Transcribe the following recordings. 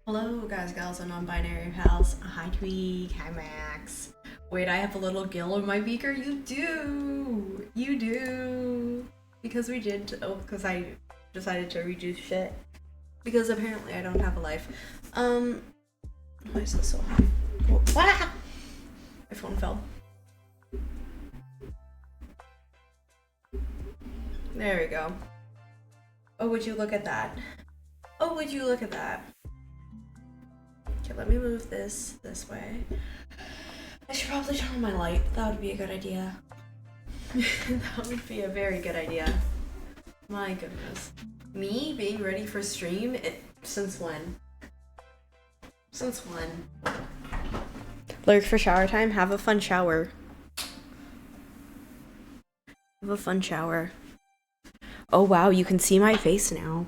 Hello, guys, gals, and non-binary pals. Hi, Tweak. Hi, Max. Wait, I have a little gill in my beaker? You do! You do! Because we did. Oh, because I decided to redo shit. Because apparently I don't have a life. Why is this so high? Oh, ah! My phone fell. There we go. Oh, would you look at that? Oh, would you look at that? Okay, let me move this way. I should probably turn on my light. That would be a good idea. That would be a very good idea. My goodness. Me being ready for stream? Since when? Since when? Lurk for shower time? Have a fun shower. Have a fun shower. Oh wow, you can see my face now.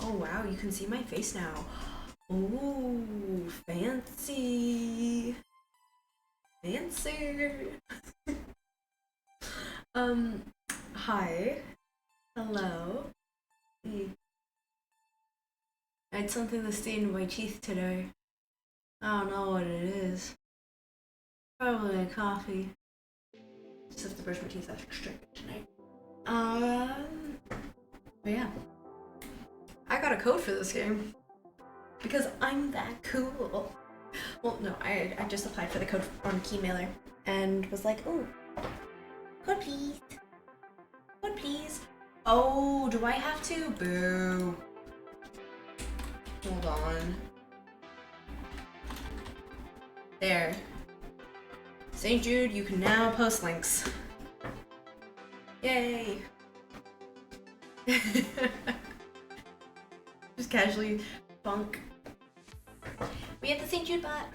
Oh wow, you can see my face now. Ooh, fancy. Fancy. Hi. Hello. I had something that stained my teeth today. I don't know what it is. Probably my coffee. Just have to brush my teeth extra tonight. But yeah. I got a code for this game. Because I'm that cool. Well, no, I just applied for the code on Keymailer and was like, oh, code please. Code please. Oh, do I have to? Boo. Hold on. There. St. Jude, you can now post links. Yay. Just casually bunk. We have the St. Jude bot.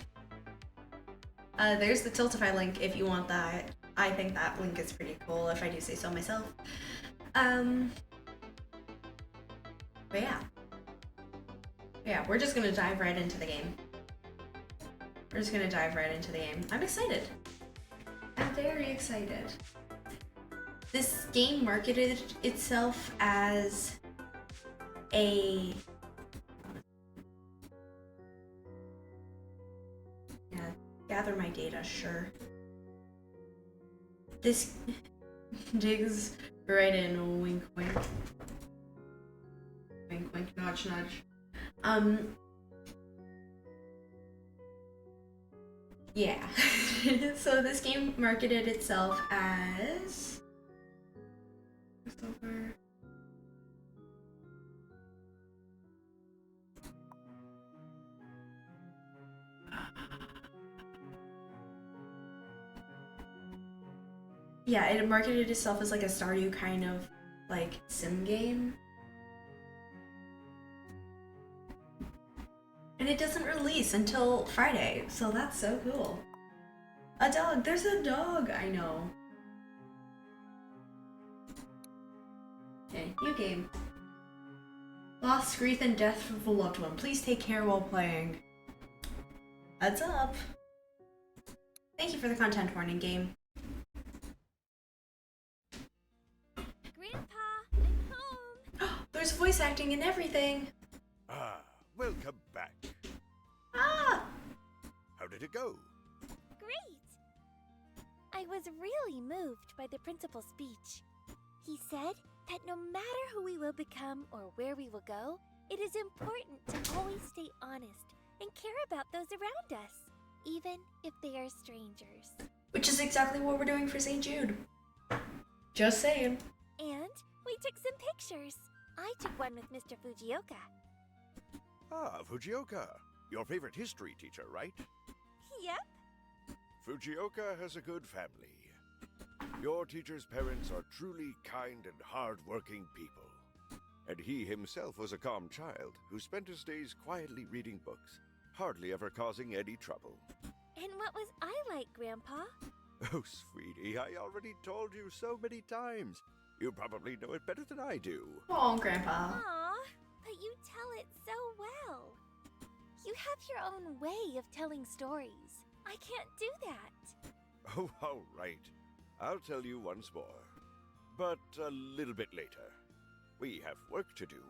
There's the Tiltify link if you want that. I think that link is pretty cool if I do say so myself. But yeah. Yeah, we're just gonna dive right into the game. We're just gonna dive right into the game. I'm excited. I'm very excited. This game marketed itself as a... Yeah, gather my data, sure. This digs right in, wink wink. Wink wink, nudge nudge. Yeah. So this game marketed itself as... Over. Yeah, it marketed itself as like a Stardew kind of like sim game. And it doesn't release until Friday, so that's so cool. A dog, there's a dog, I know. Okay, new game. Loss, grief, and death of a loved one. Please take care while playing. Heads up. Thank you for the content warning, game. Grandpa, I'm home. There's voice acting and everything. Ah, welcome back. Ah! How did it go? Great. I was really moved by the principal's speech. He said that no matter who we will become or where we will go, it is important to always stay honest and care about those around us, even if they are strangers. Which is exactly what we're doing for St. Jude. Just saying. And we took some pictures. I took one with Mr. Fujioka. Ah, Fujioka. Your favorite history teacher, right? Yep. Fujioka has a good family. Your teacher's parents are truly kind and hard-working people. And he himself was a calm child who spent his days quietly reading books, hardly ever causing any trouble. And what was I like, Grandpa? Oh, sweetie, I already told you so many times. You probably know it better than I do. Oh, Grandpa. Aw, but you tell it so well. You have your own way of telling stories. I can't do that. Oh, all right. I'll tell you once more. But a little bit later. We have work to do.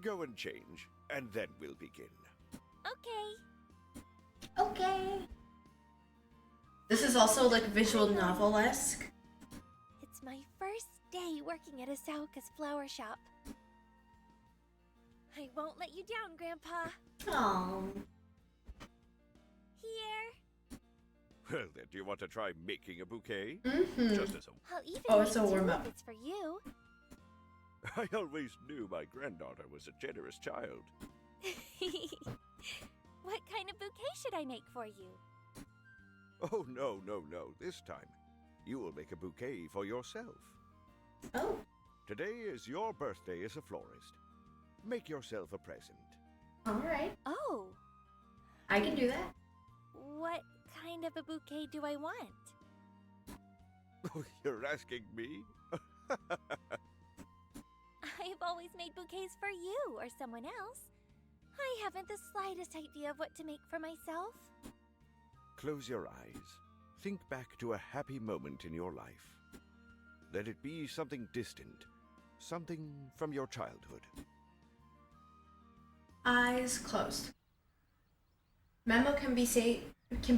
Go and change, and then we'll begin. Okay. Okay. This is also like visual novel-esque. It's my first day working at Asauka's flower shop. I won't let you down, Grandpa. Oh. Here. Well, then, do you want to try making a bouquet? Mm-hmm. Just as a... I'll even Oh, make it's a two warm-up. if it's for you. I always knew my granddaughter was a generous child. What kind of bouquet should I make for you? Oh, no. This time, you will make a bouquet for yourself. Oh. Today is your birthday as a florist. Make yourself a present. All right. Oh, I can do that. what kind of a bouquet do I want? Oh, you're asking me? I've always made bouquets for you or someone else. I haven't the slightest idea of what to make for myself. Close your eyes. Think back to a happy moment in your life. Let it be something distant, something from your childhood. Eyes closed. Memo can be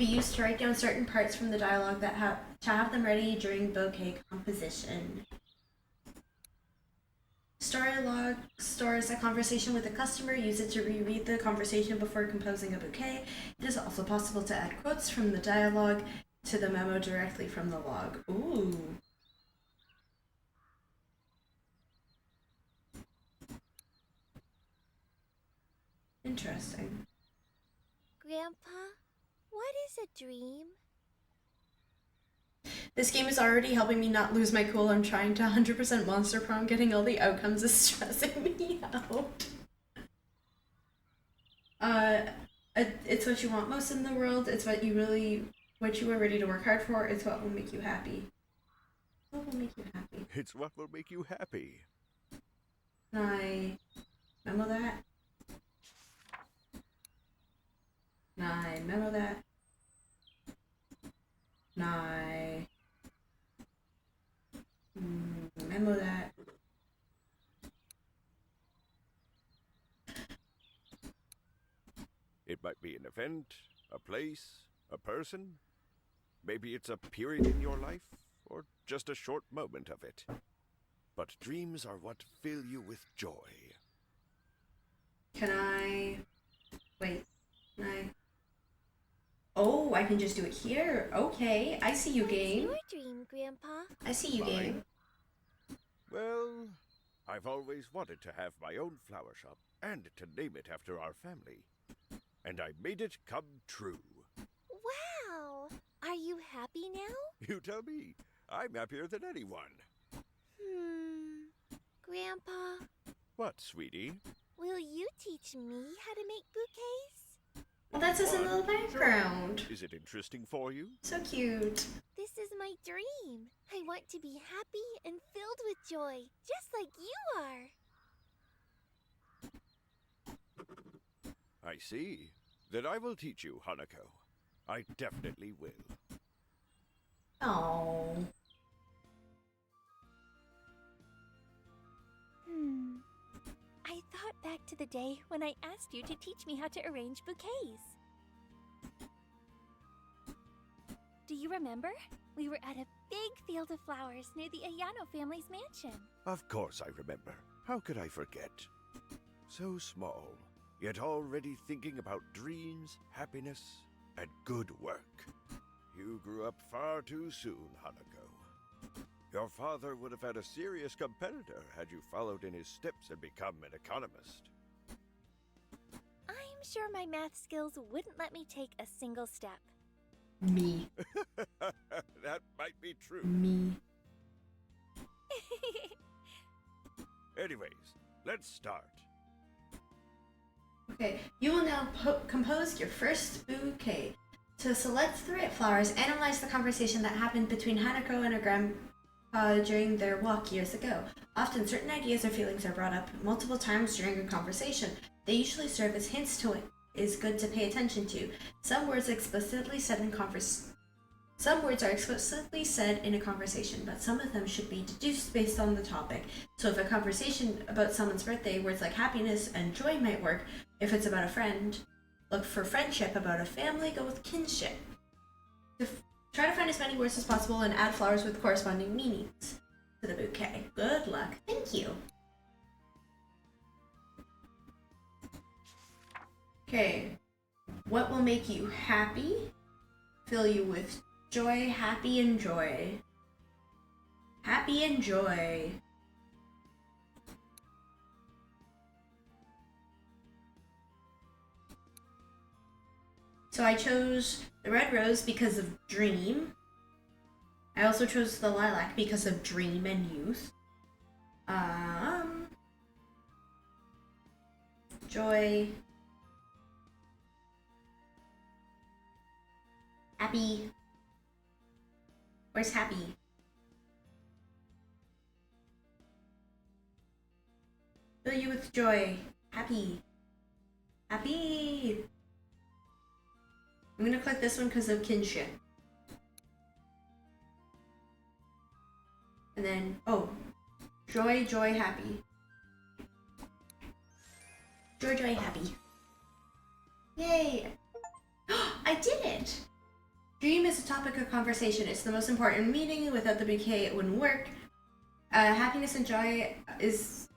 used to write down certain parts from the dialogue to have them ready during bouquet composition. Story log stores a conversation with a customer. Use it to reread the conversation before composing a bouquet. It is also possible to add quotes from the dialogue to the memo directly from the log. Ooh. Interesting. Grandpa, what is a dream? This game is already helping me not lose my cool. I'm trying to 100% monster prom. Getting all the outcomes is stressing me out. It's what you want most in the world. It's what you are ready to work hard for. It's what will make you happy. What will make you happy? It's what will make you happy. Can I memo that? Can I memo that? Can I memo that? It might be an event, a place, a person. Maybe it's a period in your life, or just a short moment of it. But dreams are what fill you with joy. Can I... Wait. Can I... Oh, I can just do it here. Okay, I see you, game. What's your dream, Grandpa? I see you, game. Well, I've always wanted to have my own flower shop and to name it after our family. And I made it come true. Wow! Are you happy now? You tell me. I'm happier than anyone. Grandpa, What, sweetie? will you teach me how to make bouquets? Well, that's us in the background. Is it interesting for you? So cute. This is my dream. I want to be happy and filled with joy, just like you are. I see. Then I will teach you, Hanako. I definitely will. Oh. I thought back to the day when I asked you to teach me how to arrange bouquets. Do you remember? We were at a big field of flowers near the Ayano family's mansion. Of course I remember. How could I forget? So small, yet already thinking about dreams, happiness, and good work. You grew up far too soon, Hanako. Your father would have had a serious competitor had you followed in his steps and become an economist. I'm sure my math skills wouldn't let me take a single step. Me. That might be true. Me. Anyways, let's start. Okay, you will now compose your first bouquet. To select the right flowers, analyze the conversation that happened between Hanako and her grandpa during their walk years ago. Often, certain ideas or feelings are brought up multiple times during a conversation. They usually serve as hints to what is good to pay attention to. Some words are explicitly said in a conversation, but some of them should be deduced based on the topic. So if a conversation about someone's birthday, words like happiness and joy might work. If it's about a friend, Look for friendship. About a family, go with kinship. Try to find as many words as possible and add flowers with corresponding meanings to the bouquet. Good luck. Thank you. Okay. What will make you happy? Fill you with joy, happy, and joy. Happy and joy. So I chose the red rose because of dream. I also chose the lilac because of dream and youth. Joy. Happy. Where's happy? Fill you with joy. Happy. Happy. I'm gonna click this one because of kinship. And then, oh, joy, joy, happy. Joy, joy, happy. Yay! I did it! Dream is a topic of conversation. It's the most important meaning. Without the bouquet, it wouldn't work. Happiness and joy is,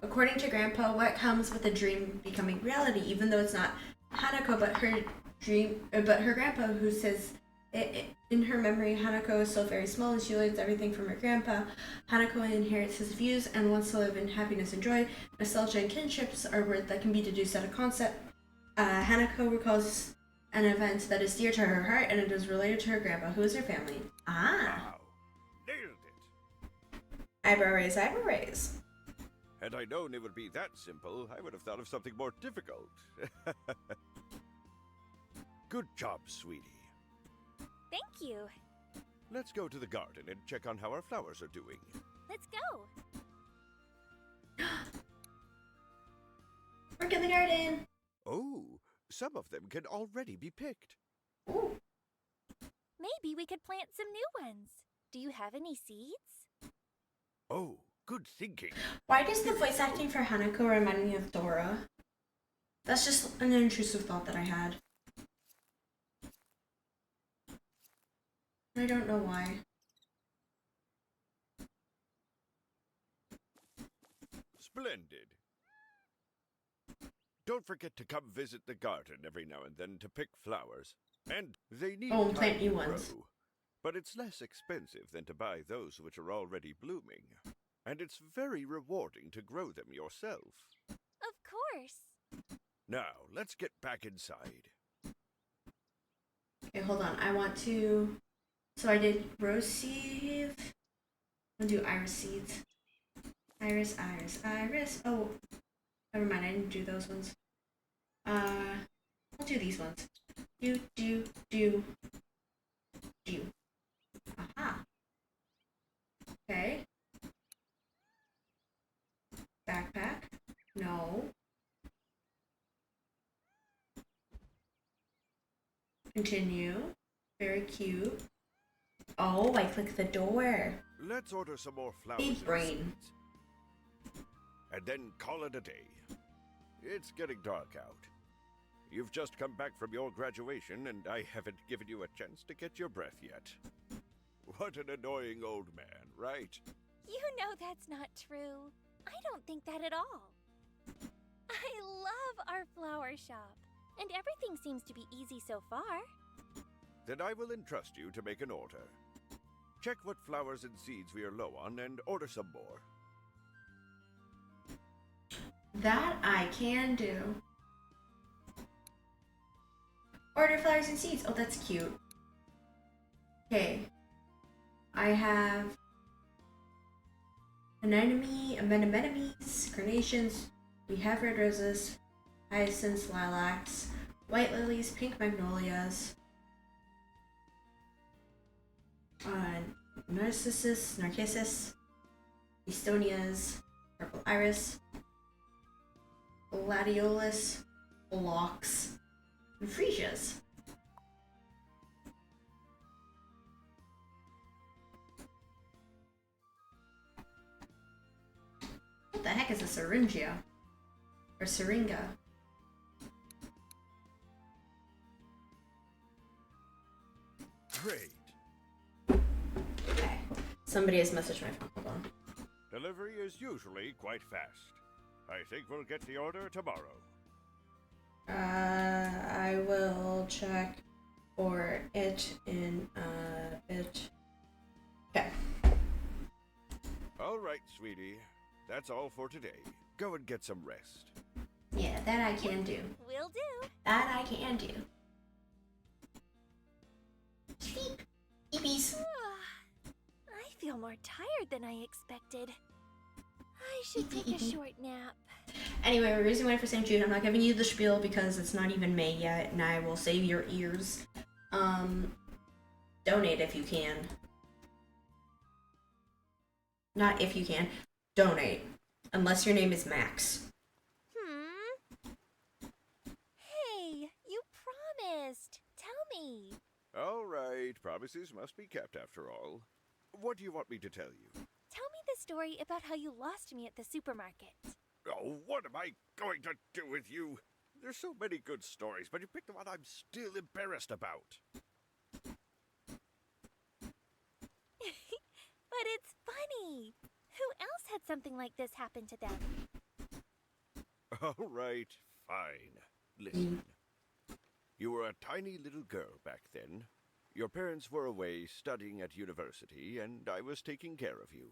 according to Grandpa, what comes with a dream becoming reality. Even though it's not Hanako, but her grandpa, who says in her memory, Hanako is still very small and she learns everything from her grandpa. Hanako inherits his views and wants to live in happiness and joy. Nostalgia and kinships are words that can be deduced out of concept. Hanako recalls an event that is dear to her heart and it is related to her grandpa, who is her family. Wow. Nailed it. Eyebrow raise, eyebrow raise. Had I known it would be that simple, I would have thought of something more difficult. Good job, sweetie. Thank you. Let's go to the garden and check on how our flowers are doing. Let's go. Work in the garden. Oh, some of them can already be picked. Ooh. Maybe we could plant some new ones. Do you have any seeds? Oh, good thinking. Why does the voice acting for Hanako remind me of Dora? That's just an intrusive thought that I had. I don't know why. Splendid. Don't forget to come visit the garden every now and then to pick flowers. And they need Oh, and plant time new to ones. grow. But it's less expensive than to buy those which are already blooming. And it's very rewarding to grow them yourself. Of course. Now, let's get back inside. Okay, hold on. I want to... So I did rose seeds. I'll do iris seeds. Iris, iris, iris. Oh, never mind. I didn't do those ones. I'll do these ones. Do. Aha. Okay. Backpack. No. Continue. Very cute. Oh, I clicked the door. Let's order some more flowers. Big and brain. seeds. And then call it a day. It's getting dark out. You've just come back from your graduation, and I haven't given you a chance to get your breath yet. What an annoying old man, right? You know that's not true. I don't think that at all. I love our flower shop, and everything seems to be easy so far. Then I will entrust you to make an order. Check what flowers and seeds we are low on and order some more. That I can do. Order flowers and seeds. Oh, that's cute. Okay. I have anemone, carnations. We have red roses, hyacinths, lilacs, white lilies, pink magnolias, narcissus, Estonias, purple iris, gladiolus, phlox, and freesias. What the heck is a syringia? Or syringa? great. Okay. Somebody has messaged my phone. Hold on. Delivery is usually quite fast. I think we'll get the order tomorrow. I will check for it in a bit. Okay. All right, sweetie. That's all for today. Go and get some rest. Yeah, that I can do. Will do. That I can do. Sleep. Eebies. I feel more tired than I expected. I should take a short nap. Anyway, we're raising money for St. Jude. I'm not giving you the spiel because it's not even May yet, and I will save your ears. Donate if you can. Not if you can. Donate. Unless your name is Max. Hey, you promised. Tell me. All right, promises must be kept after all. What do you want me to tell you? Tell me the story about how you lost me at the supermarket. Oh, what am I going to do with you? There's so many good stories, but you picked the one I'm still embarrassed about. But it's funny. Who else had something like this happen to them? All right, fine. Listen. You were a tiny little girl back then. Your parents were away studying at university, and I was taking care of you.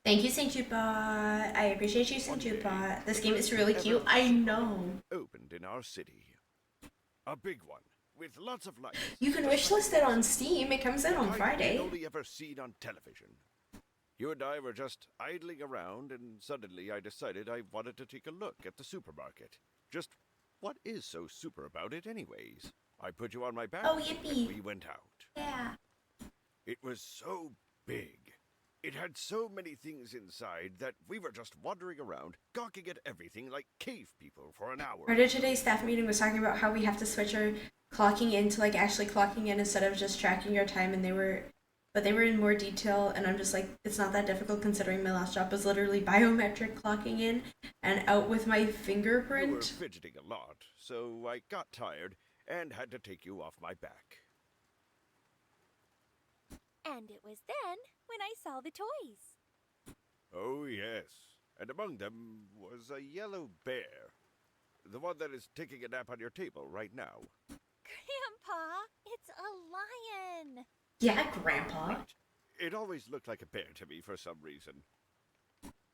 Thank you, St. Jude Bot. I appreciate you, St. Jude Bot. This game is really cute. I know. Opened in our city. A big one, with lots of lights. You can wishlist it on Steam. It comes in on Friday. I'd only ever seen on television. You and I were just idling around, and suddenly I decided I wanted to take a look at the supermarket. Just what is so super about it anyways? I put you on my back, Oh, yippee. and we went out. Yeah. It was so big. It had so many things inside that we were just wandering around, gawking at everything like cave people for an hour. Part of today's staff meeting was talking about how we have to switch our clocking in to like actually clocking in instead of just tracking our time, and they were in more detail, and I'm just like, it's not that difficult considering my last job was literally biometric clocking in and out with my You were fingerprint. fidgeting a lot, so I got tired and had to take you off my back. And it was then when I saw the toys. Oh, yes. And among them was a yellow bear. The one that is taking a nap on your table right now. Grandpa, it's a lion. Yeah, Grandpa. Right. It always looked like a bear to me for some reason.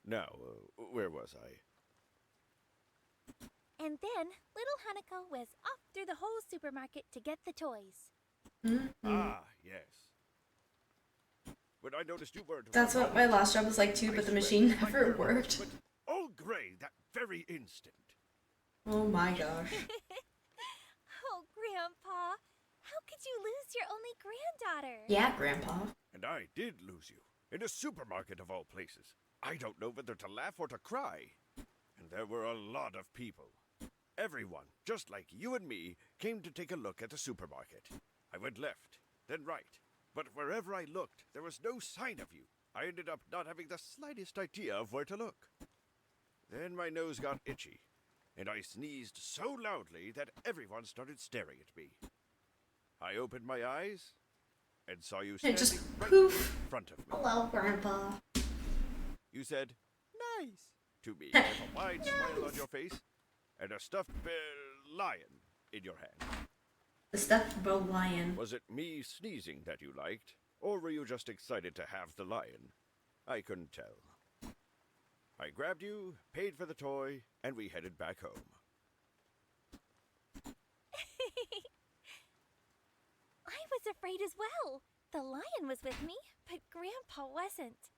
Now, where was I? And then little Hanako was off through the whole supermarket to get the toys. Ah, yes. When I noticed you weren't... That's what my last job was like too, but the machine I never swear, worked. went all gray that very instant. Oh my gosh. Oh, Grandpa, how could you lose your only granddaughter? Yeah, Grandpa. And I did lose you. In a supermarket of all places. I don't know whether to laugh or to cry. And there were a lot of people. Everyone, just like you and me, came to take a look at the supermarket. I went left, then right. But wherever I looked, there was no sign of you. I ended up not having the slightest idea of where to look. Then my nose got itchy, and I sneezed so loudly that everyone started staring at me. I opened my eyes and saw you It standing just right poof. in front of me. Hello, Grandpa. You said, "Nice," to me with a wide smile on your face and a stuffed lion in your hand. The stuffed bull lion. Was it me sneezing that you liked, or were you just excited to have the lion? I couldn't tell. I grabbed you, paid for the toy, and we headed back home. I was afraid as well. The lion was with me, but Grandpa wasn't.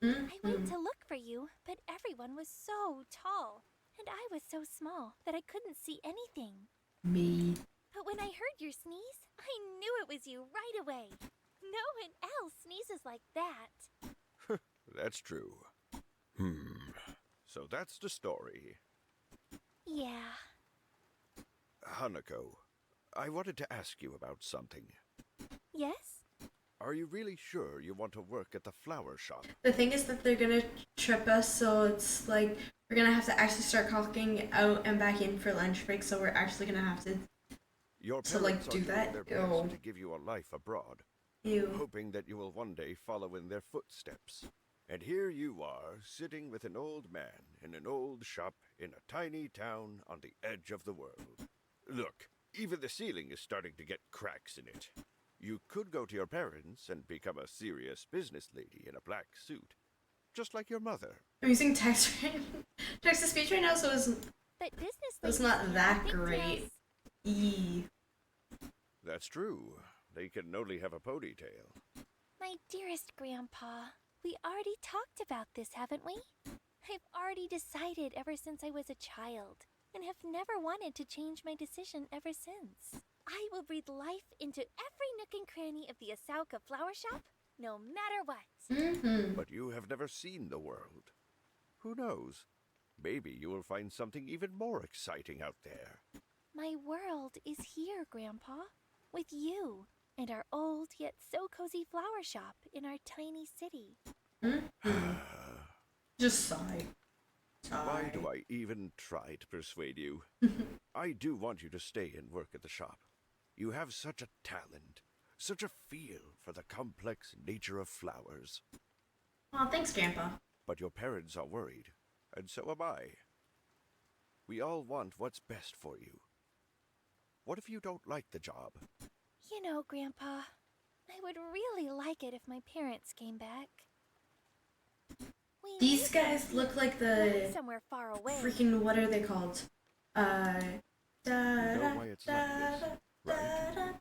I went to look for you, but everyone was so tall, and I was so small that I couldn't see anything. Me. But when I heard your sneeze, I knew it was you right away. No one else sneezes like that. That's true. So that's the story. Yeah. Hanako, I wanted to ask you about something. Yes? Are you really sure you want to work at the flower shop? The thing is that they're gonna trip us, so it's like we're gonna have to actually start clocking out and back in for lunch break, so we're actually gonna have to. Your So, like, parents do are doing that? their best Oh. to give you a life abroad, Ew. hoping that you will one day follow in their footsteps. And here you are, sitting with an old man in an old shop in a tiny town on the edge of the world. Look, even the ceiling is starting to get cracks in it. You could go to your parents and become a serious business lady in a black suit, just like your mother. I'm using text text to speech right now, so But business it's ladies not can't that have great. pigtails. That's true. They can only have a ponytail. My dearest Grandpa, we already talked about this, haven't we? I've already decided ever since I was a child, and have never wanted to change my decision ever since. I will breathe life into every nook and cranny of the Asauka flower shop, no matter what. But you have never seen the world. Who knows? Maybe you will find something even more exciting out there. My world is here, Grandpa, with you and our old yet so cozy flower shop in our tiny city. Just sigh. Why do I even try to persuade you? I do want you to stay and work at the shop. You have such a talent, such a feel for the complex nature of flowers. Oh, thanks, Grandpa. But your parents are worried, and so am I. We all want what's best for you. What if you don't like the job? You know, Grandpa, I would really like it if my parents came back. We These need guys them look like to the live somewhere far away. freaking, what are they called? You know why it's like this, right?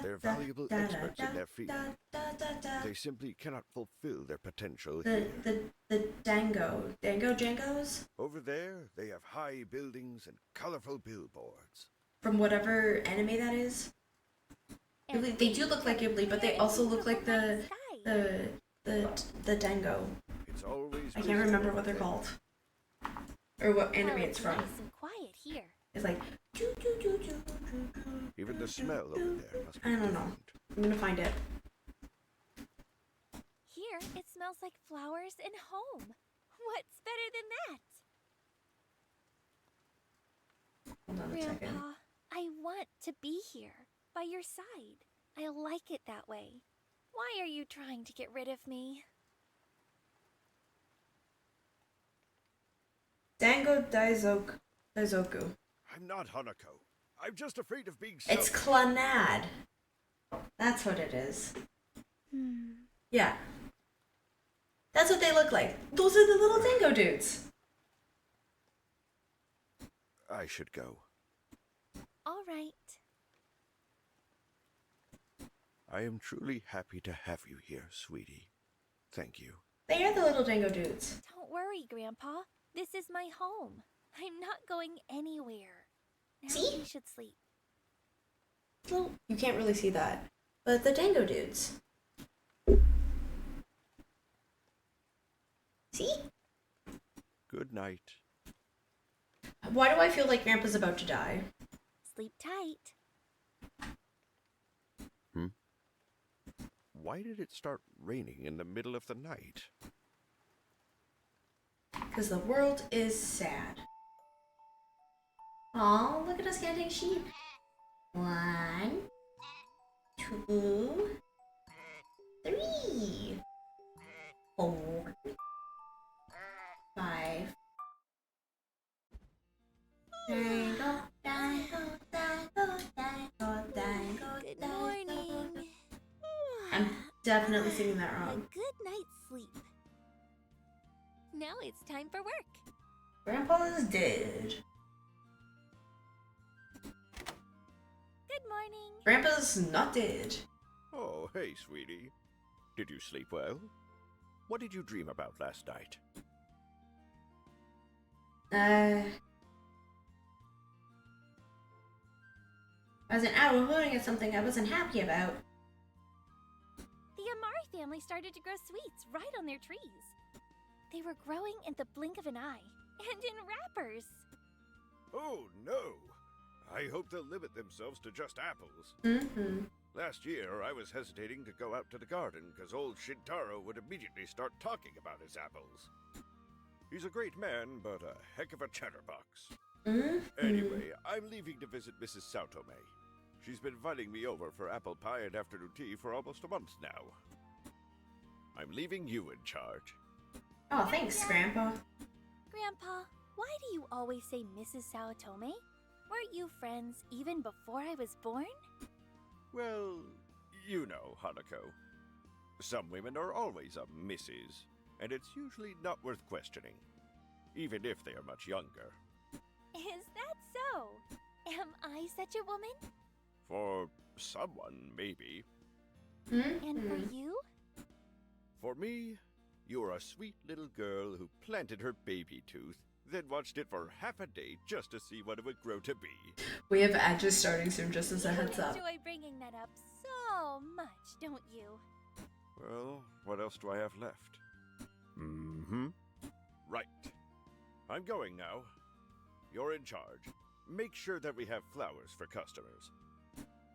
They're valuable experts in their field. They simply cannot fulfill their potential here. The Dangos? Over there, they have high buildings and colorful billboards. From whatever anime that is. And They do look like Ghibli, but they also look like the Dango. It's always I can't remember what they're busy. called. Or what anime Well, it's from. Nice and quiet here. It's like Even the smell over there must be I don't know. different. I'm gonna find it. Here, it smells like flowers and home. What's better than that? Hold on a second. Grandpa, I want to be here, by your side. I like it that way. Why are you trying to get rid of me? Dango Daizoku. I'm not Hanako. I'm just afraid of being It's selfish. Clanad. That's what it is. Yeah. That's what they look like. Those are the little Dango dudes. I should go. All right. I am truly happy to have you here, sweetie. Thank you. They are the little Dango dudes. Don't worry, Grandpa. This is my home. I'm not going anywhere. Now See? we should sleep. Well, you can't really see that. But the Dango dudes. See? Good night. Why do I feel like Grandpa's about to die? Sleep tight. Why did it start raining in the middle of the night? Because the world is sad. Aw, look at us counting sheep. 1, 2, 3, 4, 5. Dango, dango, dango, dango, dango, Good dango. morning. I'm definitely singing that A wrong. good night's sleep. Now it's time for work. Grandpa is dead. Good morning. Grandpa's not dead. Oh, hey, sweetie. Did you sleep well? What did you dream about last night? I was an owl hooting at something I wasn't happy about. The Amari family started to grow sweets right on their trees. They were growing in the blink of an eye, and in wrappers. Oh, no! I hope they'll limit themselves to just apples. Mm-hmm. Last year, I was hesitating to go out to the garden because old Shintaro would immediately start talking about his apples. He's a great man, but a heck of a chatterbox. Mm-hmm. Anyway, I'm leaving to visit Mrs. Saotome. She's been inviting me over for apple pie and afternoon tea for almost a month now. I'm leaving you in charge. Oh, thanks, Grandpa. Grandpa, why do you always say Mrs. Sawatome? Weren't you friends even before I was born? Well, you know, Hanako. Some women are always a Mrs., and it's usually not worth questioning, even if they are much younger. Is that so? Am I such a woman? For someone, maybe. And for you? For me, you're a sweet little girl who planted her baby tooth, then watched it for half a day just to see what it would grow to be. We have edges starting soon, just as a heads You up. enjoy bringing that up so much, don't you? Well, what else do I have left? Right. I'm going now. You're in charge. Make sure that we have flowers for customers.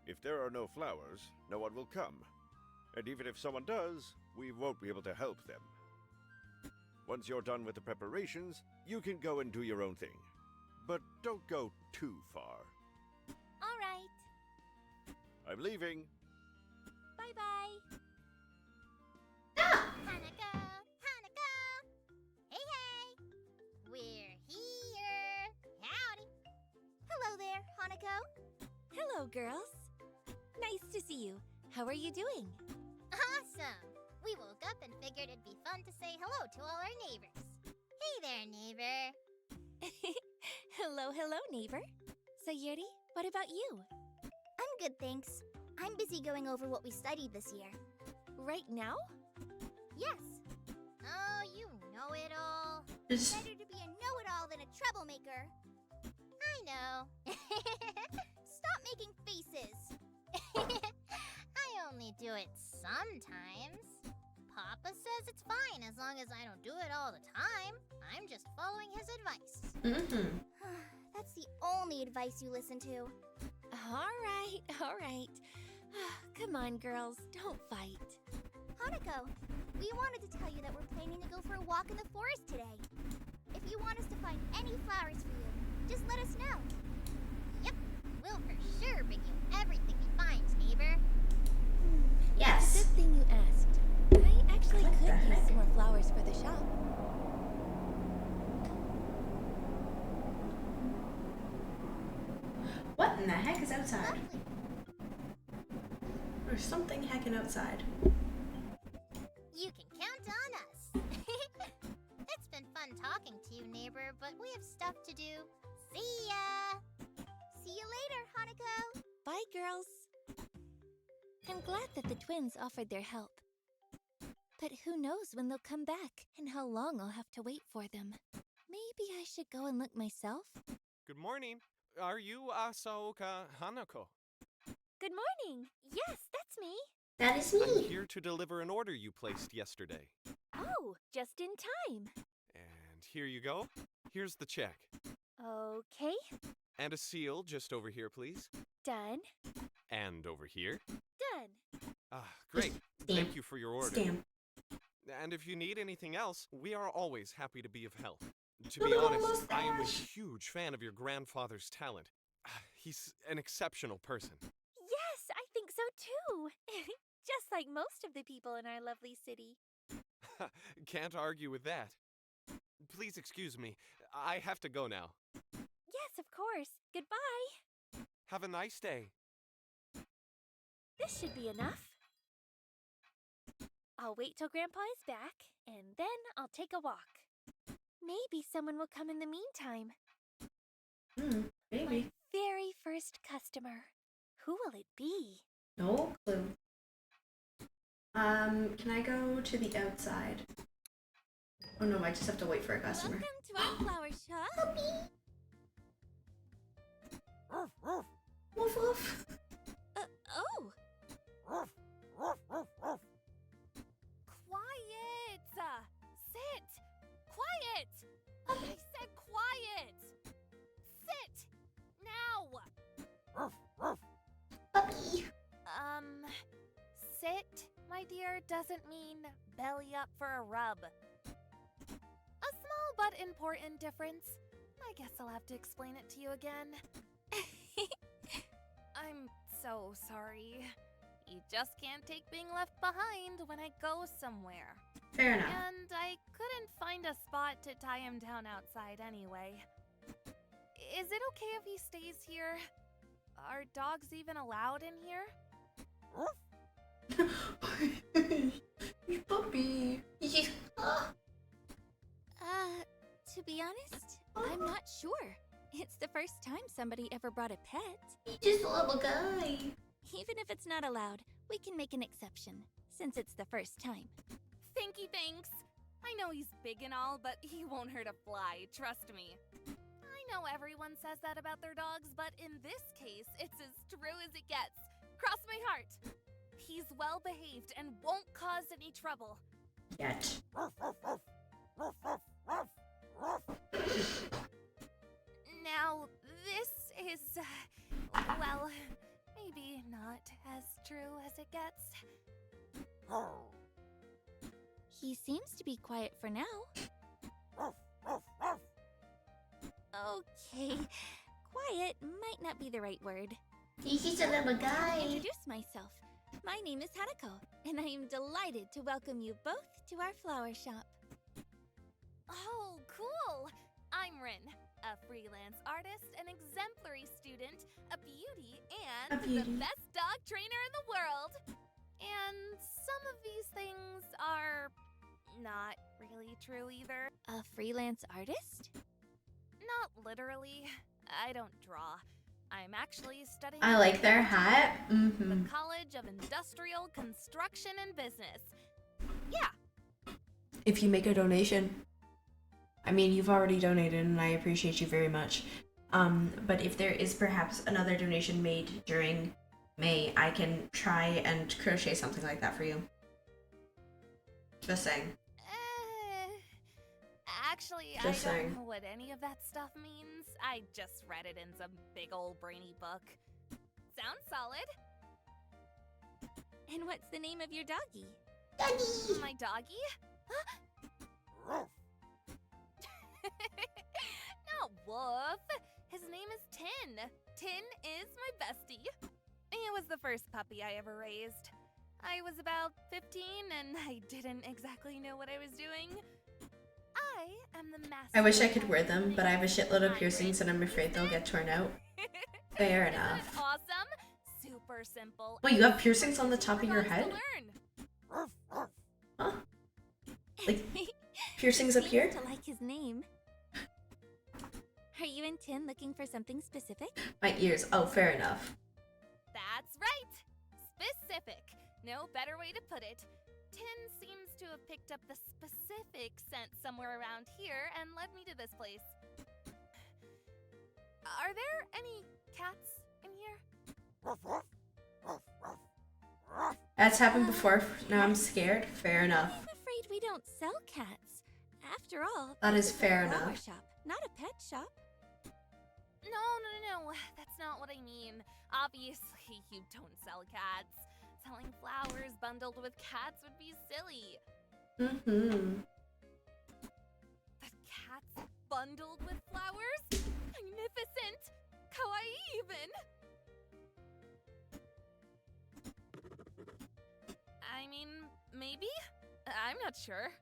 If there are no flowers, no one will come. And even if someone does, we won't be able to help them. Once you're done with the preparations, you can go and do your own thing. But don't go too far. All right. I'm leaving. Bye-bye. Ah! Hanako! Hanako! Hey, hey! We're here! Howdy! Hello there, Hanako. Hello, girls. Nice to see you. How are you doing? Awesome! We woke up and figured it'd be fun to say hello to all our neighbors. Hey there, neighbor! Hello, neighbor. So, Yuri, what about you? I'm good, thanks. I'm busy going over what we studied this year. Right now? Yes, Oh, you know it all. Just better to be a know-it-all than a troublemaker. I know. Stop making faces. I only do it sometimes. Papa says it's fine as long as I don't do it all the time. I'm just following his advice. That's the only advice you listen to. All right. Come on, girls, don't fight. Hanako, we wanted to tell you that we're planning to go for a walk in the forest today. If you want us to find any flowers for you, just let us know. Yep, we'll for sure bring you everything we find, neighbor. yes. Good thing you asked. I actually What could the use heck? some more flowers for the shop. What in the heck is outside? Lovely. There's something heckin' outside. You can count on us. It's been fun talking to you, neighbor, but we have stuff to do. See ya! See you later, Hanako. Bye, girls. I'm glad that the twins offered their help. But who knows when they'll come back and how long I'll have to wait for them. Maybe I should go and look myself. Good morning. Are you Asaoka Hanako? Good morning. Yes, that's me. That is I'm me. here to deliver an order you placed yesterday. Oh, just in time. And here you go. Here's the check. Okay, And a seal just over here, please. done. And over here. Done. Ah, great. Stamp. Thank you for your order. Stamp. And if you need anything else, we are always happy to be of help. To Look be at the honest, I am a mustache. huge fan of your grandfather's talent. He's an exceptional person. Yes, I think so too. Just like most of the people in our lovely city. Can't argue with that. Please excuse me. I have to go now. Yes, of course. Goodbye. Have a nice day. This should be enough. I'll wait till Grandpa is back, and then I'll take a walk. Maybe someone will come in the meantime. Maybe. Very first customer. Who will it be? No clue. Can I go to the outside? Oh no, I just have to wait for a customer. Welcome to our flower shop. Woof woof. Oh. Quiet! Sit! Quiet! I said quiet! Sit! Now! Puppy. Sit, my dear, doesn't mean belly up for a rub. A small but important difference. I guess I'll have to explain it to you again. I'm so sorry. You just can't take being left behind when I go somewhere. Fair enough. And I couldn't find a spot to tie him down outside anyway. Is it okay if he stays here? Are dogs even allowed in here? Puppy. Yeah. To be honest, I'm not sure. It's the first time somebody ever brought a pet. He's just a little guy. Even if it's not allowed, we can make an exception, since it's the first time. Thanks. I know he's big and all, but he won't hurt a fly, trust me. I know everyone says that about their dogs, but in this case, it's as true as it gets. Cross my heart. He's well behaved and won't cause any trouble. Yet. Now, this is, well, maybe not as true as it gets. He seems to be quiet for now. Okay, quiet might not be the right word. He's just a little guy. Introduce myself. My name is Hanako, and I am delighted to welcome you both to our flower shop. Oh, cool! I'm Rin, a freelance artist, an exemplary student, a beauty, and the best dog trainer in the world. And some of these things are not really true either. A freelance artist? Not literally. I don't draw. I'm actually studying. I like their hat. The College of Industrial Construction and Business. Yeah. If you make a donation. I mean, you've already donated and I appreciate you very much. But if there is perhaps another donation made during May, I can try and crochet something like that for you. Just saying. Actually, Just I saying. don't know what any of that stuff means. I just read it in some big old brainy book. Sounds solid. And what's the name of your doggy? Doggy! My doggy? Not Woof. His name is Tin. Tin is my bestie. He was the first puppy I ever raised. I was about 15 and I didn't exactly know what I was doing. I am the master. I wish I could wear them, but I have a shitload of piercings and I'm afraid they'll get torn out. Fair Isn't it enough. awesome? Super simple. Wait, you have piercings on the top of your Lots to head? learn. Huh? Like, piercings up Seems here? to like his name. Are you and Tin looking for something specific? My ears. Oh, fair enough. That's right! Specific. No better way to put it. Tin seems to have picked up the specific scent somewhere around here and led me to this place. Are there any cats in here? That's happened before. Now I'm scared. Fair enough. I'm afraid we don't sell cats. After all, That this is fair a flower enough. shop, not a pet shop. No. That's not what I mean. Obviously, you don't sell cats. Selling flowers bundled with cats would be silly. Mm-hmm. The cats bundled with flowers? Magnificent! Kawaii even! I mean, maybe? I'm not sure.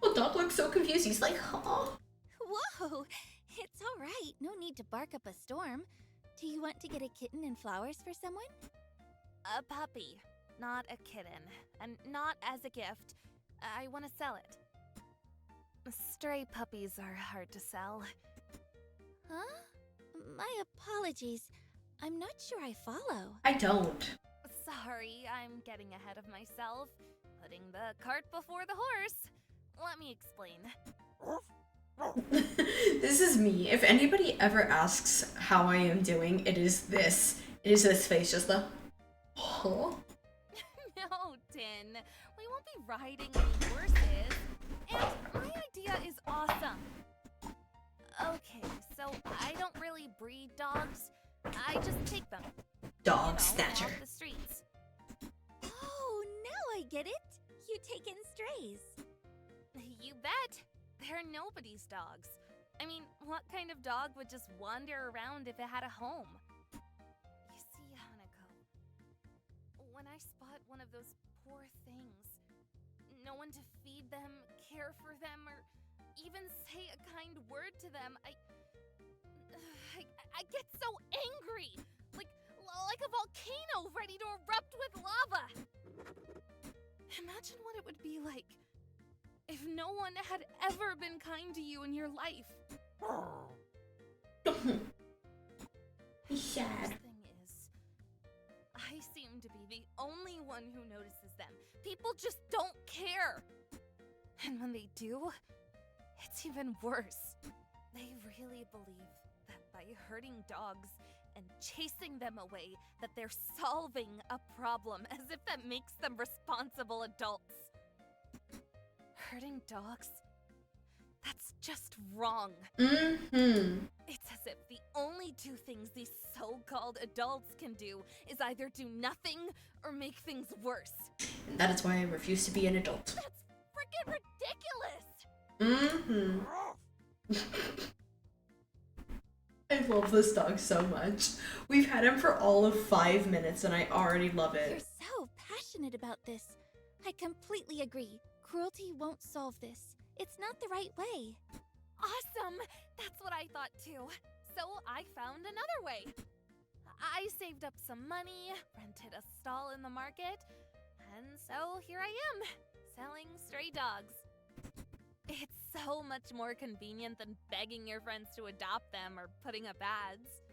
Well, dog looks so confused. He's like, oh. Whoa! It's all right. No need to bark up a storm. Do you want to get a kitten and flowers for someone? A puppy, not a kitten. And not as a gift. I want to sell it. Stray puppies are hard to sell. Huh? My apologies. I'm not sure I follow. I don't. Sorry, I'm getting ahead of myself. Putting the cart before the horse. Let me explain. This is me. If anybody ever asks how I am doing, it is this. It is this face, just the, huh? No, Tin. We won't be riding any horses. And my idea is awesome. Okay, so I don't really breed dogs. I just take them. Dog snatcher. Off the streets. Oh, now I get it. You take in strays. You bet. They're nobody's dogs. I mean, what kind of dog would just wander around if it had a home? one of those poor things. No one to feed them, care for them, or even say a kind word to them. I get so angry! Like a volcano ready to erupt with lava! Imagine what it would be like if no one had ever been kind to you in your life. He's sad. The thing is, I seem to be the only one who notices them. People just don't care. And when they do, it's even worse. They really believe that by hurting dogs and chasing them away, that they're solving a problem, as if that makes them responsible adults. Hurting dogs? That's just wrong. Mm-hmm. It's as if the only two things these so-called adults can do is either do nothing or make things worse. And that is why I refuse to be an adult. That's freaking ridiculous! Mm-hmm. I love this dog so much. We've had him for all of 5 minutes and I already love You're it. so passionate about this. I completely agree. Cruelty won't solve this. It's not the right way. Awesome! That's what I thought too. So I found another way. I saved up some money, rented a stall in the market, and so here I am, selling stray dogs. It's so much more convenient than begging your friends to adopt them or putting up ads.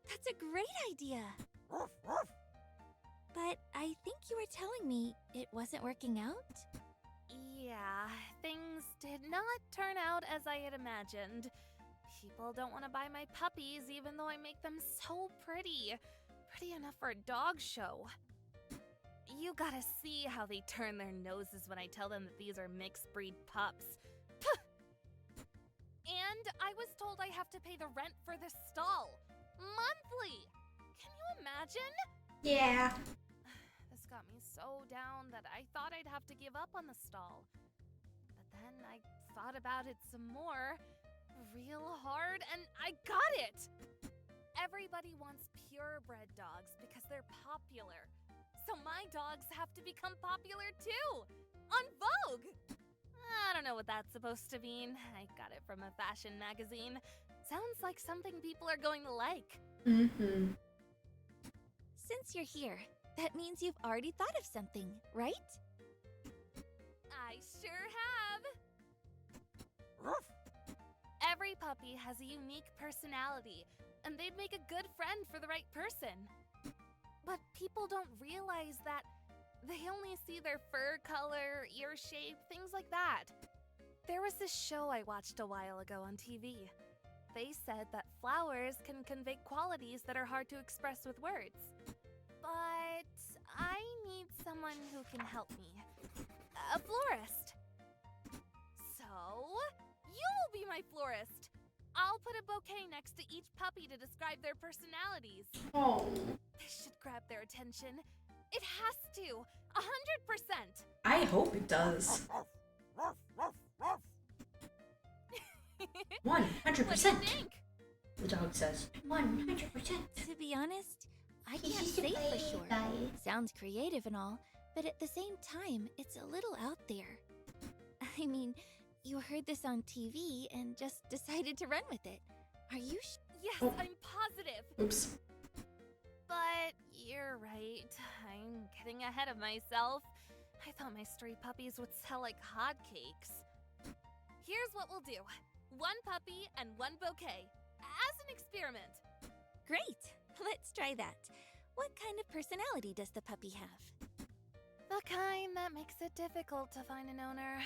That's a great idea. But I think you were telling me it wasn't working out? Yeah, things did not turn out as I had imagined. People don't want to buy my puppies even though I make them so pretty. Pretty enough for a dog show. You gotta see how they turn their noses when I tell them that these are mixed breed pups. Puh! And I was told I have to pay the rent for this stall. Monthly! Can you imagine? Yeah. This got me so down that I thought I'd have to give up on the stall. But then I thought about it some more, real hard, and I got it! Everybody wants purebred dogs because they're popular. So my dogs have to become popular too! On Vogue! I don't know what that's supposed to mean. I got it from a fashion magazine. Sounds like something people are going to like. Mm-hmm. Since you're here, that means you've already thought of something, right? I sure have! Every puppy has a unique personality, and they'd make a good friend for the right person. But people don't realize that they only see their fur color, ear shape, things like that. There was this show I watched a while ago on TV. They said that flowers can convey qualities that are hard to express with words. But I need someone who can help me. A florist. So, you'll be my florist. I'll put a bouquet next to each puppy to describe their personalities. Oh. This should grab their attention. It has to. 100%. I hope it does. 100%. What do you think? The dog says. 100%. To be honest, I can't say for sure. Sounds creative and all, but at the same time, it's a little out there. I mean, you heard this on TV and just decided to run with it. Are you Yes, Oh. I'm positive. Oops. But you're right. I'm getting ahead of myself. I thought my stray puppies would sell like hotcakes. Here's what we'll do. 1 puppy and 1 bouquet. As an experiment. Great! Let's try that. What kind of personality does the puppy have? The kind that makes it difficult to find an owner.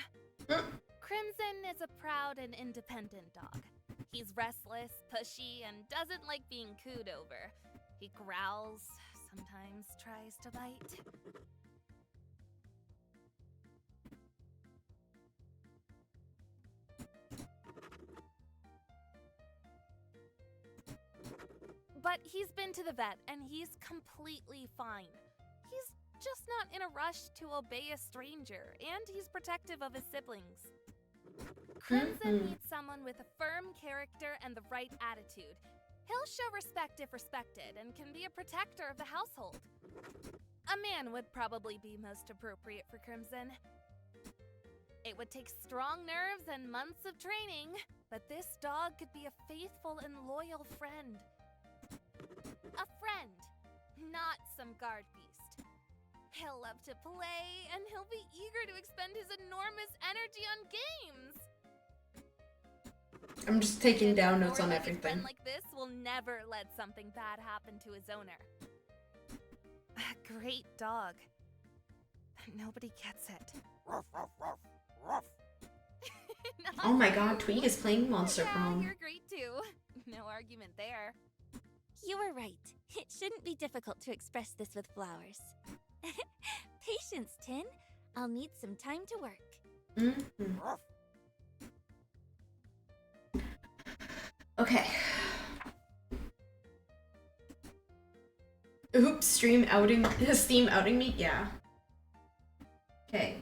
Mm. Crimson is a proud and independent dog. He's restless, pushy, and doesn't like being cooed over. He growls, sometimes tries to bite. But he's been to the vet, and he's completely fine. He's just not in a rush to obey a stranger, and he's protective of his siblings. Crimson needs someone with a firm character and the right attitude. He'll show respect if respected, and can be a protector of the household. A man would probably be most appropriate for Crimson. It would take strong nerves and months of training, but this dog could be a faithful and loyal friend. A friend, not some guard beast. He'll love to play, and he'll be eager to expend his enormous energy on games. I'm just taking down A notes on four-legged friend everything. like this will never let something bad happen to his owner. A great dog. But nobody gets it. Ruff, ruff, ruff, ruff. Not Oh my god, you. Tweeg is playing Monster Yeah, Prom. you're great too. No argument there. You were right. It shouldn't be difficult to express this with flowers. Patience, Tin. I'll need some time to work. Ruff. Okay. Oops, Steam outing me? Yeah. Okay.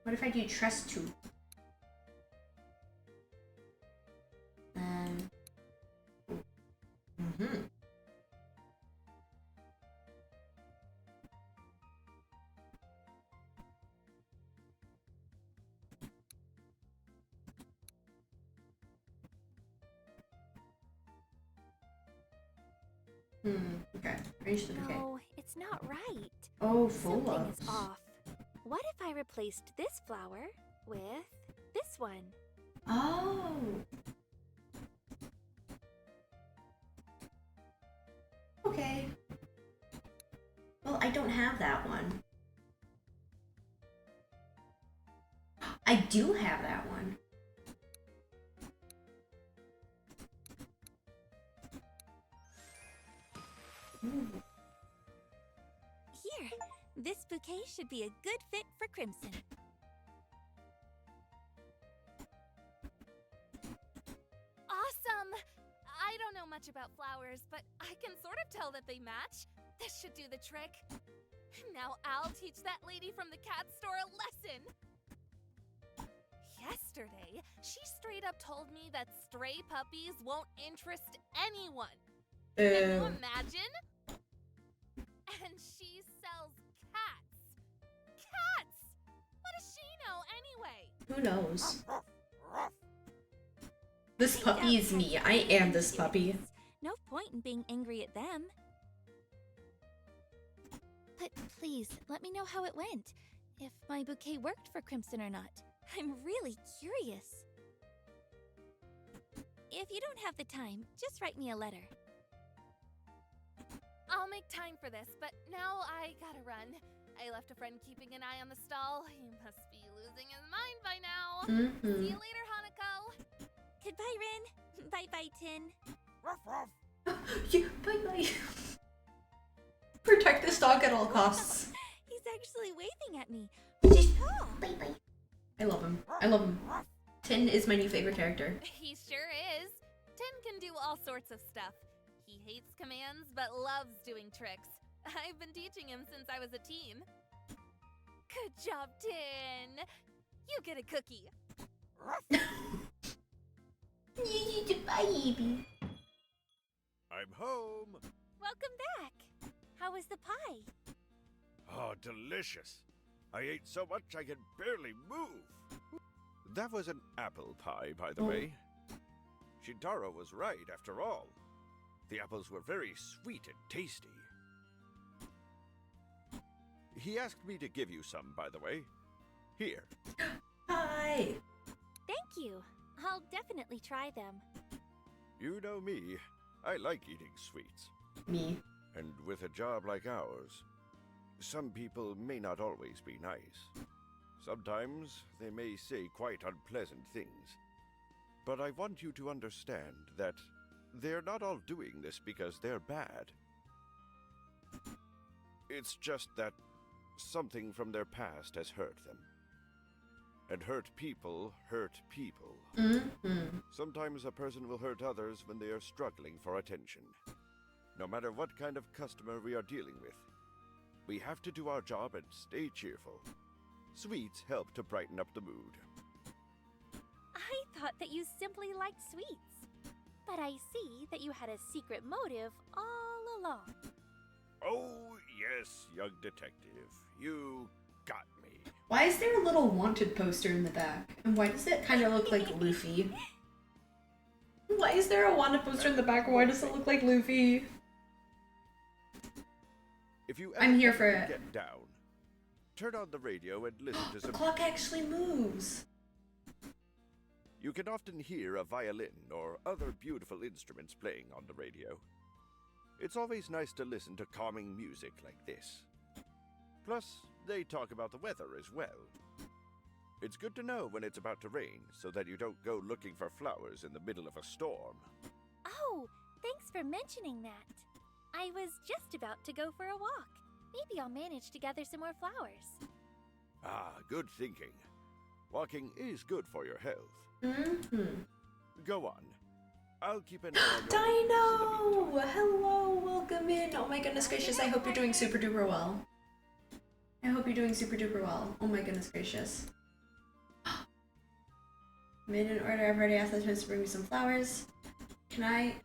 What if I do trust two? Okay. Arrange the bouquet. No, it's not right. Oh, Something full is off. What if I replaced this flower with this one? Oh. Okay. Well, I don't have that one. I do have that one. Ooh. Here, this bouquet should be a good fit for Crimson. Awesome! I don't know much about flowers, but I can sort of tell that they match. This should do the trick. Now I'll teach that lady from the cat store a lesson. Yesterday, she straight up told me that stray puppies won't interest anyone. Can you imagine? And she sells cats. Cats! What does she know anyway? Who knows? Ruff, ruff. This puppy is me. I am this puppy. No point in being angry at them. But please, let me know how it went. If my bouquet worked for Crimson or not. I'm really curious. If you don't have the time, just write me a letter. I'll make time for this, but now I gotta run. I left a friend keeping an eye on the stall. He must be losing his mind by now. See you later, Hanako. Goodbye, Rin. Bye-bye, Tin. Ruff, ruff. Yeah, bye-bye. Protect this dog at all costs. He's actually waving at me. Just Oh. bye-bye. I love him. I love him. Tin is my new favorite character. He sure is. Tin can do all sorts of stuff. He hates commands, but loves doing tricks. I've been teaching him since I was a teen. Good job, Tin. You get a cookie. Ruff. Baby. I'm home. Welcome back. How was the pie? Oh, delicious. I ate so much I could barely move. That was an apple pie, by the way. Shintaro was right, after all. The apples were very sweet and tasty. He asked me to give you some, by the way. Here. Hi. Thank you. I'll definitely try them. You know me. I like eating sweets. Me. And with a job like ours, some people may not always be nice. Sometimes they may say quite unpleasant things. But I want you to understand that they're not all doing this because they're bad. It's just that something from their past has hurt them. And hurt people hurt people. Sometimes a person will hurt others when they are struggling for attention. No matter what kind of customer we are dealing with, we have to do our job and stay cheerful. Sweets help to brighten up the mood. I thought that you simply liked sweets. But I see that you had a secret motive all along. Oh, yes, young detective. You got me. Why is there a little wanted poster in the back? And why does it kind of look like Luffy? Why is there a wanted poster in the back? Why does it look like Luffy? If you I'm here ever for it. get down, turn on the radio and listen to The some. clock actually moves. You can often hear a violin or other beautiful instruments playing on the radio. It's always nice to listen to calming music like this. Plus, they talk about the weather as well. It's good to know when it's about to rain so that you don't go looking for flowers in the middle of a storm. Oh, thanks for mentioning that. I was just about to go for a walk. Maybe I'll manage to gather some more flowers. Ah, good thinking. Walking is good for your health. Go on. I'll keep an eye on your Dino! movements in the meantime. Hello, welcome in. Oh my goodness gracious, I hope you're doing super duper well. I hope you're doing super duper well. Oh my goodness gracious. Made an order. I've already asked the to bring me some flowers. Can I?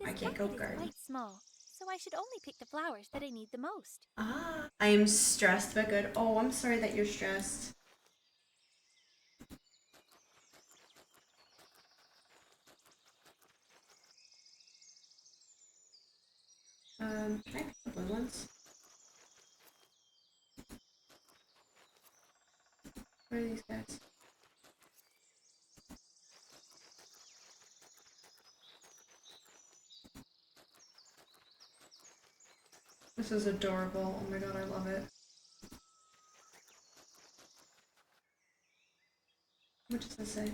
This I can't go bucket is garden. quite small, so I should only pick the flowers that I need the most. Ah, I am stressed but good. Oh, I'm sorry that you're stressed. Can I pick the blue ones? What are these guys? This is adorable. Oh my god, I love it. What does this say?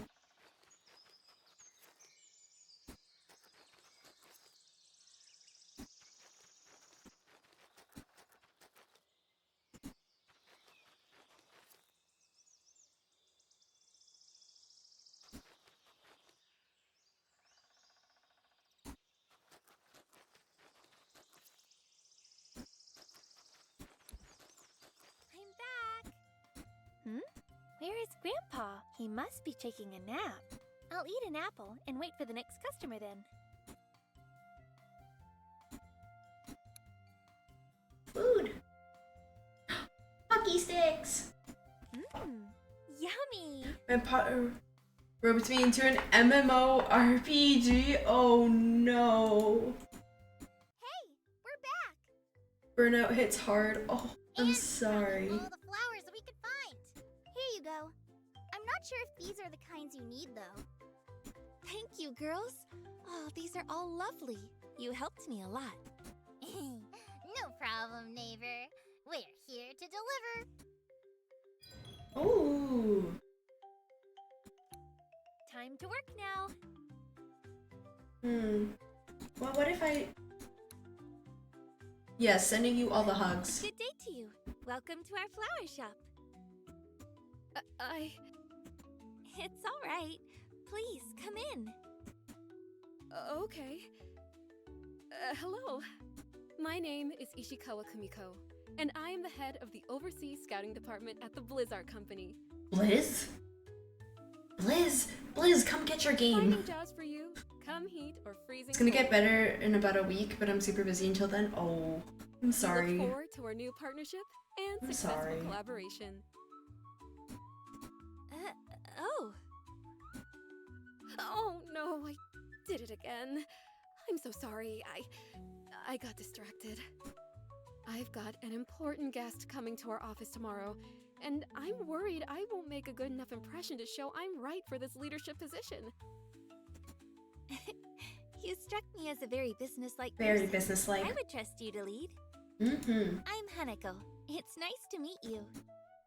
I'm back! Where is Grandpa? He must be taking a nap. I'll eat an apple and wait for the next customer then. Food! Hockey sticks! Yummy! My partner roped me into an MMORPG. Oh no. Hey, we're back! Burnout hits hard. Oh, I'm And sorry. all the flowers that we could find. Here you go. I'm not sure if these are the kinds you need, though. Thank you, girls. Oh, these are all lovely. You helped me a lot. No problem, neighbor. We're here to deliver. Ooh. Time to work now. Well, what if I... Yes, sending you all the hugs. Good day to you. Welcome to our flower shop. It's all right. Please, come in. Okay. Hello. My name is Ishikawa Kumiko, and I am the head of the Overseas Scouting Department at the Blizzard Company. Blizz? Blizz, come get your game. Finding jobs for you, come heat or freezing It's gonna cold. get better in about a week, but I'm super busy until then. Oh, I'm We sorry. look forward to our new partnership and I'm successful sorry. collaboration. Oh. Oh no, I did it again. I'm so sorry. I got distracted. I've got an important guest coming to our office tomorrow, and I'm worried I won't make a good enough impression to show I'm right for this leadership position. You struck me as a very businesslike Very person. businesslike. I would trust you to lead. Mm-hmm. I'm Hanako. It's nice to meet you.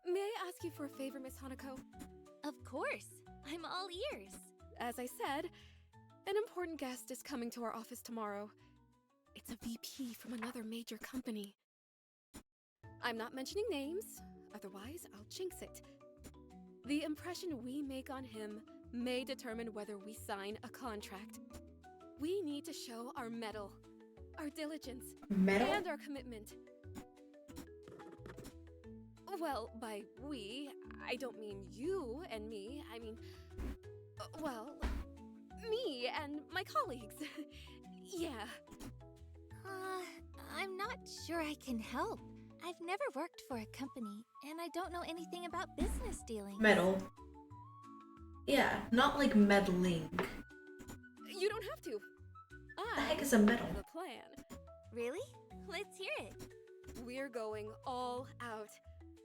May I ask you for a favor, Miss Hanako? Of course. I'm all ears. As I said, an important guest is coming to our office tomorrow. It's a VP from another major company. I'm not mentioning names, otherwise I'll jinx it. The impression we make on him may determine whether we sign a contract. We need to show our mettle, our diligence, Metal? and our commitment. Well, by we, I don't mean you and me. I mean, well, me and my colleagues. Yeah. I'm not sure I can help. I've never worked for a company, and I don't know anything about business dealings. Metal. Yeah, not like meddling. You don't have to. The heck is a medal? have a plan. Really? Let's hear it. We're going all out.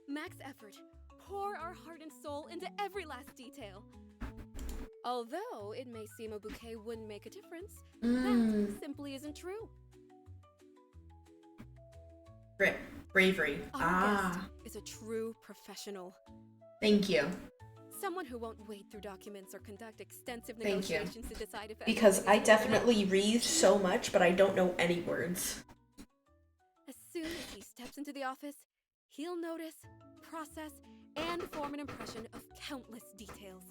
Max effort. Pour our heart and soul into every last detail. Although it may seem a bouquet wouldn't make a difference, that simply isn't true. Bravery. Our guest is a true professional. Thank you. Someone who won't wade through documents or conduct extensive Thank you. negotiations to decide if Because everything I is good enough. definitely read so much, but I don't know any words. As soon as he steps into the office, he'll notice, process, and form an impression of countless details.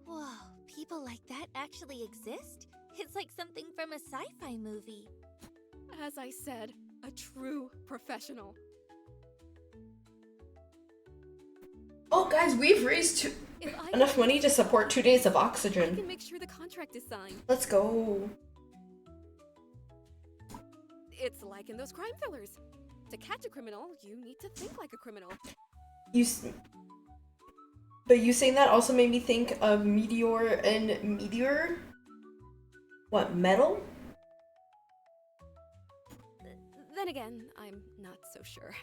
Whoa, people like that actually exist? It's like something from a sci-fi movie. As I said, a true professional. Oh, guys, we've raised If I enough can- money to support 2 days of I oxygen. can make sure the contract is signed. Let's go. It's like in those crime thrillers. To catch a criminal, you need to think like a criminal. But you saying that also made me think of Meteor and Meteor. What, metal? Then again, I'm not so sure.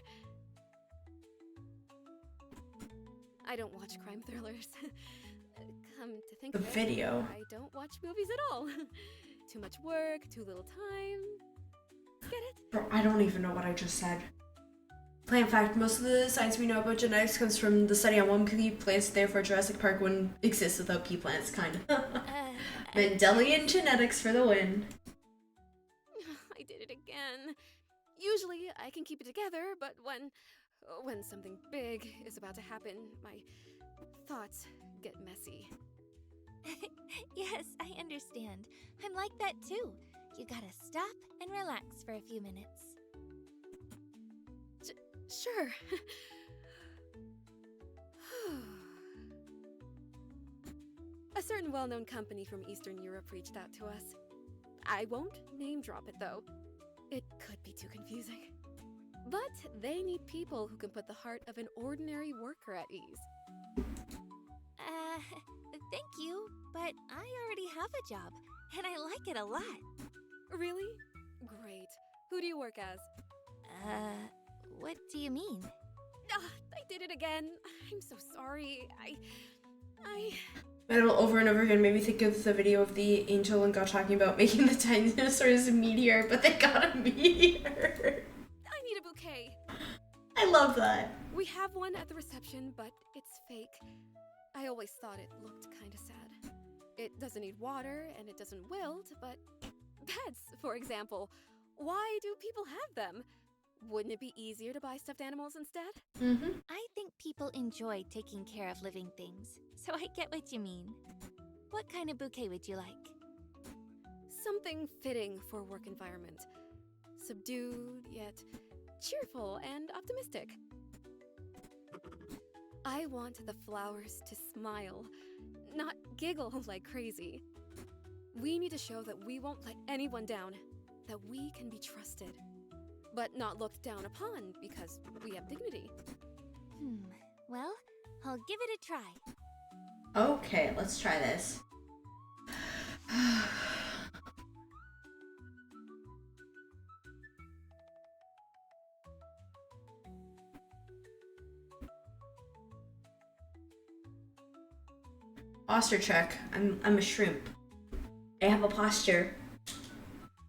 I don't watch crime thrillers. Come to think The of it, video. I don't watch movies at all. Too much work, too little time. Get it? Bro, I don't even know what I just said. Plain fact, most of the science we know about genetics comes from the study on one pea plants, therefore Jurassic Park wouldn't exist without pea plants, kind of. Mendelian genetics for the win. I did it again. Usually I can keep it together, but when something big is about to happen, my thoughts get messy. Yes, I understand. I'm like that too. You gotta stop and relax for a few minutes. Sure. A certain well-known company from Eastern Europe reached out to us. I won't name drop it though. It could be too confusing. But they need people who can put the heart of an ordinary worker at ease. Thank you, but I already have a job, and I like it a lot. Really? Great. Who do you work as? What do you mean? I did it again. I'm so sorry. I... Metal over and over again made me think of the video of the angel and God talking about making the dinosaurs a meteor, but they got a meteor. I need a bouquet. I love that. We have one at the reception, but it's fake. I always thought it looked kinda sad. It doesn't need water, and it doesn't wilt, but pets, for example. Why do people have them? Wouldn't it be easier to buy stuffed animals instead? Mm-hmm. I think people enjoy taking care of living things, so I get what you mean. What kind of bouquet would you like? Something fitting for a work environment. Subdued, yet cheerful and optimistic. I want the flowers to smile, not giggle like crazy. We need to show that we won't let anyone down, that we can be trusted, but not looked down upon because we have dignity. Well, I'll give it a try. Okay, let's try this. Posture check. I'm a shrimp. I have a posture.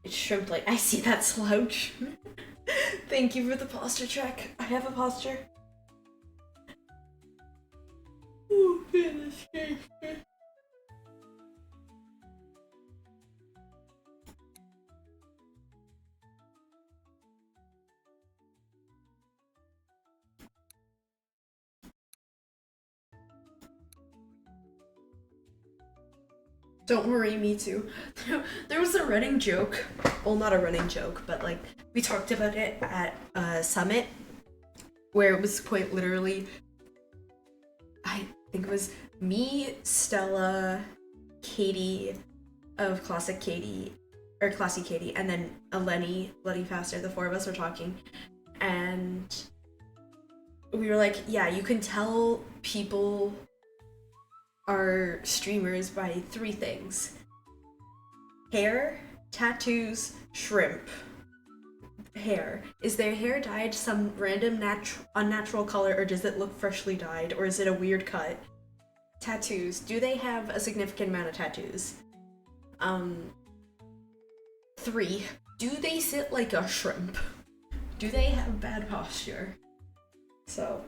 It's shrimp like I see that slouch. Thank you for the posture check. I have a posture. Ooh, goodness gracious. Don't worry, me too. There was a running joke. Well, not a running joke, but like we talked about it at Summit, where it was quite literally, I think it was me, Stella, Katie of Classy Katie, and then Lenny Faster. The four of us were talking, and we were like, yeah, you can tell people are streamers by 3 things: hair, tattoos, shrimp. Hair. Is their hair dyed some random unnatural color, or does it look freshly dyed, or is it a weird cut? Tattoos. Do they have a significant amount of tattoos? 3. Do they sit like a shrimp? Do they have bad posture? So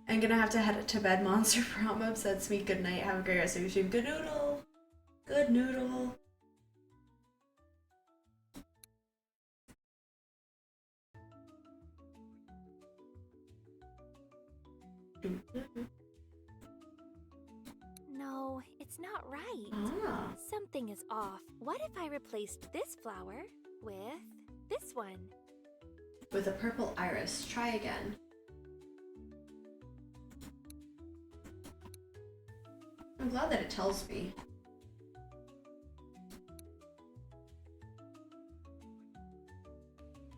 I'm gonna have to head to bed. Monster Prom upsets me. Good night. Have a great rest of your stream. Good noodle. Good noodle. No, it's not right. Ah. Something is off. What if I replaced this flower with this one? With a purple iris. Try again. I'm glad that it tells me.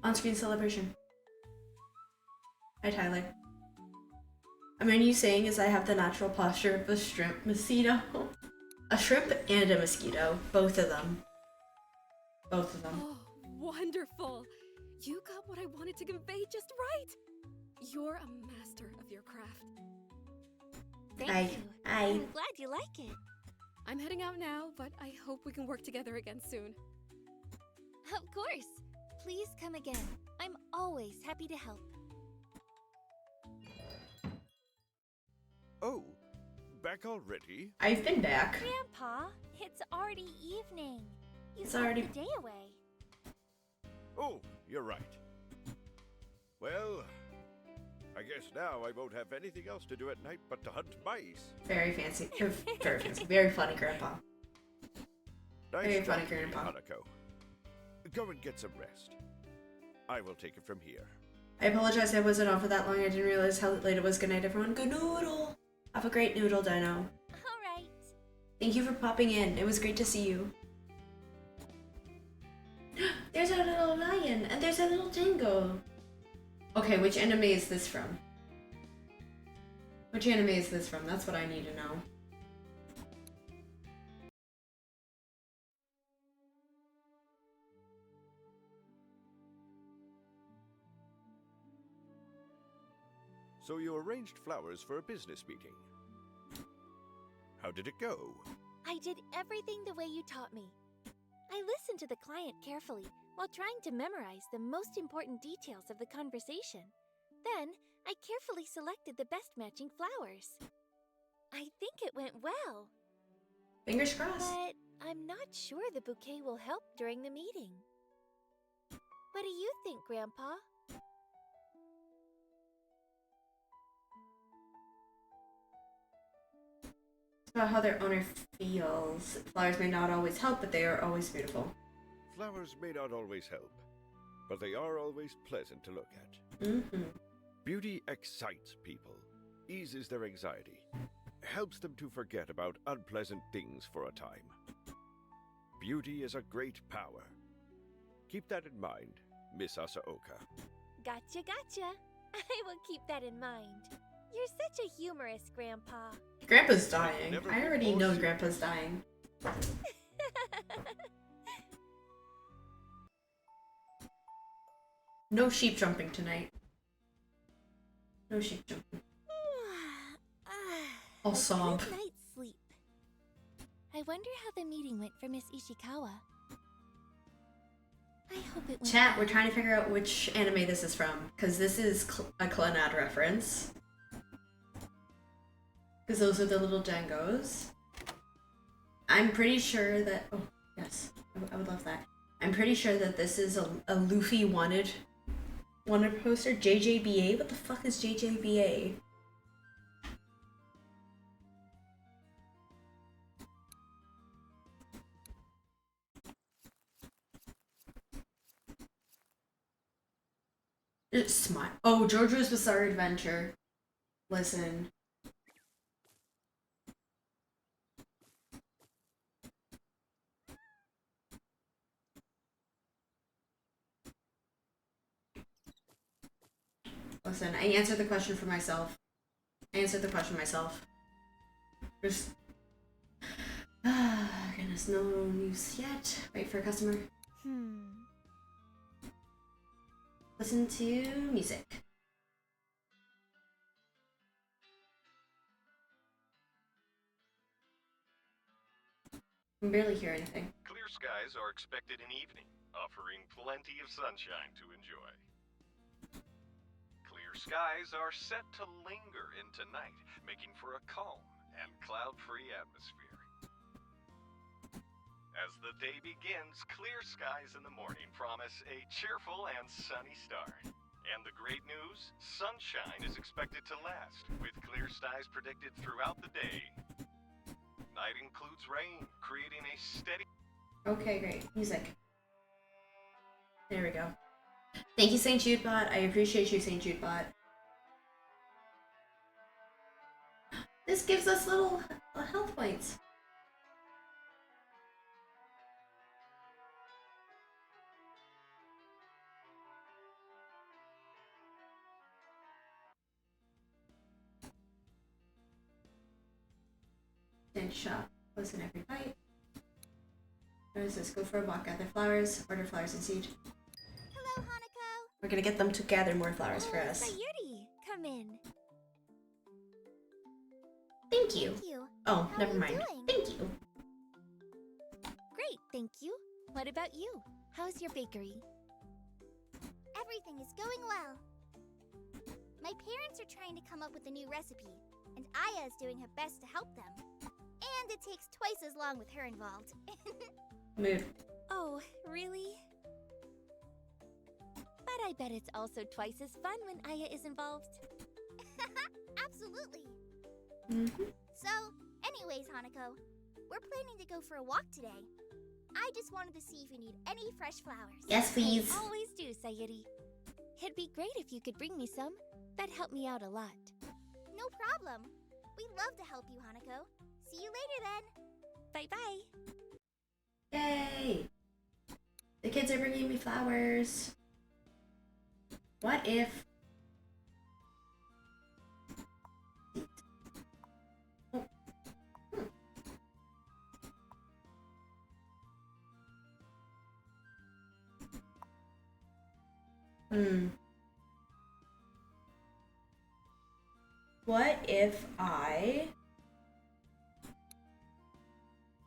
On-screen celebration. Hi, Tyler. I mean, you saying is I have the natural posture of a shrimp mosquito. A shrimp and a mosquito. Both of them. Both of them. Oh, wonderful! You got what I wanted to convey just right! You're a master of your craft. Thank you. I'm glad you like it. I'm heading out now, but I hope we can work together again soon. Of course. Please come again. I'm always happy to help. Oh, back already? I've been back. Grandpa, it's already evening. You It's put already- the day away. Oh, you're right. Well, I guess now I won't have anything else to do at night but to hunt mice. Very fancy. Very fancy. Very funny, Grandpa. Nice Very funny, talking to you, Grandpa. Hanako. Go and get some rest. I will take it from here. I apologize I wasn't on for that long. I didn't realize how late it was. Good night, everyone. Good noodle. Have a great noodle, Dino. All right. Thank you for popping in. It was great to see you. There's a little lion, and there's a little dingo. Okay, which anime is this from? Which anime is this from? That's what I need to know. So you arranged flowers for a business meeting. How did it go? I did everything the way you taught me. I listened to the client carefully while trying to memorize the most important details of the conversation. Then, I carefully selected the best matching flowers. I think it went well. Fingers crossed. But I'm not sure the bouquet will help during the meeting. What do you think, Grandpa? It's about how their owner feels. Flowers may not always help, but they are always beautiful. Flowers may not always help, but they are always pleasant to look at. Mm-hmm. Beauty excites people, eases their anxiety, helps them to forget about unpleasant things for a time. Beauty is a great power. Keep that in mind, Miss Asaoka. Gotcha, gotcha. I will keep that in mind. You're such a humorous Grandpa. Grandpa's dying. Never I already before know seen- Grandpa's dying. No sheep jumping tonight. No sheep jumping. I'll A sob. good night's sleep. I wonder how the meeting went for Miss Ishikawa. I hope it went Chat, well. we're trying to figure out which anime this is from, because this is a Clannad reference. Because those are the little Dangos. I'm pretty sure that... Oh, yes. I would love that. I'm pretty sure that this is a Luffy wanted Wanted poster JJBA? What the fuck is JJBA? Smile. Oh, JoJo's Bizarre Adventure. Listen. Listen, I answered the question for myself. I answered the question myself. Just... goodness, no news yet. Wait for a customer. Listen to music. I can barely hear anything. Clear skies are expected in evening, offering plenty of sunshine to enjoy. Clear skies are set to linger into night, making for a calm and cloud-free atmosphere. As the day begins, clear skies in the morning promise a cheerful and sunny start. And the great news, sunshine is expected to last, with clear skies predicted throughout the day. Night includes rain, creating a steady... Okay, great. Music. There we go. Thank you, St. Judebot. I appreciate you, St. Judebot. This gives us little health points. Then shop. Listen every bite. What is this? Go for a walk, gather flowers, order flowers and seed. Hello, Hanako. We're gonna get them to gather more flowers for us. Sayuri, come in. Thank you. Thank you. Oh, How never are you mind. doing? Thank you. Great, thank you. What about you? How's your bakery? Everything is going well. My parents are trying to come up with a new recipe, and Aya is doing her best to help them. And it takes twice as long with her involved. Mood. Oh, really? But I bet it's also twice as fun when Aya is involved. Absolutely. Mm-hmm. So, anyways, Hanako, we're planning to go for a walk today. I just wanted to see if you need any fresh flowers. Yes, please. I always do, Sayuri. It'd be great if you could bring me some. That'd help me out a lot. No problem. We'd love to help you, Hanako. See you later then. Bye-bye. Yay! The kids are bringing me flowers. What if... Oh. What if I...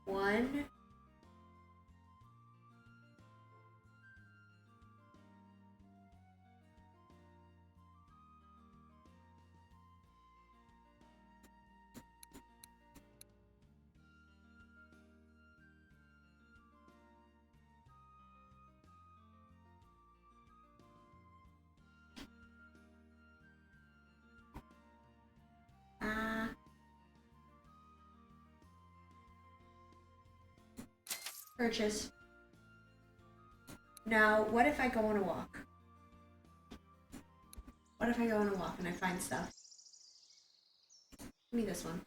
One... Purchase. Now, what if I go on a walk? What if I go on a walk and I find stuff? Give me this one.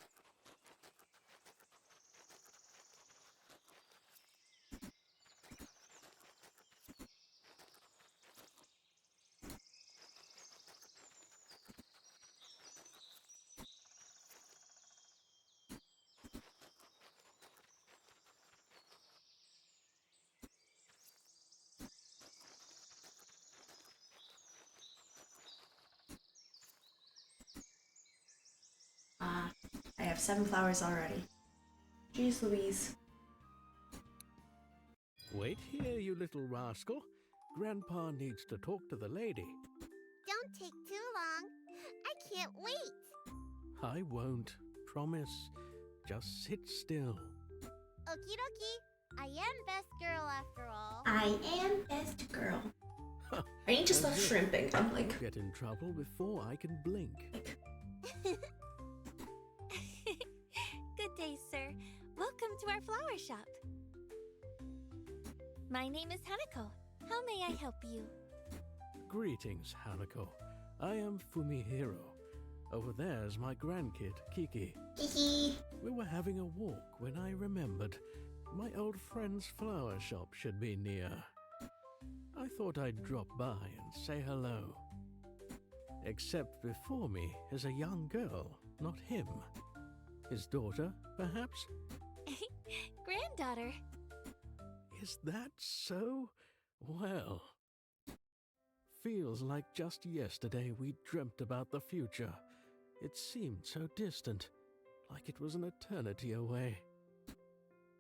I have 7 flowers already. Jeez Louise. Wait here, you little rascal. Grandpa needs to talk to the lady. Don't take too long. I can't wait. I won't. Promise. Just sit still. Okie dokie. I am best girl after all. I am best girl. I need to stop shrimping. I'm like, I'll get in trouble before I can blink. Good day, sir. Welcome to our flower shop. My name is Hanako. How may I help you? Greetings, Hanako. I am Fumihiro. Over there's my grandkid, Kiki. hee. We were having a walk when I remembered my old friend's flower shop should be near. I thought I'd drop by and say hello. Except before me is a young girl, not him. His daughter, perhaps? Granddaughter. Is that so? Well, feels like just yesterday we dreamt about the future. It seemed so distant, like it was an eternity away.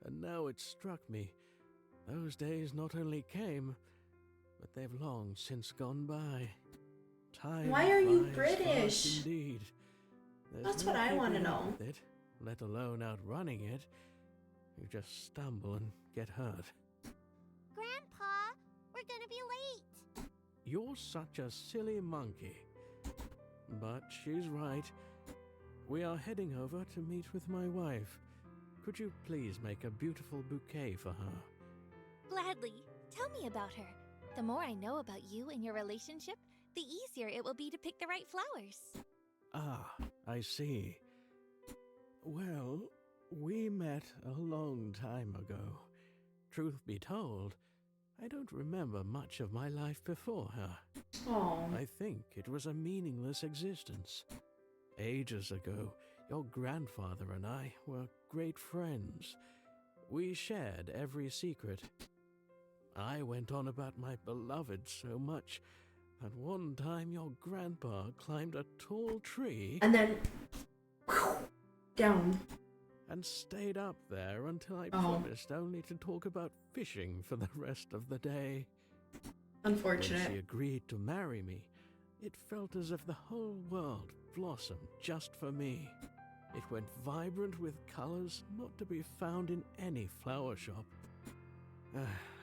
And now it struck me, those days not only came, but they've long since gone by. Time Why are you flies British? fast indeed. There's That's no what I want to keeping up know. with it, let alone outrunning it. You just stumble and get hurt. Grandpa, we're gonna be late. You're such a silly monkey. But she's right. We are heading over to meet with my wife. Could you please make a beautiful bouquet for her? Gladly. Tell me about her. The more I know about you and your relationship, the easier it will be to pick the right flowers. Ah, I see. Well, we met a long time ago. Truth be told, I don't remember much of my life before her. Oh, I think it was a meaningless existence. Ages ago, your grandfather and I were great friends. We shared every secret. I went on about my beloved so much that one time your grandpa climbed a tall tree and then whew, down. and stayed up there until I Oh. promised only to talk about fishing for the rest of the day. When she Unfortunate. agreed to marry me, it felt as if the whole world blossomed just for me. It went vibrant with colors not to be found in any flower shop.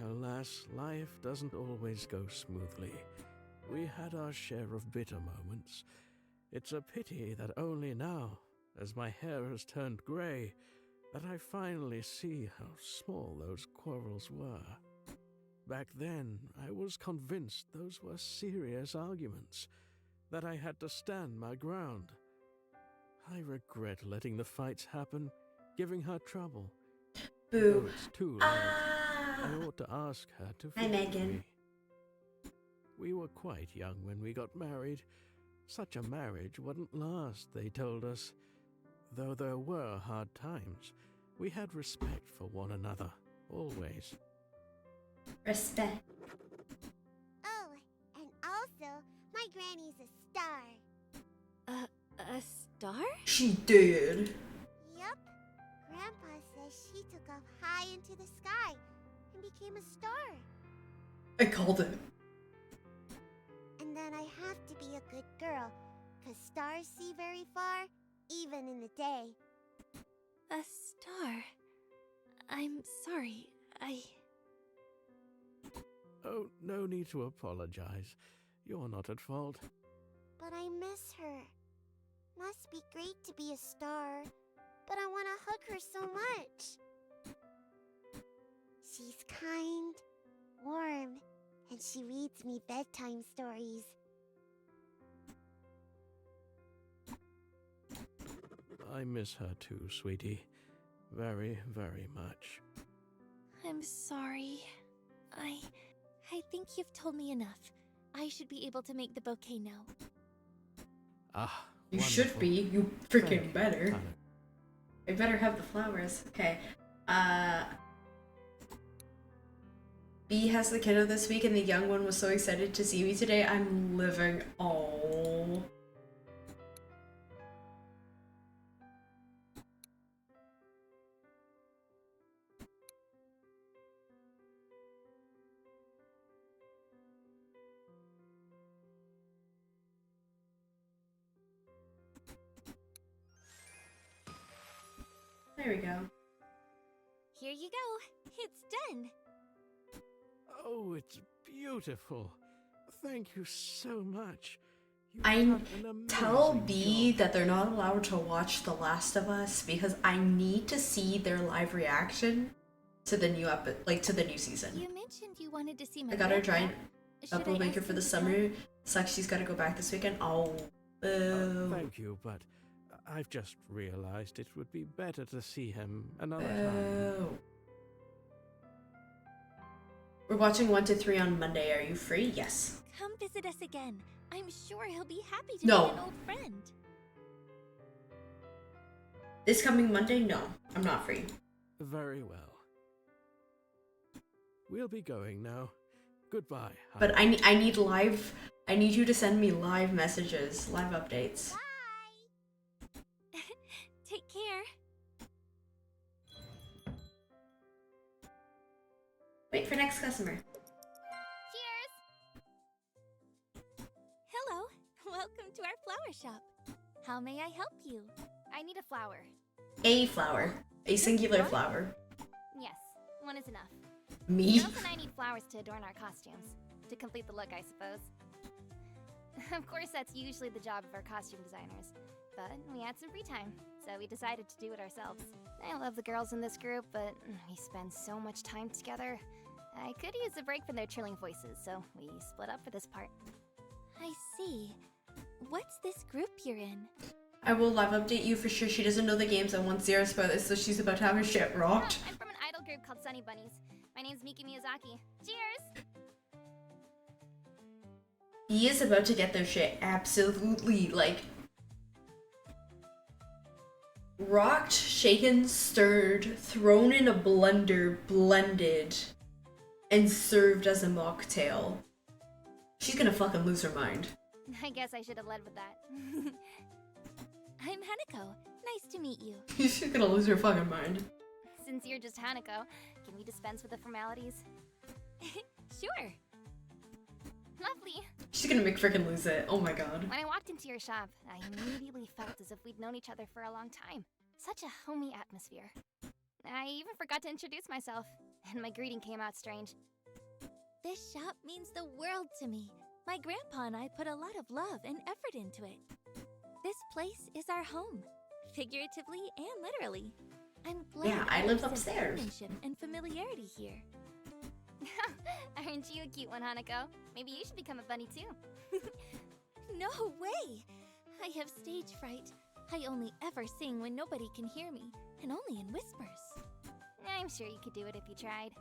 Alas, life doesn't always go smoothly. We had our share of bitter moments. It's a pity that only now, as my hair has turned grey, that I finally see how small those quarrels were. Back then, I was convinced those were serious arguments, that I had to stand my ground. I regret letting the fights happen, giving her trouble. Though Boo. it's too late, I Ah. ought to ask her to Hi, forgive Megan. me. We were quite young when we got married. Such a marriage wouldn't last, they told us. Though there were hard times, we had respect for one another, always. Respect. Oh, and also, my granny's a star. A star? She did. Yup. Grandpa says she took off high into the sky and became a star. I called it. And then I have to be a good girl, 'cause stars see very far, even in the day. A star. I'm sorry. Oh, no need to apologize. You're not at fault. But I miss her. Must be great to be a star, but I want to hug her so much. She's kind, warm, and she reads me bedtime stories. I miss her too, sweetie. Very, very much. I'm sorry. I think you've told me enough. I should be able to make the bouquet now. Ah, You should wonderful. be. You Thank freaking you, better. Hanako. I better have the flowers. Okay. B has the kiddo this week, and the young one was so excited to see me today. I'm living. Oh. There we go. Here you go. It's done. Oh, it's beautiful. Thank you so much. You've I done an tell amazing B job. that they're not allowed to watch The Last of Us because I need to see their live reaction to the new to the new season. You mentioned you wanted to see my I got her grandpa. giant Should I upload maker ask for him the to summer. come? Sucks she's got to go back this weekend. Oh, boo. Thank you, but I've just realized it would be better to see him another time. Boo. We're watching 1 to 3 on Monday. Are you free? Yes. Come visit us again. I'm sure he'll be happy to No. meet an old friend. This coming Monday? No, I'm not free. Very well. We'll be going now. Goodbye. But I need live. I need you to send me live messages, live updates. Take care. Wait for next customer. Cheers! Hello. Welcome to our flower shop. How may I help you? I need a flower. A flower. A singular flower. Yes, one is enough. Me? Girls and I need flowers to adorn our costumes. To complete the look, I suppose. Of course, that's usually the job of our costume designers. But we had some free time, so we decided to do it ourselves. I love the girls in this group, but we spend so much time together. I could use a break from their trilling voices, so we split up for this part. I see. What's this group you're in? I will live update you for sure. She doesn't know the games and wants Zero spoilers, so she's about to have her shit rocked. I'm from an idol group called Sunny Bunnies. My name's Miki Miyazaki. Cheers! He is about to get their shit absolutely, rocked, shaken, stirred, thrown in a blender, blended, and served as a mocktail. She's gonna fucking lose her mind. I guess I should have led with that. I'm Hanako. Nice to meet you. She's gonna lose her fucking mind. Since you're just Hanako, can we dispense with the formalities? Sure. Lovely. She's gonna make frickin' lose it. Oh my god. When I walked into your shop, I immediately felt as if we'd known each other for a long time. Such a homey atmosphere. I even forgot to introduce myself, and my greeting came out strange. This shop means the world to me. My grandpa and I put a lot of love and effort into it. This place is our home, figuratively and literally. I'm glad Yeah, I live there's upstairs. companionship and familiarity here. Aren't you a cute one, Hanako? Maybe you should become a bunny too. No way! I have stage fright. I only ever sing when nobody can hear me, and only in whispers. I'm sure you could do it if you tried.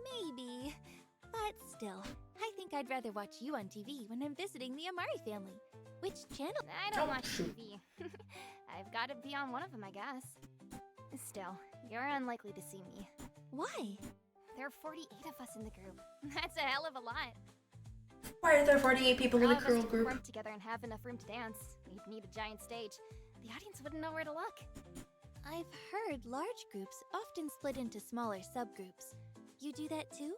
Maybe. But still, I think I'd rather watch you on TV when I'm visiting the Amari family. Which channel? I don't Oh, watch shoot. TV. I've got to be on one of them, I guess. Still, you're unlikely to see me. Why? There are 48 of us in the group. That's a hell of a lot. Why are there 48 people For in all the of us curl to group? perform together and have enough room to dance, we'd need a giant stage. The audience wouldn't know where to look. I've heard large groups often split into smaller subgroups. You do that too?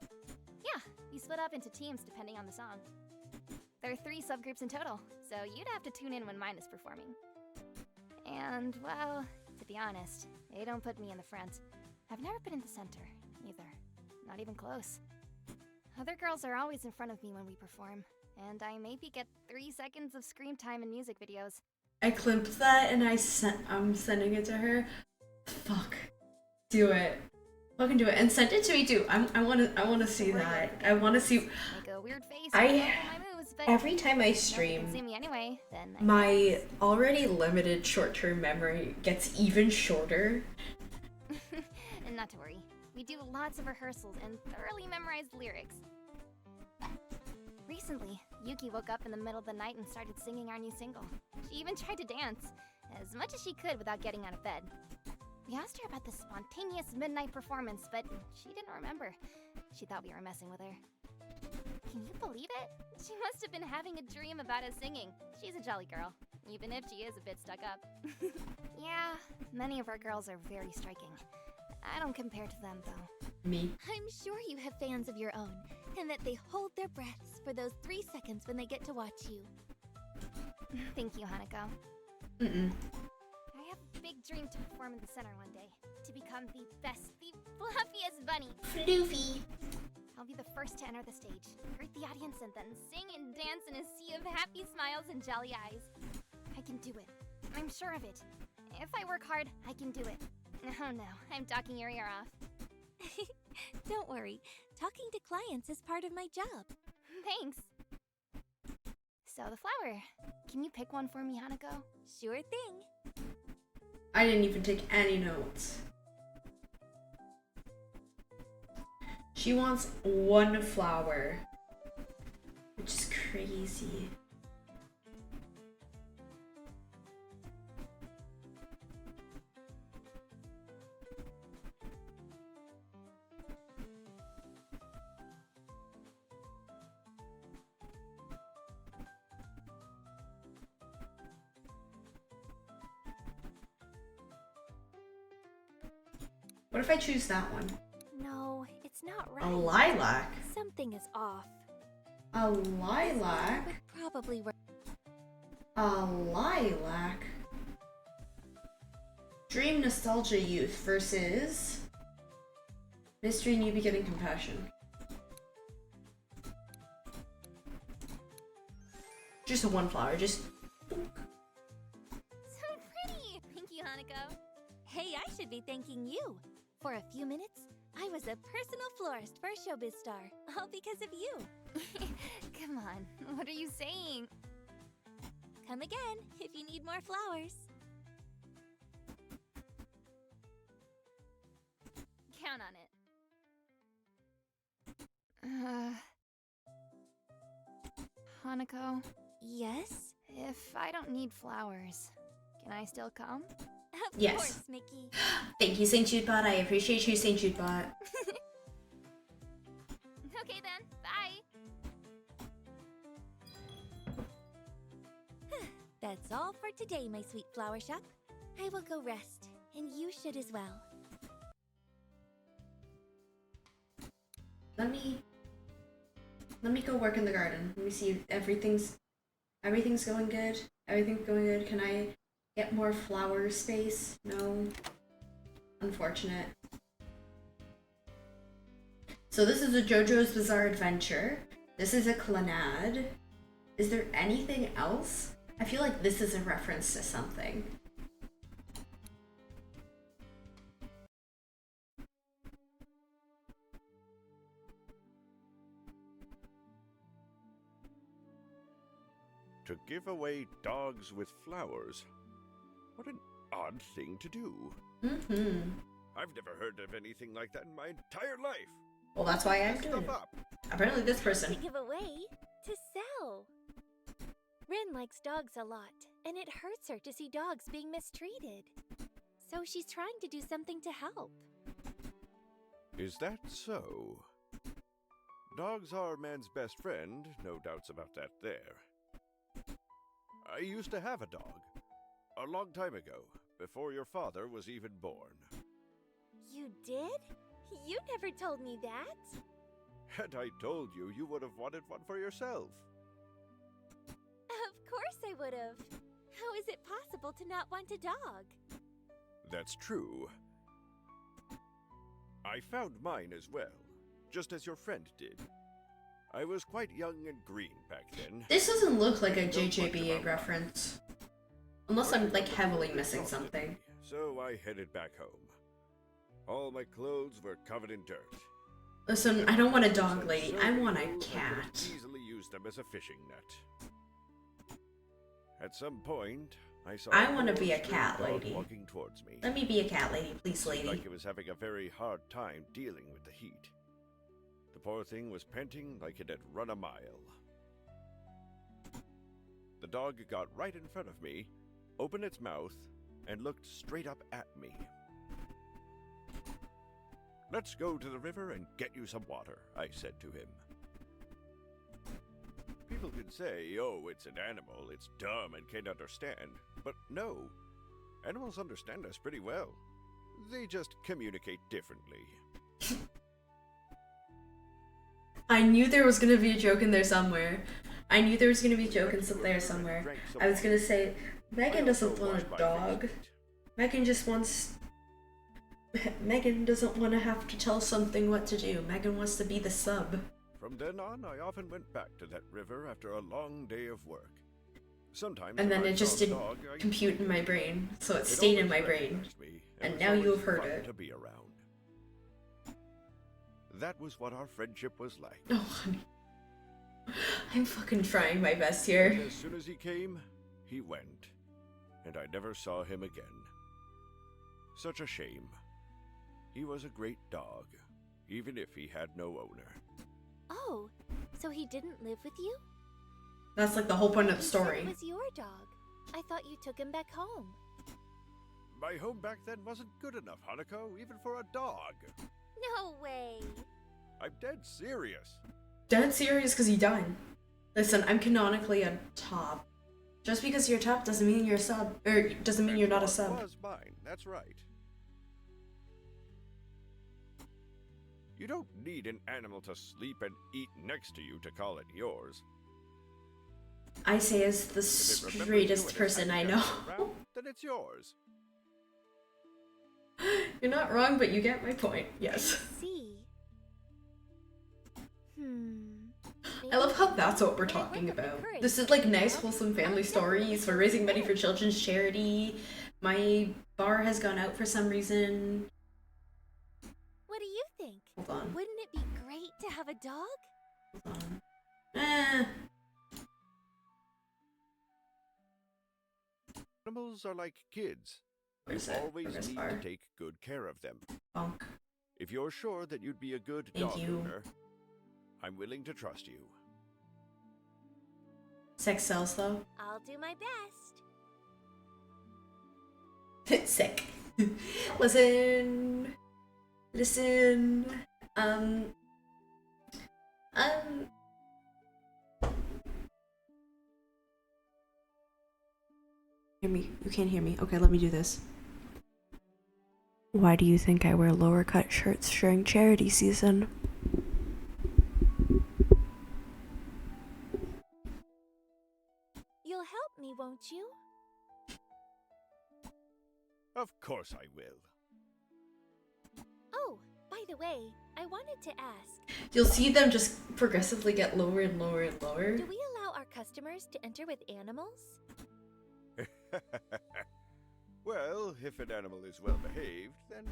Yeah, we split up into teams depending on the song. There are 3 subgroups in total, so you'd have to tune in when mine is performing. And, well, to be honest, they don't put me in the front. I've never been in the center, either. Not even close. Other girls are always in front of me when we perform, and I maybe get 3 seconds of screen time in music videos. I clipped that and I'm sending it to her. Fuck. Do it. Fucking do it. And send it to me too. I wanna see that. I wanna see. Make a weird face I- when I know my moves, but Every time I if you can stream, see me anyway, then I my guess. already limited short-term memory gets even shorter. And not to worry, we do lots of rehearsals and thoroughly memorize lyrics. Recently, Yuki woke up in the middle of the night and started singing our new single. She even tried to dance, as much as she could without getting out of bed. We asked her about this spontaneous midnight performance, but she didn't remember. She thought we were messing with her. Can you believe it? She must have been having a dream about us singing. She's a jolly girl, even if she is a bit stuck up. Yeah, many of our girls are very striking. I don't compare to them, though. Me. I'm sure you have fans of your own, and that they hold their breaths for those 3 seconds when they get to watch you. Thank you, Hanako. Mm-mm. I have a big dream to perform in the center one day. To become the best, the fluffiest bunny. Floofy. I'll be the first to enter the stage, greet the audience, and then sing and dance in a sea of happy smiles and jolly eyes. I can do it. I'm sure of it. If I work hard, I can do it. Oh no, I'm talking your ear off. Don't worry. Talking to clients is part of my job. Thanks. So the flower. Can you pick one for me, Hanako? Sure thing. I didn't even take any notes. She wants one flower, which is crazy. What if I choose that one? No, it's not right. A lilac? Something is off. A lilac? Would probably work. A lilac? Dream Nostalgia Youth versus Mystery New Beginning Compassion. Just a one flower, just... So pretty! Thank you, Hanako. Hey, I should be thanking you. For a few minutes, I was a personal florist for a showbiz star, all because of you. Come on, what are you saying? Come again if you need more flowers. Count on it. Hanako, Yes? if I don't need flowers, can I still come? Of Yes. course, Mickey. Thank you, St. Judebot. I appreciate you, St. Judebot. Okay then, bye! That's all for today, my sweet flower shop. I will go rest, and you should as well. Let me go work in the garden. Let me see if everything's going good. Everything's going good. Can I get more flower space? No. Unfortunate. So this is a JoJo's Bizarre Adventure. This is a Clannad. Is there anything else? I feel like this is a reference to something. To give away dogs with flowers. What an odd thing to do. Mm-hmm. I've never heard of anything like that in my entire life. Well, that's why I'm Mess doing stuff it. up. Apparently this To person. give away, to sell. Rin likes dogs a lot, and it hurts her to see dogs being mistreated. So she's trying to do something to help. Is that so? Dogs are man's best friend, no doubts about that there. I used to have a dog. A long time ago, before your father was even born. You did? You never told me that. Had I told you, you would have wanted one for yourself. Of course I would have. How is it possible to not want a dog? That's true. I found mine as well, just as your friend did. I was quite young and green back then. This doesn't look like a JJBA reference. Unless I'm like heavily missing something. So I headed back home. All my clothes were covered in dirt. Listen, I don't want a dog lady. I want a I could cat. easily use them as a fishing net. At some point, I saw I wanna poor be a stray cat dog lady. walking towards me. Let me be a cat lady, please, Seemed lady. like it was having a very hard time dealing with the heat. The poor thing was panting like it had run a mile. The dog got right in front of me, opened its mouth, and looked straight up at me. "Let's go to the river and get you some water," I said to him. People can say, oh, it's an animal, it's dumb and can't understand. But no, animals understand us pretty well. They just communicate differently. I knew there was gonna be a joke in there somewhere. I knew there was gonna be a joke in there somewhere. I was gonna say, Megan doesn't want a dog. Megan just wants Megan doesn't want to have to tell something what to do. Megan wants to be the sub. From then on, I often went back to that river after a long day of work. Sometimes, And then if I it just saw a didn't dog, I- compute in my brain, so it It stayed in always my brain. recognized me, And was now you always have heard fun it. to be around. That was what our friendship was like. Oh, honey. I'm fucking trying my best And here. as soon as he came, he went, and I never saw him again. Such a shame. He was a great dog, even if he had no owner. Oh, so he didn't live with you? That's like the whole point of the You said story. it was your dog. I thought you took him back home. My home back then wasn't good enough, Hanako, even for a dog. No way. I'm dead serious. Dead serious because you died. Listen, I'm canonically a top. Just because you're top doesn't mean you're a sub. Or doesn't mean And you're not a dog sub. was mine, that's right. You don't need an animal to sleep and eat next to you to call it yours. I say as the If it remembers you straightest and is person I happy to know. have you around, then it's yours. You're not wrong, but you get my point. Yes. I see. I love how that's what we're talking about. This is like nice, wholesome family stories. We're raising money for children's charity. My bar has gone out for some reason. What do you think? Hold on. Wouldn't it be great to have a dog? Hold on. Animals are like kids. Where's You it? always Where's need bar? to take good care of them. Bonk. If you're sure that you'd be a good Thank dog you. owner, I'm willing to trust you. Sex sells though. I'll do my best. Sick. Listen. Listen. Hear me. You can't hear me. Okay, let me do this. Why do you think I wear lower cut shirts during charity season? You'll help me, won't you? Of course I will. Oh, by the way, I wanted to ask, You'll see them just progressively get lower and lower and lower. do we allow our customers to enter with animals? Well, if an animal is well behaved, then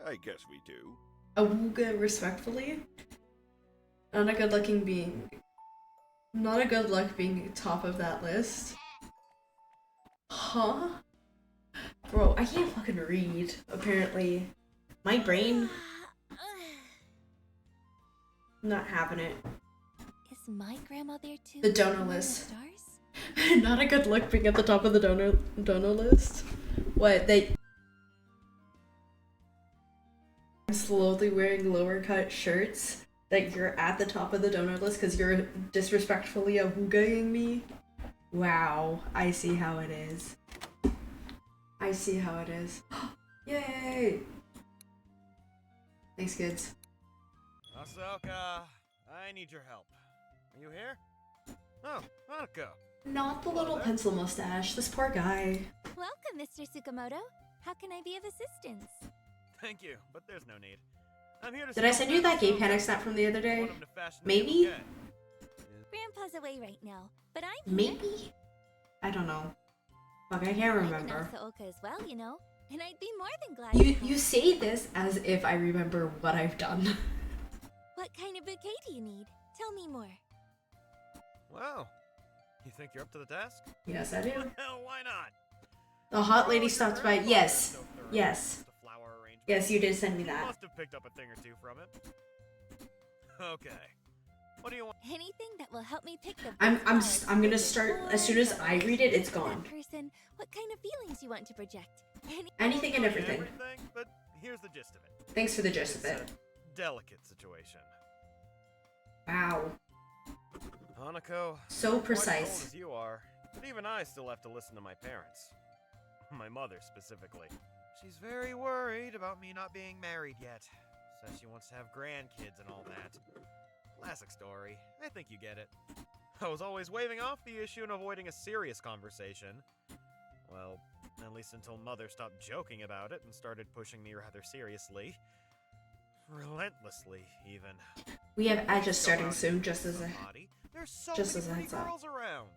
I guess we do. Awooga respectfully. Not a good looking being. Not a good luck being top of that list. Huh? Bro, I can't fucking read, apparently. My brain, not having it. Is my grandma there too? The donor among the list. Stars? Not a good look being at the top of the donor list. What, I'm slowly wearing lower cut shirts that you're at the top of the donor list because you're disrespectfully awoogaing me? Wow, I see how it is. I see how it is. Yay! Thanks, kids. Ahsoka, I need your help. Are you here? Oh, Hanako. Not the little pencil mustache, this poor guy. Welcome, Mr. Tsukamoto. How can I be of assistance? Thank you, but there's no need. I'm here to Did I send you that gay panic snap from the other day? Maybe? Grandpa's away right now, but I'm here. Maybe? I don't know. Fuck, I can't remember. I'm an Ahsoka as well, you know, and I'd be more than glad to help. You say this as if I remember what I've done. What kind of bouquet do you need? Tell me more. Wow. You think you're up to the task? Yes, I do. Hell, why not? The hot lady stopped by. Yes. Yes. The flower arrangement. Yes, you did send me You that. must have picked up a thing or two from it. Okay. What do you want? Anything that will help me pick the I'm best flowers gonna for your start boy, as soon as I read it, it's for that gone. person, what kind of feelings you want to project. Anything and Tell you everything. but here's the gist of it. Thanks for the gist of It's it. a delicate situation. Wow. Hanako, So I'm quite precise. as old as you are, but even I still have to listen to my parents. My mother, specifically. She's very worried about me not being married yet. Says she wants to have grandkids and all that. Classic story. I think you get it. I was always waving off the issue and avoiding a serious conversation. Well, At least until Mother stopped joking about it and started pushing me rather seriously. Relentlessly, even. We have Edges Go starting out soon, and just meet as a somebody. There's so just many as a pretty heads up. girls around.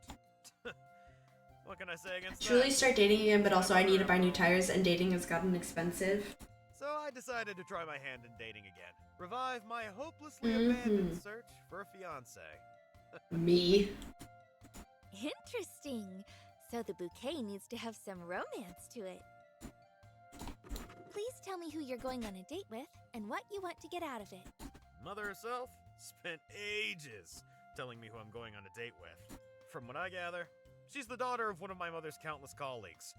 What can I say against Truly that? start dating again, but also I need to buy new tires, and dating has gotten expensive. So I decided to try my hand in dating again. Revive my hopelessly abandoned search for a fiance. Me. Interesting. So the bouquet needs to have some romance to it. Please tell me who you're going on a date with and what you want to get out of it. Mother herself spent ages telling me who I'm going on a date with. From what I gather, she's the daughter of one of my mother's countless colleagues.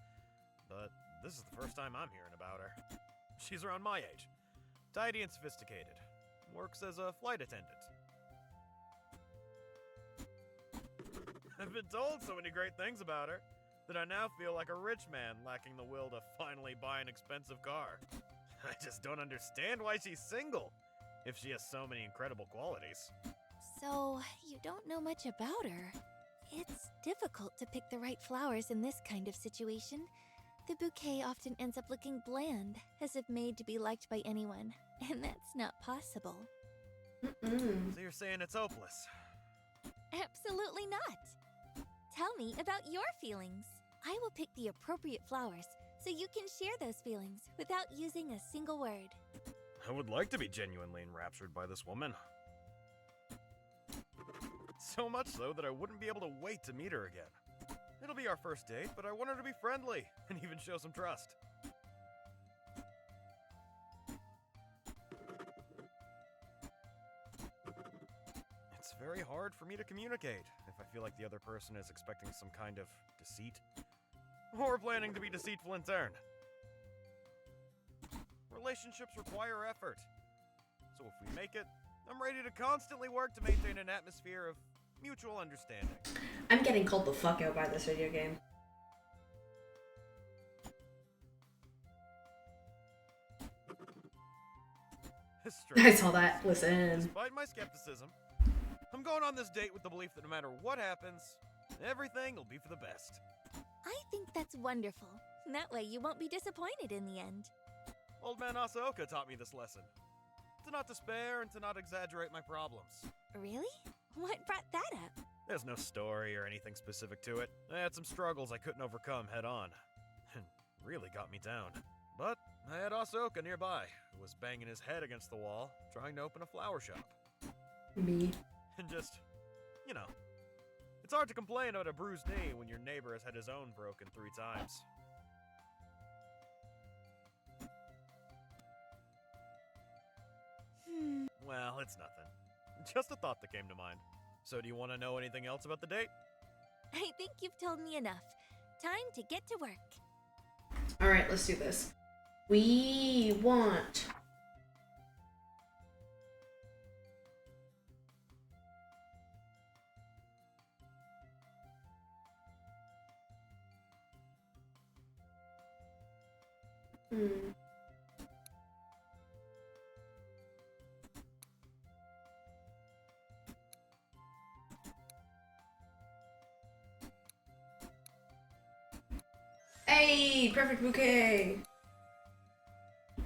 But this is the first time I'm hearing about her. She's around my age. Tidy and sophisticated. Works as a flight attendant. I've been told so many great things about her that I now feel like a rich man lacking the will to finally buy an expensive car. I just don't understand why she's single, if she has so many incredible qualities. So, you don't know much about her. It's difficult to pick the right flowers in this kind of situation. The bouquet often ends up looking bland, as if made to be liked by anyone, and that's not possible. So you're saying it's hopeless? Absolutely not! Tell me about your feelings. I will pick the appropriate flowers, so you can share those feelings without using a single word. I would like to be genuinely enraptured by this woman. So much so that I wouldn't be able to wait to meet her again. It'll be our first date, but I want her to be friendly and even show some trust. It's very hard for me to communicate if I feel like the other person is expecting some kind of deceit, or planning to be deceitful in turn. Relationships require effort, so if we make it, I'm ready to constantly work to maintain an atmosphere of mutual understanding. I'm getting called the fuck out by this video game. I saw that. Listen. Despite my skepticism, I'm going on this date with the belief that no matter what happens, everything will be for the best. I think that's wonderful. That way you won't be disappointed in the end. Old man Asaoka taught me this lesson. To not despair and to not exaggerate my problems. Really? What brought that up? There's no story or anything specific to it. I had some struggles I couldn't overcome head on. And really got me down. But I had Asaoka nearby, who was banging his head against the wall, trying to open a flower shop. Me. And just, you know, it's hard to complain about a bruised knee when your neighbor has had his own broken 3 times. Well, it's nothing. Just a thought that came to mind. So do you want to know anything else about the date? I think you've told me enough. Time to get to work. Alright, let's do this. We want... Hey, perfect bouquet.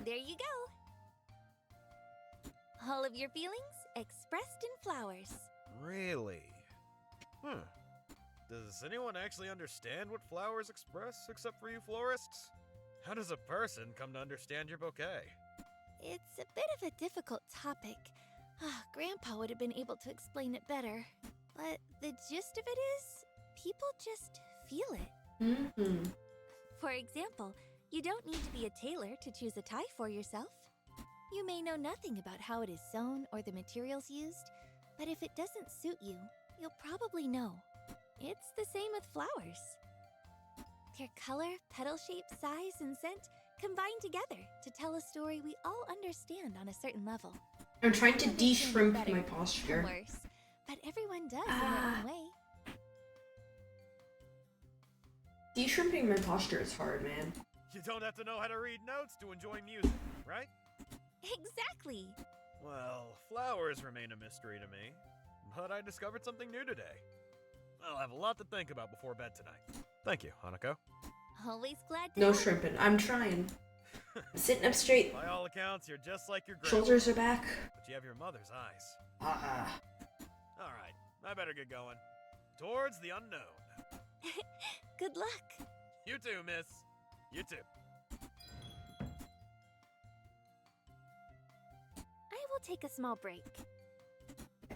There you go. All of your feelings expressed in flowers. Really? Does anyone actually understand what flowers express except for you florists? How does a person come to understand your bouquet? It's a bit of a difficult topic. Grandpa would have been able to explain it better. But the gist of it is, people just feel it. For example, you don't need to be a tailor to choose a tie for yourself. You may know nothing about how it is sewn or the materials used, but if it doesn't suit you, you'll probably know. It's the same with flowers. Their color, petal shape, size, and scent combine together to tell a story we all understand on a certain level. I'm trying to Some may find it de-shrimp better my or posture. worse, but everyone does in their own way. De-shrimping my posture is hard, man. You don't have to know how to read notes to enjoy music, right? Exactly. Well, flowers remain a mystery to me, but I discovered something new today. I'll have a lot to think about before bed tonight. Thank you, Hanako. Always glad to No help. shrimping. I'm trying. I'm sitting up straight. By all accounts, you're just like your grandma. Shoulders are back. But you have your mother's eyes. Ah. Alright, I better get going. Towards the unknown. Good luck. You too, miss. You too. I will take a small break.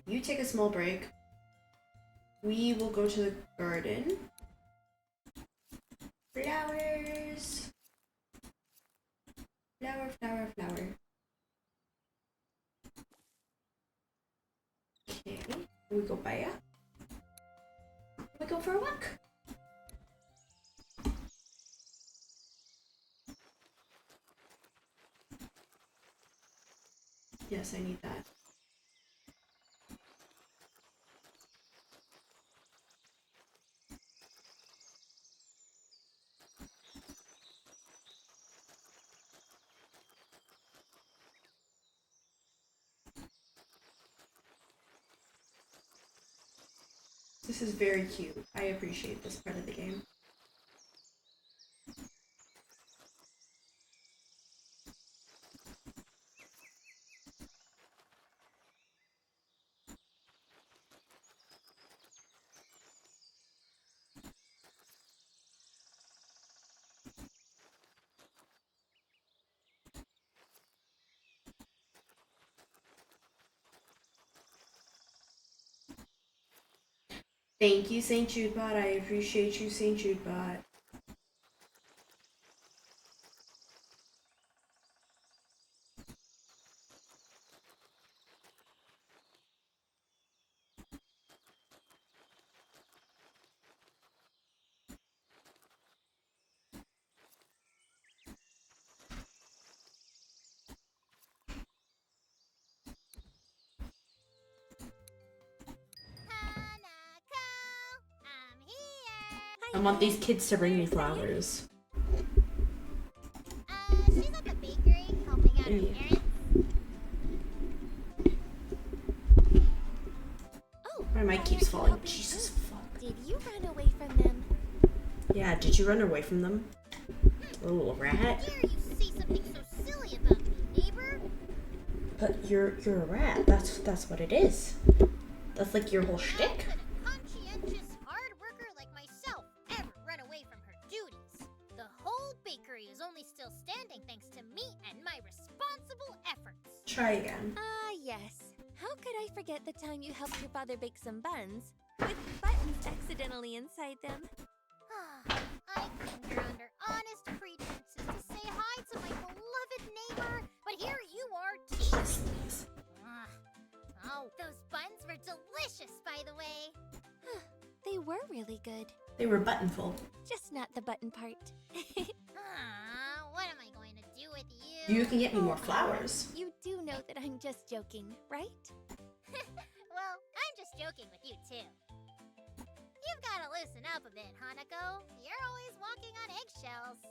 You take a small break. We will go to the garden. Flowers. Flower, flower, flower. Okay. We go by ya. We go for a walk. Yes, I need that. This is very cute. I appreciate this part of the game. Thank you, St. Judebot. I appreciate you, St. Judebot. I want these kids to bring me flowers. She's at the bakery helping out her parents. Oh, My mic keeps falling. Jesus fuck. did you run away from them? Yeah, did you run away from them? Little rat. How dare you say something so silly about me, neighbor? But you're a rat. That's what it is. That's like your whole How shtick. could a conscientious hard worker like myself ever run away from her duties? The whole bakery is only still standing thanks to me and my responsible efforts. Try again. Ah, yes. How could I forget the time you helped your father bake some buns with buttons accidentally inside them? I came here under honest pretenses to say hi to my beloved neighbor, but here you are teasing me. Oh, those buns were delicious, by the way. They were really good. They were buttonful. Just not the button part. What am I going to do with you? You can get me more flowers. You do know that I'm just joking, right? Well, I'm just joking with you, too. You've got to loosen up a bit, Hanako. You're always walking on eggshells.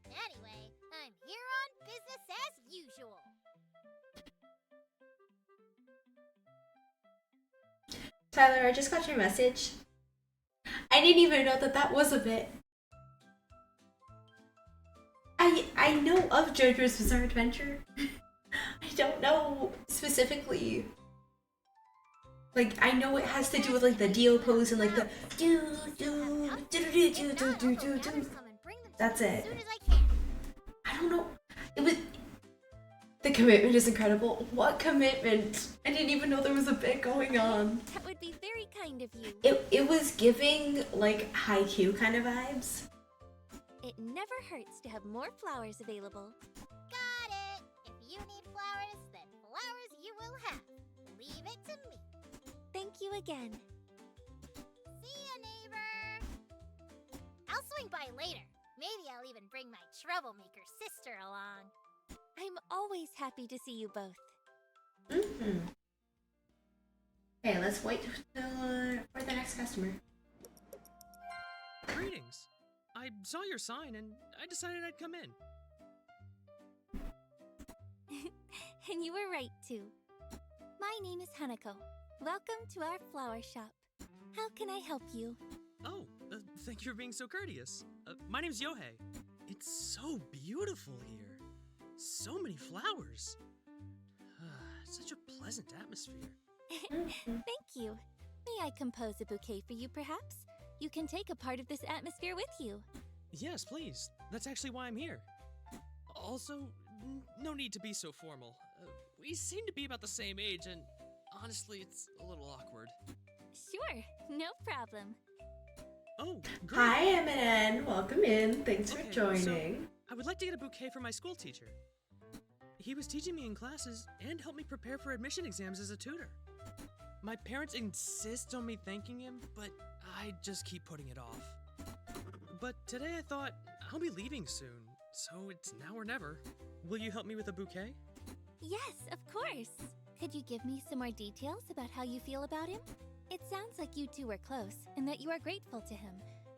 Anyway, I'm here on business as usual. Tyler, I just got your message. I didn't even know that was a bit. I know of JoJo's Bizarre Adventure. I don't know specifically. Like, I know it has to do with like the Dio pose and like the do. That's it. I don't know. It was. The commitment is incredible. What commitment? I didn't even know there was a bit going on. That would be very kind of you. It was giving like Haikyuu kind of vibes. It never hurts to have more flowers available. Got it. If you need flowers, then flowers you will have. Leave it to me. Thank you again. See ya, neighbor. I'll swing by later. Maybe I'll even bring my troublemaker sister along. I'm always happy to see you both. Mm-hmm. Okay, let's wait for the next customer. Greetings. I saw your sign and I decided I'd come in. And you were right, too. My name is Hanako. Welcome to our flower shop. How can I help you? Oh, thank you for being so courteous. My name's Yohei. It's so beautiful here. So many flowers. Such a pleasant atmosphere. Thank you. May I compose a bouquet for you, perhaps? You can take a part of this atmosphere with you. Yes, please. That's actually why I'm here. Also, no need to be so formal. We seem to be about the same age, and honestly, it's a little awkward. Sure, no problem. Oh, great. Hi, Eminem. Welcome in. Thanks for joining. So, I would like to get a bouquet for my school teacher. He was teaching me in classes and helped me prepare for admission exams as a tutor. My parents insist on me thanking him, but I just keep putting it off. But today I thought, I'll be leaving soon, so it's now or never. Will you help me with a bouquet? Yes, of course. Could you give me some more details about how you feel about him? It sounds like you two are close and that you are grateful to him,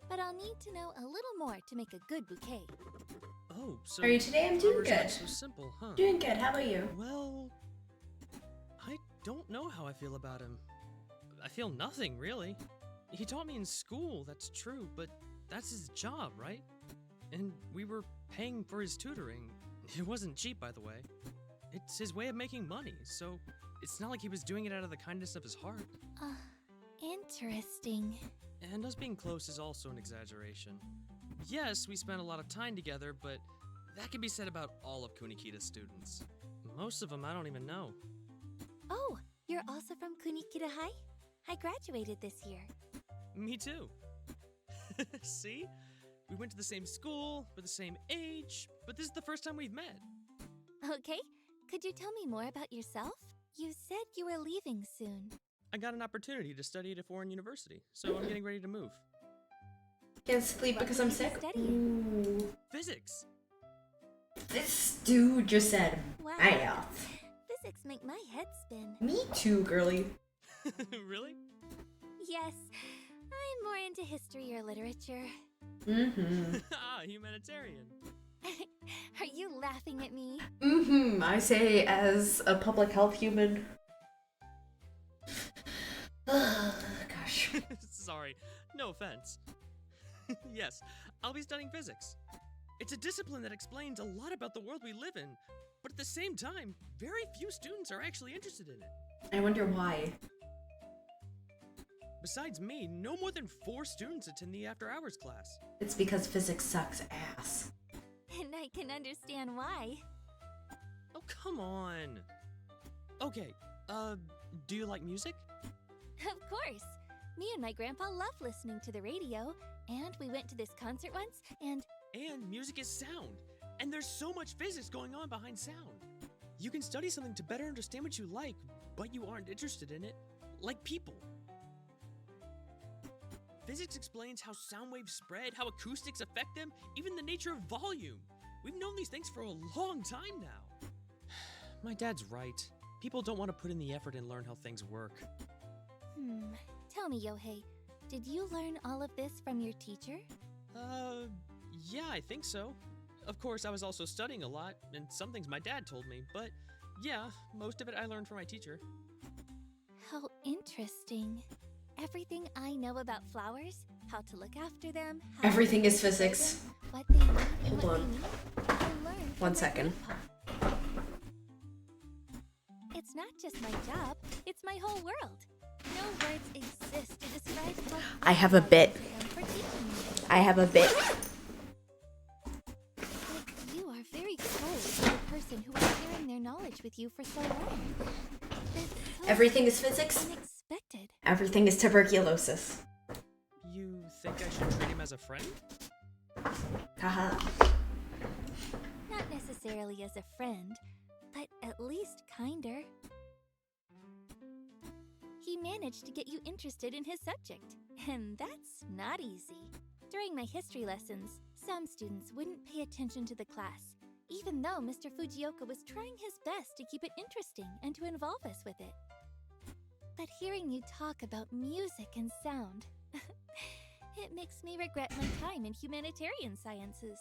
but I'll need to know a little more to make a good bouquet. Oh, so How are you today? I'm doing ours good. are so simple, huh? Doing good. How about you? Well, I don't know how I feel about him. I feel nothing, really. He taught me in school, that's true, but that's his job, right? And we were paying for his tutoring. It wasn't cheap, by the way. It's his way of making money, so it's not like he was doing it out of the kindness of his heart. Interesting. And us being close is also an exaggeration. Yes, we spent a lot of time together, but that can be said about all of Kunikita's students. Most of them I don't even know. Oh, you're also from Kunikita High? I graduated this year. Me too. See? We went to the same school, we're the same age, but this is the first time we've met. Okay, could you tell me more about yourself? You said you were leaving soon. I got an opportunity to study at a foreign university, so I'm getting ready to move. Can't sleep because I'm sick. Ooh. Physics! This dude just said Wow. math. Physics make my head spin. Me too, girly. Really? Yes, I'm more into history or literature. Mm-hmm. Humanitarian. Are you laughing at me? Mm-hmm. I say as a public health human. Gosh. Sorry, no offense. Yes, I'll be studying physics. It's a discipline that explains a lot about the world we live in, but at the same time, very few students are actually interested in it. I wonder why. Besides me, no more than 4 students attend the after-hours class. It's because physics sucks ass. And I can understand why. Oh, come on. Okay, do you like music? Of course. Me and my grandpa love listening to the radio, and we went to this concert once, and music is sound, and there's so much physics going on behind sound. You can study something to better understand what you like, but you aren't interested in it, like people. Physics explains how sound waves spread, how acoustics affect them, even the nature of volume. We've known these things for a long time now. My dad's right. People don't want to put in the effort and learn how things work. Tell me, Yohei, did you learn all of this from your teacher? Yeah, I think so. Of course, I was also studying a lot, and some things my dad told me, but yeah, most of it I learned from my teacher. How interesting. Everything I know about flowers, how to look after them, how Everything to is physics. them, what they need and Hold what on. they need, I learned from 1 my second. grandpa. It's not just my job, it's my whole world. No words exist to describe how I have a bit. grateful I am for teaching me. I have a bit. But you are very cold for a person who is sharing their knowledge with you for so long. That's so Everything is physics. unexpected. Everything is tuberculosis. You think I should treat him as a friend? Haha. Not necessarily as a friend, but at least kinder. He managed to get you interested in his subject, and that's not easy. During my history lessons, some students wouldn't pay attention to the class, even though Mr. Fujioka was trying his best to keep it interesting and to involve us with it. But hearing you talk about music and sound, it makes me regret my time in humanitarian sciences.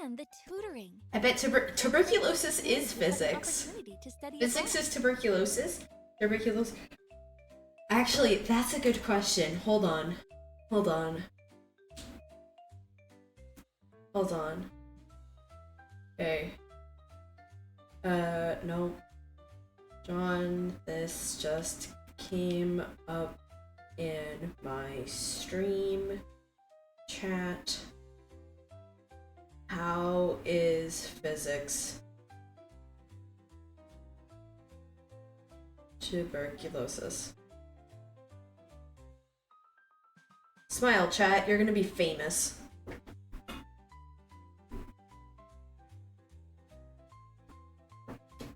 And the tutoring. I bet tuberculosis is You had the physics. opportunity to study Physics abroad. is tuberculosis. Tuberculosis. Actually, that's a good question. Hold on. Hold on. Hold on. Okay. No. John, this just came up in my stream chat. How is physics? Tuberculosis. Smile, chat. You're gonna be famous.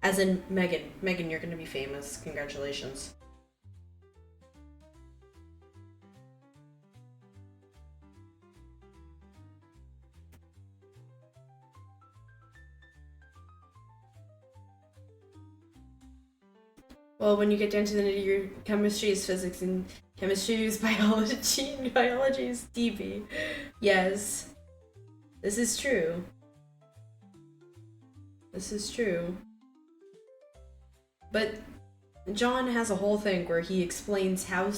As in Megan. Megan, you're gonna be famous. Congratulations. Well, when you get down to the nitty-gritty, chemistry is physics and chemistry is biology and biology is DB. Yes. This is true. This is true. But John has a whole thing where he explains how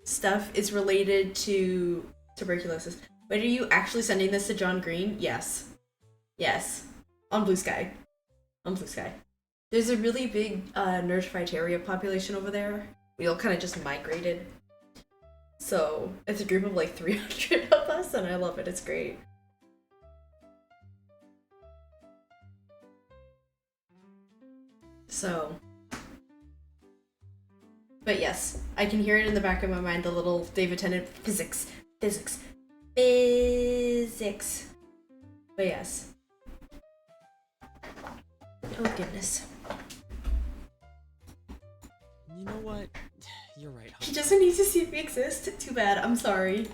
stuff is related to tuberculosis. Wait, are you actually sending this to John Green? Yes. Yes. On Blue Sky. On Blue Sky. There's a really big Nerdfighteria population over there. We all kind of just migrated. So it's a group of like 300 of us, and I love it. It's great. So, but yes, I can hear it in the back of my mind, the little David Tennant physics. But yes. Oh goodness. You know what? You're right. He doesn't need to see if we exist. Too bad. I'm sorry.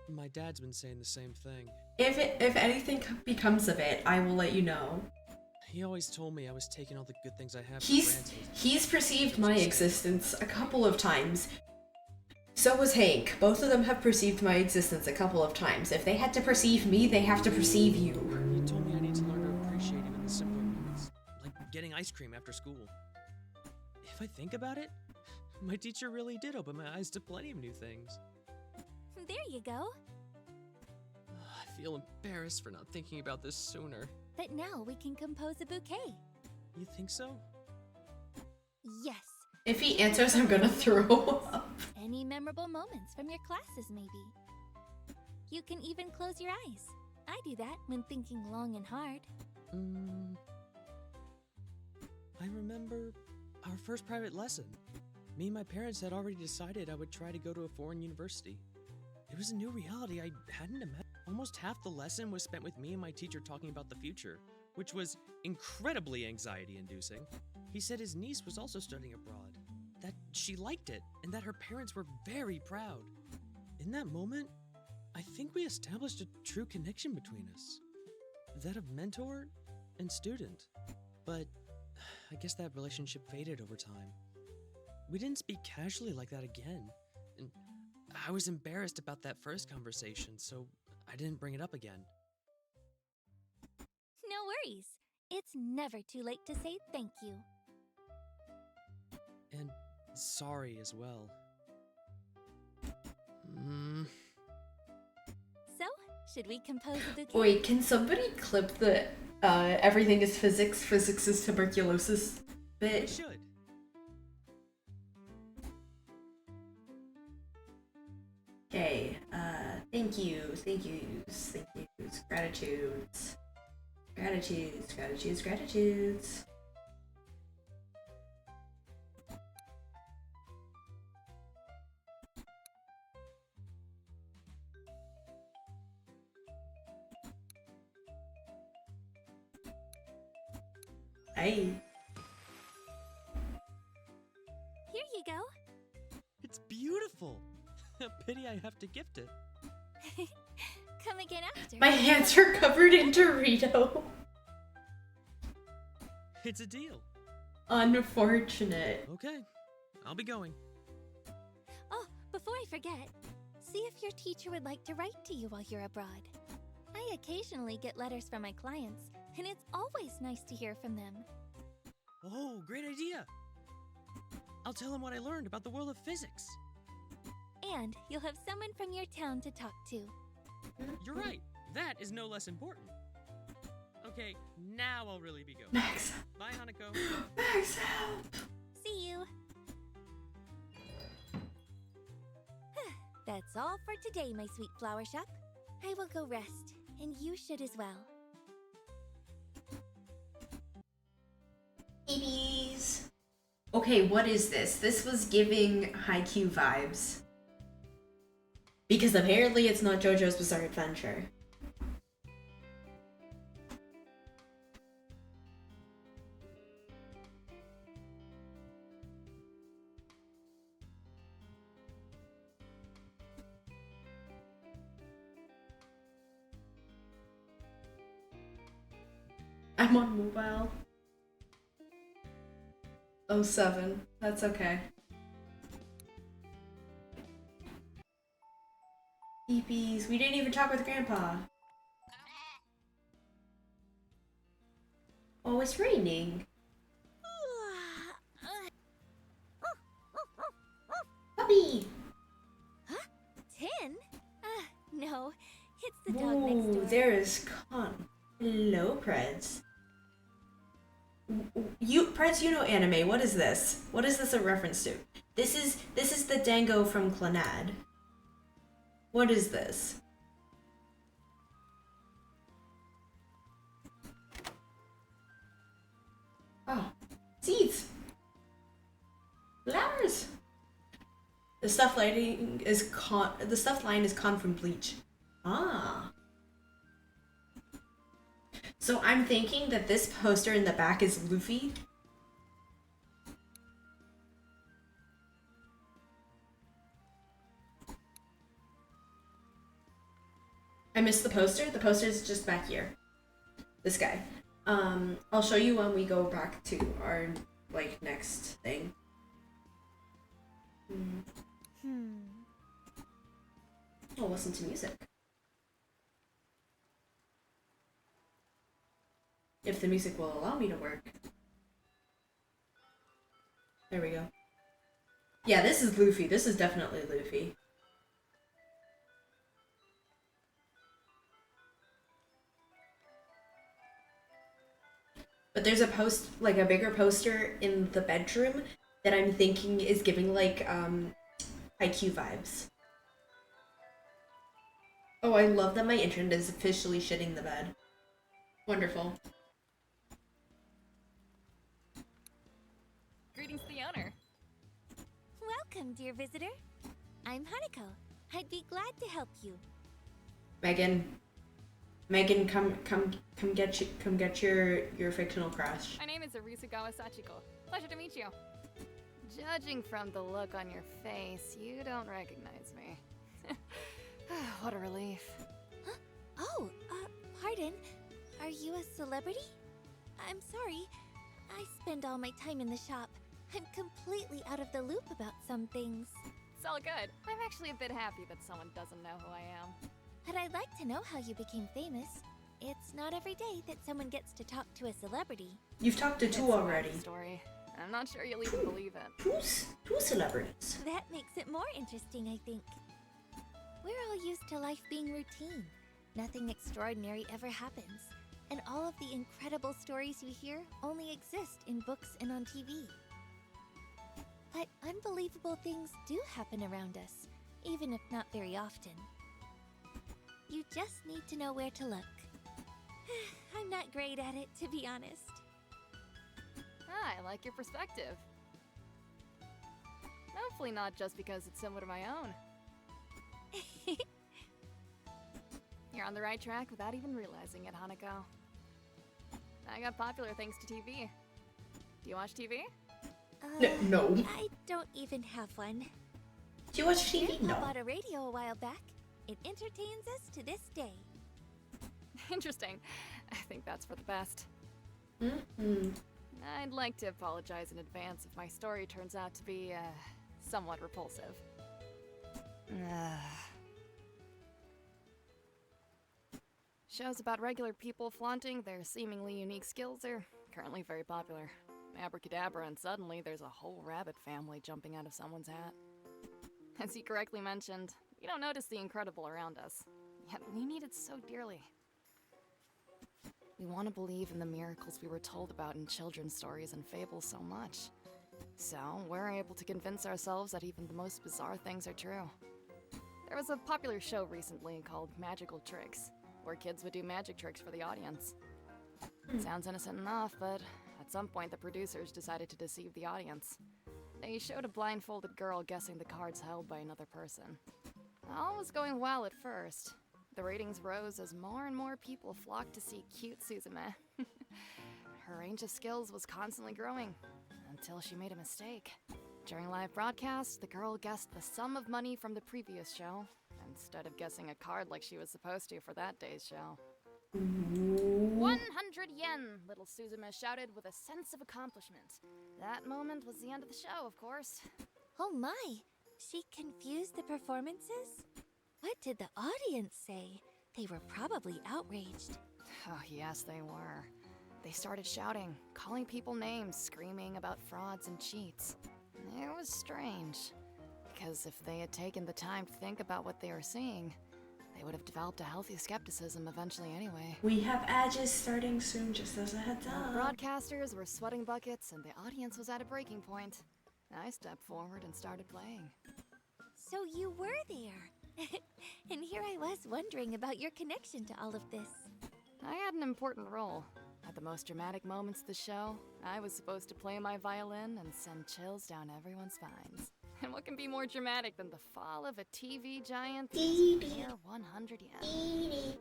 My dad's been saying the same thing. If anything becomes of it, I will let you know. He always told me I was taking all the good things I have for He's granted. perceived my existence a couple of times. So was Hank. Both of them have perceived my existence a couple of times. If they had to perceive me, they have to perceive you. He told me I need to learn to appreciate even the simpler moments, like getting ice cream after school. If I think about it, my teacher really did open my eyes to plenty of new things. There you go. I feel embarrassed for not thinking about this sooner. But now we can compose a bouquet. You think so? Yes. If he answers, I'm gonna throw up. Any memorable moments from your classes, maybe. You can even close your eyes. I do that when thinking long and hard. I remember our first private lesson. Me and my parents had already decided I would try to go to a foreign university. It was a new reality I hadn't imagined. Almost half the lesson was spent with me and my teacher talking about the future, which was incredibly anxiety-inducing. He said his niece was also studying abroad, that she liked it, and that her parents were very proud. In that moment, I think we established a true connection between us. That of mentor and student. But I guess that relationship faded over time. We didn't speak casually like that again, and I was embarrassed about that first conversation, so I didn't bring it up again. No worries. It's never too late to say thank you. And sorry as well. So, should we compose a bouquet? Wait, can somebody clip the everything is physics, physics is tuberculosis bit? We should. Okay, thank yous, gratitudes. Hey. Here you go. It's beautiful. Pity I have to gift it. Come again after. My hands are covered in Dorito. It's a deal. Unfortunate. Okay, I'll be going. Oh, before I forget, see if your teacher would like to write to you while you're abroad. I occasionally get letters from my clients, and it's always nice to hear from them. Oh, great idea. I'll tell him what I learned about the world of physics. And you'll have someone from your town to talk to. You're right. That is no less important. Okay, now I'll really be going. Max. Bye, Hanako. Max, help. See you. That's all for today, my sweet flower shop. I will go rest, and you should as well. Babies. Okay, what is this? This was giving Haikyuu vibes. Because apparently it's not JoJo's Bizarre Adventure. I'm on mobile. 07. That's okay. Beepies. We didn't even talk with Grandpa. Oh, it's raining. Puppy! Huh? Tin? No. It's the dog next Ooh, door. there is Con. Hello, Preds. Preds, you know anime. What is this? What is this a reference to? This is the Dango from Clannad. What is this? Oh, seeds. Flowers. The stuff lighting is the stuff line is Con from Bleach. Ah. So I'm thinking that this poster in the back is Luffy. I missed the poster. The poster is just back here. This guy. I'll show you when we go back to our next thing. I'll listen to music. If the music will allow me to work. There we go. Yeah, this is Luffy. This is definitely Luffy. But there's a a bigger poster in the bedroom that I'm thinking is giving IQ vibes. Oh, I love that my internet is officially shitting the bed. Wonderful. Greetings to the owner. Welcome, dear visitor. I'm Hanako. I'd be glad to help you. Megan, come get your fictional crush. My name is Arisugawa Sachiko. Pleasure to meet you. Judging from the look on your face, you don't recognize me. What a relief. Huh? Oh, pardon. Are you a celebrity? I'm sorry. I spend all my time in the shop. I'm completely out of the loop about some things. It's all good. I'm actually a bit happy that someone doesn't know who I am. But I'd like to know how you became famous. It's not every day that someone gets to talk to a celebrity. You've talked to two already. Story. I'm not sure you'll even believe it. Two celebrities. That makes it more interesting, I think. We're all used to life being routine. Nothing extraordinary ever happens. And all of the incredible stories you hear only exist in books and on TV. But unbelievable things do happen around us, even if not very often. You just need to know where to look. I'm not great at it, to be honest. I like your perspective. Hopefully not just because it's similar to my own. You're on the right track without even realizing it, Hanako. I got popular thanks to TV. Do you watch TV? No. I don't even have one. Do you watch TV? Grandpa No. bought a radio a while back. It entertains us to this day. Interesting. I think that's for the best. Mm-hmm. I'd like to apologize in advance if my story turns out to be, somewhat repulsive. Shows about regular people flaunting their seemingly unique skills are currently very popular. Abracadabra, and suddenly there's a whole rabbit family jumping out of someone's hat. As you correctly mentioned, we don't notice the incredible around us, yet we need it so dearly. We want to believe in the miracles we were told about in children's stories and fables so much. So, we're able to convince ourselves that even the most bizarre things are true. There was a popular show recently called Magical Tricks, where kids would do magic tricks for the audience. It sounds innocent enough, but at some point the producers decided to deceive the audience. They showed a blindfolded girl guessing the cards held by another person. All was going well at first. The ratings rose as more and more people flocked to see cute Suzume. Her range of skills was constantly growing, until she made a mistake. During live broadcast, the girl guessed the sum of money from the previous show, instead of guessing a card like she was supposed to for that day's show. 100 yen, little Suzume shouted with a sense of accomplishment. That moment was the end of the show, of course. Oh my! She confused the performances? What did the audience say? They were probably outraged. Oh, yes, they were. They started shouting, calling people names, screaming about frauds and cheats. It was strange, because if they had taken the time to think about what they were seeing, they would have developed a healthy skepticism eventually anyway. We have edges starting soon, just as a heads up. The broadcasters were sweating buckets and the audience was at a breaking point. I stepped forward and started playing. So you were there! And here I was wondering about your connection to all of this. I had an important role. At the most dramatic moments of the show, I was supposed to play my violin and send chills down everyone's spines. And what can be more dramatic than the fall of a TV giant for mere 100 yen?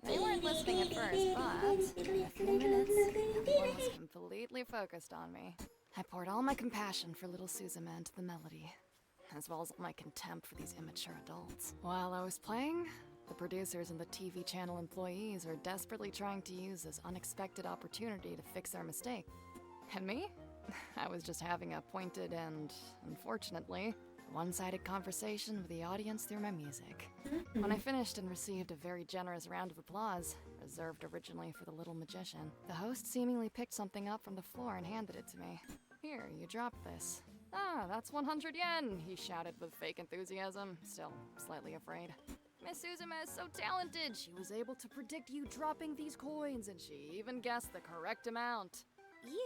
They weren't listening at first, but in a few minutes, everyone was completely focused on me. I poured all my compassion for little Suzume into the melody, as well as all my contempt for these immature adults. While I was playing, the producers and the TV channel employees were desperately trying to use this unexpected opportunity to fix their mistake. And me? I was just having a pointed and, unfortunately, one-sided conversation with the audience through my music. When I finished and received a very generous round of applause, reserved originally for the little magician, the host seemingly picked something up from the floor and handed it to me. Here, you dropped this. Ah, that's 100 yen, he shouted with fake enthusiasm, still slightly afraid. Miss Suzume is so talented! She was able to predict you dropping these coins, and she even guessed the correct amount.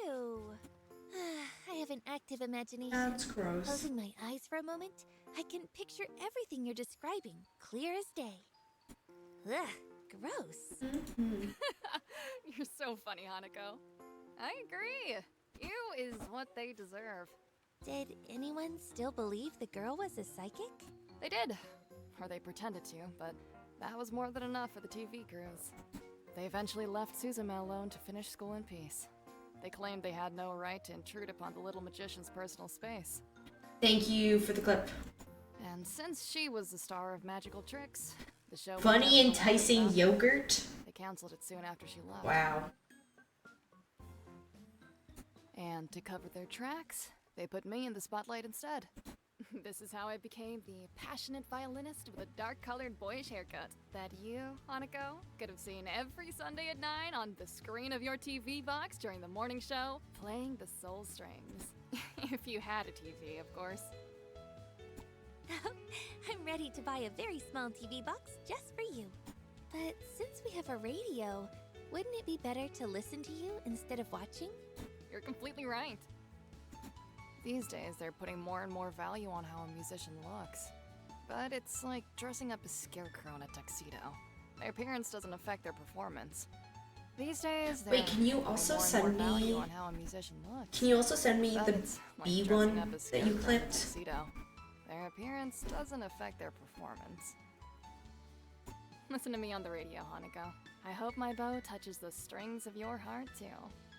Ew. I have an active imagination. That's gross. Closing my eyes for a moment, I can picture everything you're describing, clear as day. Ugh, gross. You're so funny, Hanako. I agree. You is what they deserve. Did anyone still believe the girl was a psychic? They did. Or they pretended to, but that was more than enough for the TV crews. They eventually left Suzume alone to finish school in peace. They claimed they had no right to intrude upon the little magician's personal space. Thank you for the clip. And since she was the star of Magical Tricks, the show... Funny, enticing yogurt? They canceled it soon after she left. Wow. And to cover their tracks, they put me in the spotlight instead. This is how I became the passionate violinist with a dark-colored boyish haircut that you, Hanako, could have seen every Sunday at 9 on the screen of your TV box during the morning show, playing the soul strings. If you had a TV, of course. I'm ready to buy a very small TV box just for you. But since we have a radio, wouldn't it be better to listen to you instead of watching? You're completely right. These days, they're putting more and more value on how a musician looks. But it's like dressing up a scarecrow in a tuxedo. Their appearance doesn't affect their performance. These days, they're Wait, can you also send me... value on how a musician looks. Can you also send me the like B dressing one up a that scarecrow you in a clipped? tuxedo. Their appearance doesn't affect their performance. Listen to me on the radio, Hanako. I hope my bow touches the strings of your heart, too.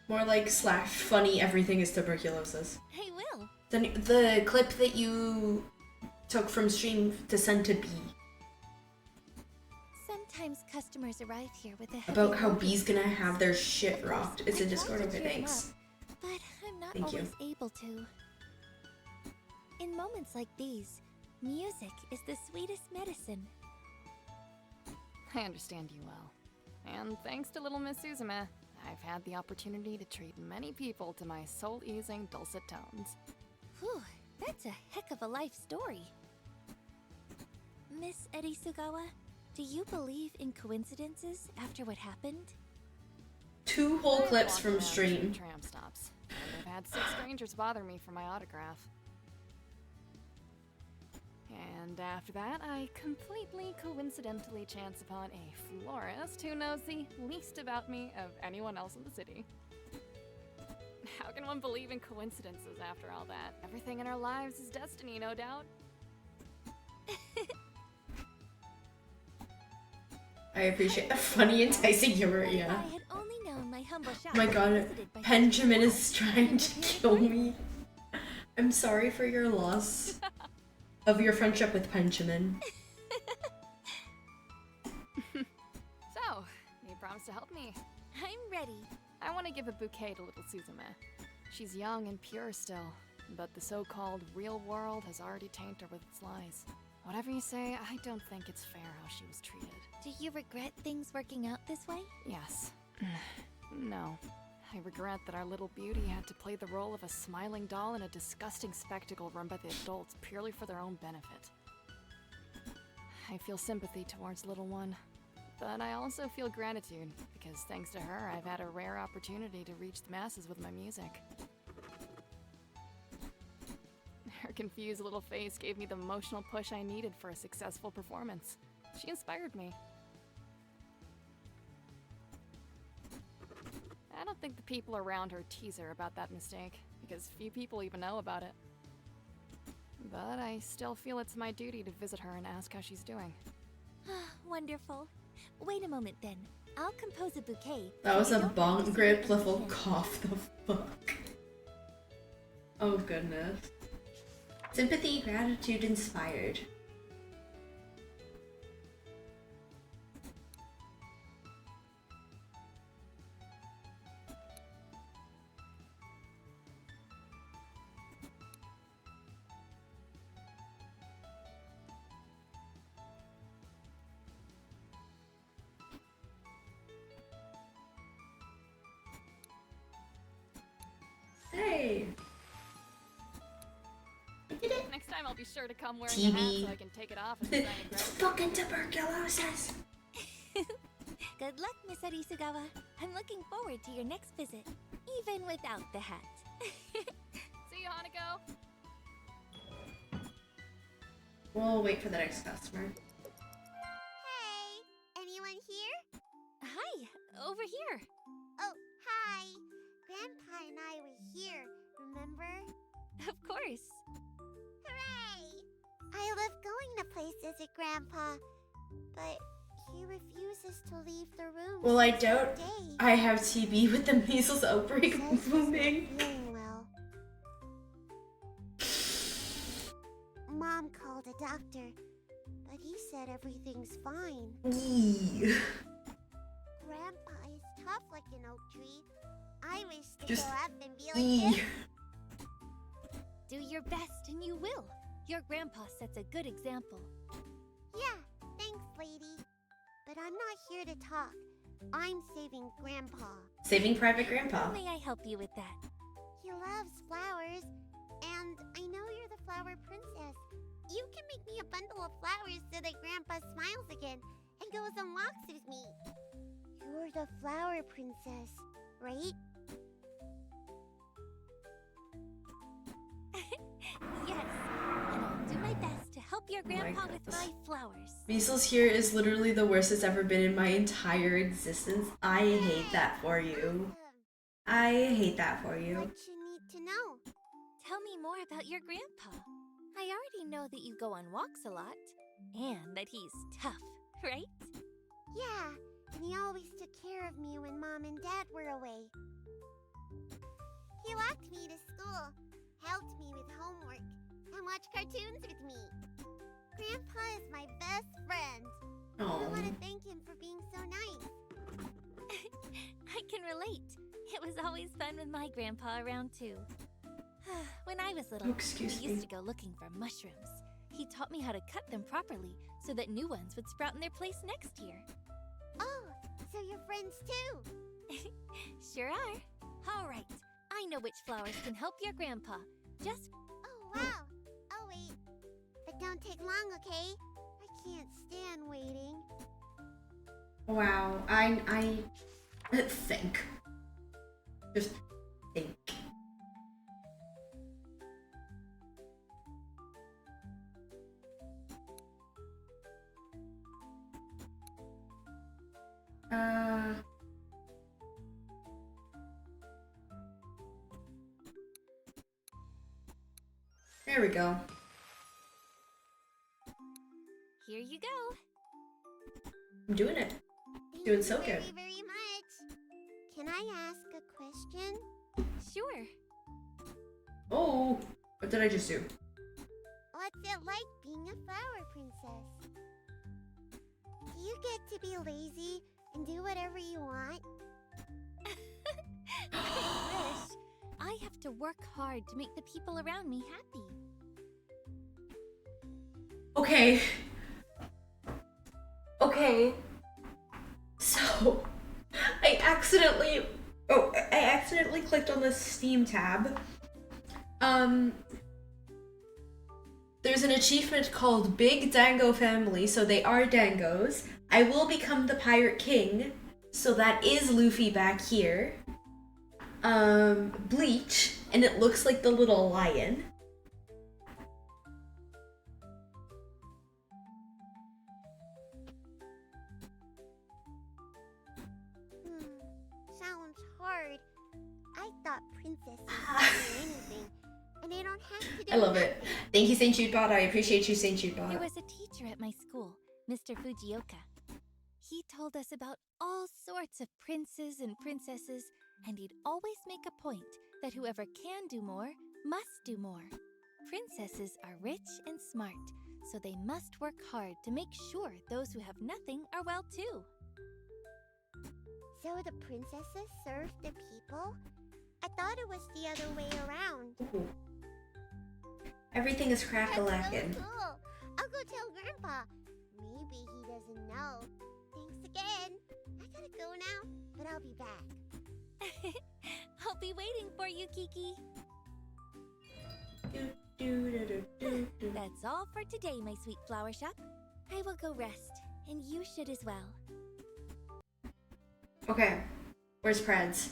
More like / funny everything is tuberculosis. I will. The clip that you took from stream to send to B. Sometimes customers arrive here with a About how B's gonna have their shit rocked. It's a Discord, okay, thanks. But I'm not Thank you. always able to. In moments like these, music is the sweetest medicine. I understand you well. And thanks to little Miss Suzume, I've had the opportunity to treat many people to my soul-easing dulcet tones. Whew, That's a heck of a life story. Miss Erisugawa, do you believe in coincidences after what happened? 2 whole I've clips walked from around stream. 2 tram stops, and I've had 6 strangers bother me for my autograph. And after that, I completely coincidentally chance upon a florist who knows the least about me of anyone else in the city. How can one believe in coincidences after all that? Everything in our lives is destiny, no doubt. I appreciate the funny, enticing humor, If yeah. I had only known my humble shop Oh my was god, visited by Benjamin such is people, trying and to prepared kill accordingly. me. I'm sorry for your loss of your friendship with Benjamin. So, you promised to help me. I'm ready. I want to give a bouquet to little Suzume. She's young and pure still, but the so-called real world has already tainted her with its lies. Whatever you say, I don't think it's fair how she was treated. Do you regret things working out this way? Yes. No. I regret that our little beauty had to play the role of a smiling doll in a disgusting spectacle run by the adults purely for their own benefit. I feel sympathy towards little one, but I also feel gratitude, because thanks to her, I've had a rare opportunity to reach the masses with my music. Her confused little face gave me the emotional push I needed for a successful performance. She inspired me. I don't think the people around her tease her about that mistake, because few people even know about it. But I still feel it's my duty to visit her and ask how she's doing. Wonderful. Wait a moment then. I'll compose a bouquet. That was so a you don't have bong to grip submit level anything. cough, the fuck. Oh goodness. Sympathy, gratitude, inspired. Hey! I did it! Next time I'll be sure to come wearing a TV. hat so I can take it off and sign a It's gratitude. fucking tuberculosis! Good luck, Miss Arisugawa. I'm looking forward to your next visit, even without the hat. See you, Hanako! We'll wait for the next customer. Hey, anyone here? Hi, over here. Oh, hi. Grandpa and I were here, remember? Of course. Hooray! I love going to places with Grandpa, but he refuses to leave the room. Well, I since doubt the day. I have TB with the measles outbreak Says he's not booming. feeling well. Mom called a doctor, but he said everything's fine. Yee. Grandpa is tough like an oak tree. I wish to Just go up and be like Yee. him. Do your best and you will. Your grandpa sets a good example. Yeah, thanks, lady. But I'm not here to talk. I'm saving Grandpa. Saving Private Grandpa. How may I help you with that? He loves flowers, and I know you're the flower princess. You can make me a bundle of flowers so that Grandpa smiles again and goes on walks with me. You're the flower princess, right? Yes, and I'll do my best to help your grandpa with goodness. my flowers. Measles here is literally the worst it's ever been in my entire existence. I hate that for you. I hate that for you. What you need to know? Tell me more about your grandpa. I already know that you go on walks a lot, and that he's tough, right? Yeah, and he always took care of me when Mom and Dad were away. He walked me to school, helped me with homework, and watched cartoons with me. Grandpa is my best friend. I want to Oh. thank him for being so nice. I can relate. It was always fun with my grandpa around too. When I was little, Oh, excuse we me. used to go looking for mushrooms. He taught me how to cut them properly so that new ones would sprout in their place next year. Oh, so you're friends too? Sure are. All right, I know which flowers can help your grandpa. Just Oh, wow. don't take long, okay? I can't stand waiting. Wow, I think. Just think. There we go. Here you go. I'm doing it. Thank Doing you so very, good. very much. Can I ask a question? Sure. Oh, what did I just do? What's it like being a flower princess? Do you get to be lazy and do whatever you want? I wish. I have to work hard to make the people around me happy. Okay. Okay. So, I accidentally clicked on the Steam tab. There's an achievement called Big Dango Family, so they are dangos. I will become the Pirate King, so that is Luffy back here. Bleach, and it looks like the little lion. Sounds hard. I thought princesses could do anything, and they don't have to do I love it. Thank you, Saint Chutebot. I appreciate you, Saint Chutebot. There was a teacher at my school, Mr. Fujioka. He told us about all sorts of princes and princesses, and he'd always make a point that whoever can do more must do more. Princesses are rich and smart, so they must work hard to make sure those who have nothing are well too. So the princesses serve the people? I thought it was the other way around. Ooh. Everything is That's crack-a-lackin'. so cool. I'll go tell Grandpa. Maybe he doesn't know. Thanks again. I gotta go now, but I'll be back. I'll be waiting for you, Kiki. That's all for today, my sweet flower shop. I will go rest, and you should as well. Okay, where's Preds?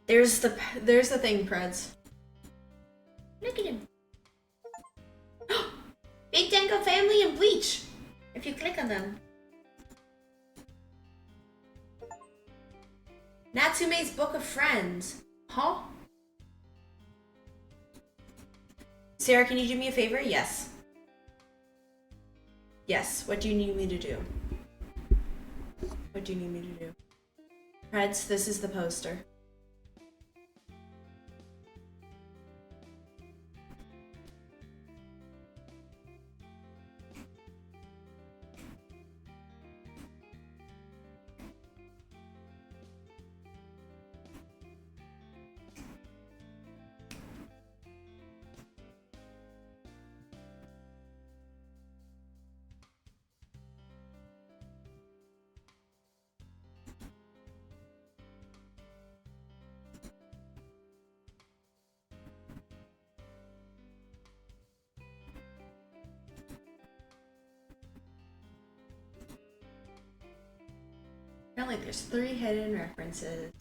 There's the thing, Preds. Look at him. Big Dango Family and Bleach. If you click on them. Natsume's Book of Friends. Huh? Sarah, can you do me a favor? Yes. Yes, what do you need me to do? What do you need me to do? Preds, this is the poster. Apparently there's 3 hidden references.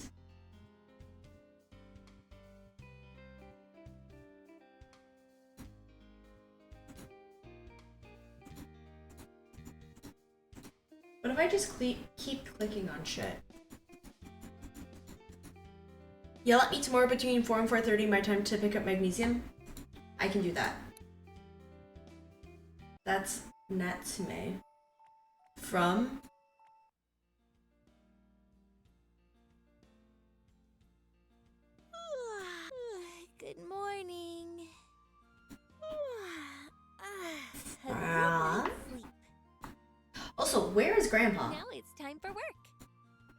What if I just keep clicking on shit? Yell at me tomorrow between 4 and 4:30 my time to pick up magnesium? I can do that. That's Natsume. From... Good morning. Sleep. Also, where is Grandpa? Now it's time for work.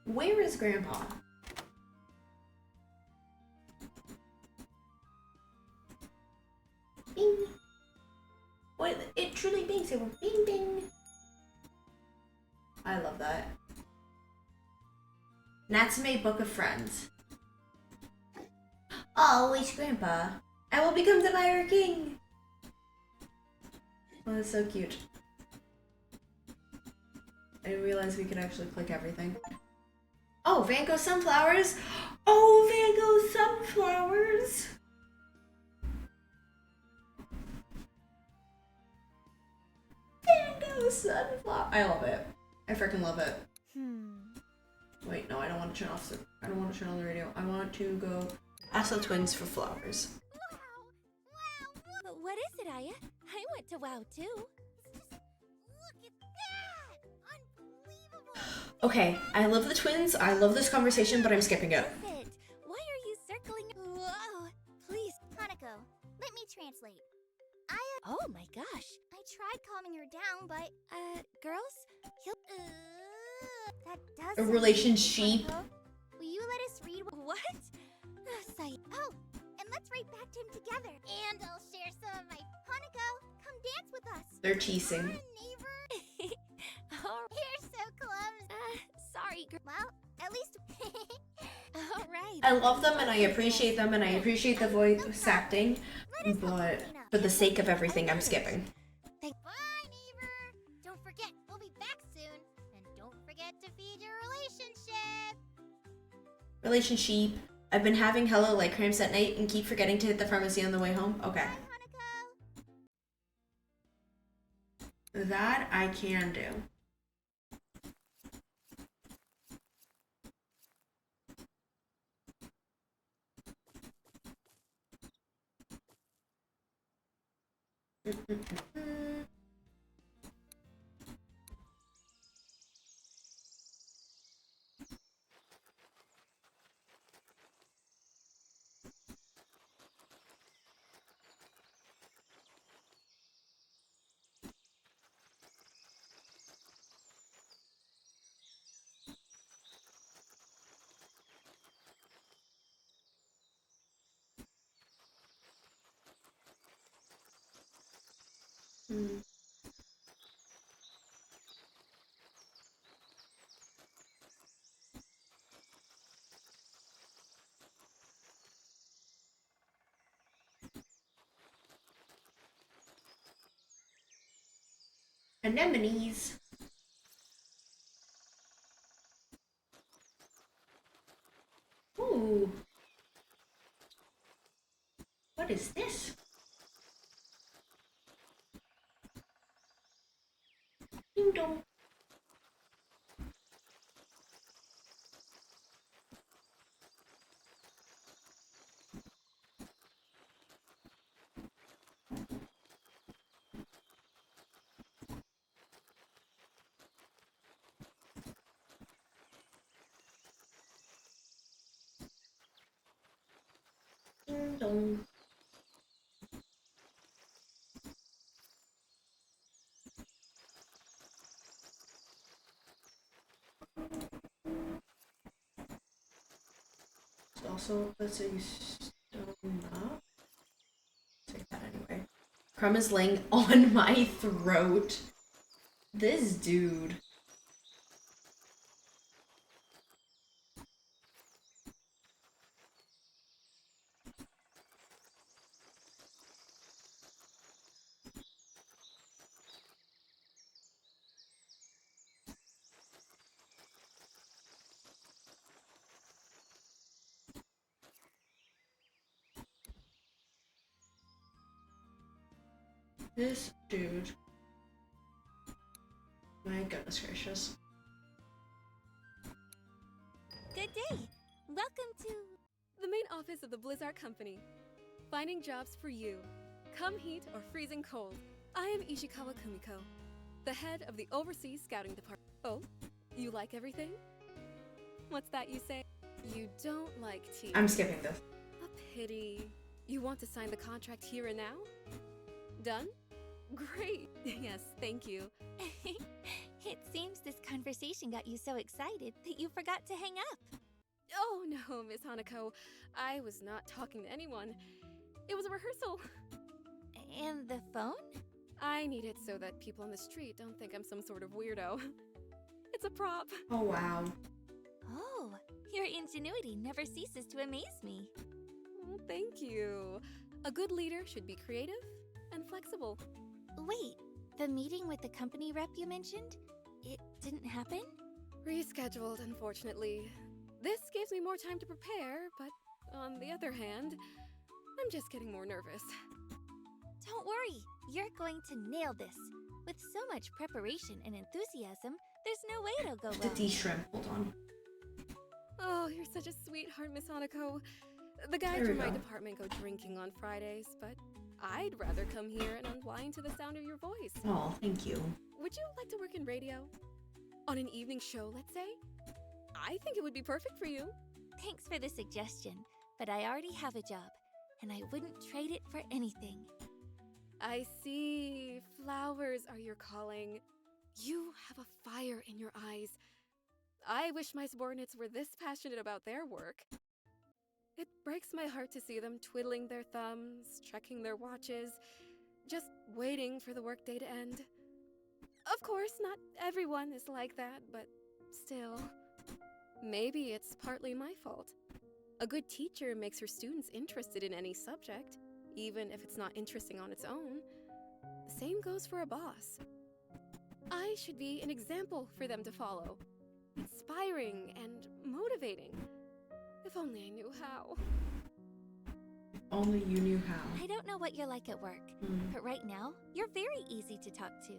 Where is Grandpa? Bing. What? It truly bings. It went bing bing. I love that. Natsume Book of Friends. Always Grandpa. I will become the Pirate King. Oh, that's so cute. I didn't realize we could actually click everything. Oh, Van Gogh sunflowers! Oh, Van Gogh sunflowers! Van Gogh sunflower. I love it. I freaking love it. Wait, no, I don't want to turn off the. I don't want to turn on the radio. I want to go ask the twins for flowers. What is it, Aya? I went to WoW too. Look at that! Unbelievable! Okay, I love the twins. I love this conversation, but I'm skipping it. Why are you circling? Whoa! Please, Hanako, let me translate. oh my gosh. I tried calming her down, but Girls? that does A sound relationship. Hanako. Will you let us read What? Oh, and let's write back to him together. And I'll share some of my Hanako. Come dance with us. They're teasing. Come on, neighbor. You're so clumsy. Sorry, girl. Well, at least. All right. I love them and I appreciate them and I appreciate the voice acting, but for the sake of everything, I'm skipping. Bye, neighbor. Don't forget, we'll be back soon. And don't forget to feed your relationship. Relationship. I've been having hella like cramps at night and keep forgetting to hit the pharmacy on the way home. Okay. Bye, Hanako. That I can do. Anemones. Ooh. What is this? Ding dong. Ding dong. It's also, let's say, stone up. Take that anyway. Crumb is laying on my throat. This dude. This dude. My goodness gracious. Good day. Welcome to The main office of the Blizzard Company. Finding jobs for you. Come heat or freezing cold. I am Ishikawa Kumiko, the head of the Overseas Scouting Department. Oh, you like everything? What's that you say? You don't like tea. I'm skipping this. A pity. You want to sign the contract here and now? Done? Great. Yes, thank you. It seems this conversation got you so excited that you forgot to hang up. Oh no, Miss Hanako. I was not talking to anyone. It was a rehearsal. And the phone? I need it so that people on the street don't think I'm some sort of weirdo. It's a prop. Oh wow. Oh, your ingenuity never ceases to amaze me. Oh, thank you. A good leader should be creative and flexible. Wait, The meeting with the company rep you mentioned? It didn't happen? Rescheduled, unfortunately. This gives me more time to prepare, but on the other hand, I'm just getting more nervous. Don't worry, you're going to nail this. With so much preparation and enthusiasm, there's no way it'll go The wrong. D-shrimp, hold on. Oh, you're such a sweetheart, Miss Hanako. The guys There we from my go. department go drinking on Fridays, but I'd rather come here and unwind to the sound of your voice. Oh, thank you. Would you like to work in radio? On an evening show, let's say? I think it would be perfect for you. Thanks for the suggestion, but I already have a job, and I wouldn't trade it for anything. I see. Flowers are your calling. You have a fire in your eyes. I wish my subordinates were this passionate about their work. It breaks my heart to see them twiddling their thumbs, checking their watches, just waiting for the workday to end. Of course, not everyone is like that, but still. Maybe it's partly my fault. A good teacher makes her students interested in any subject, even if it's not interesting on its own. The same goes for a boss. I should be an example for them to follow. Inspiring and motivating. If only I knew how. Only you knew how. I don't know what you're like at work, but right now, you're very easy to talk to.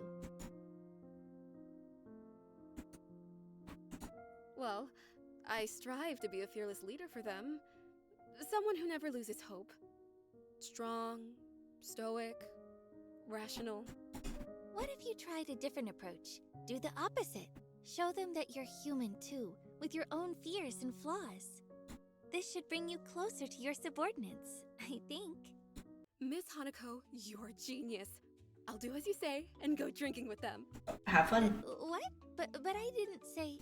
Well, I strive to be a fearless leader for them. Someone who never loses hope. Strong, stoic, rational. What if you tried a different approach? Do the opposite. Show them that you're human too, with your own fears and flaws. This should bring you closer to your subordinates, I think. Miss Hanako, you're a genius. I'll do as you say and go drinking with them. Have fun. What? But I didn't say...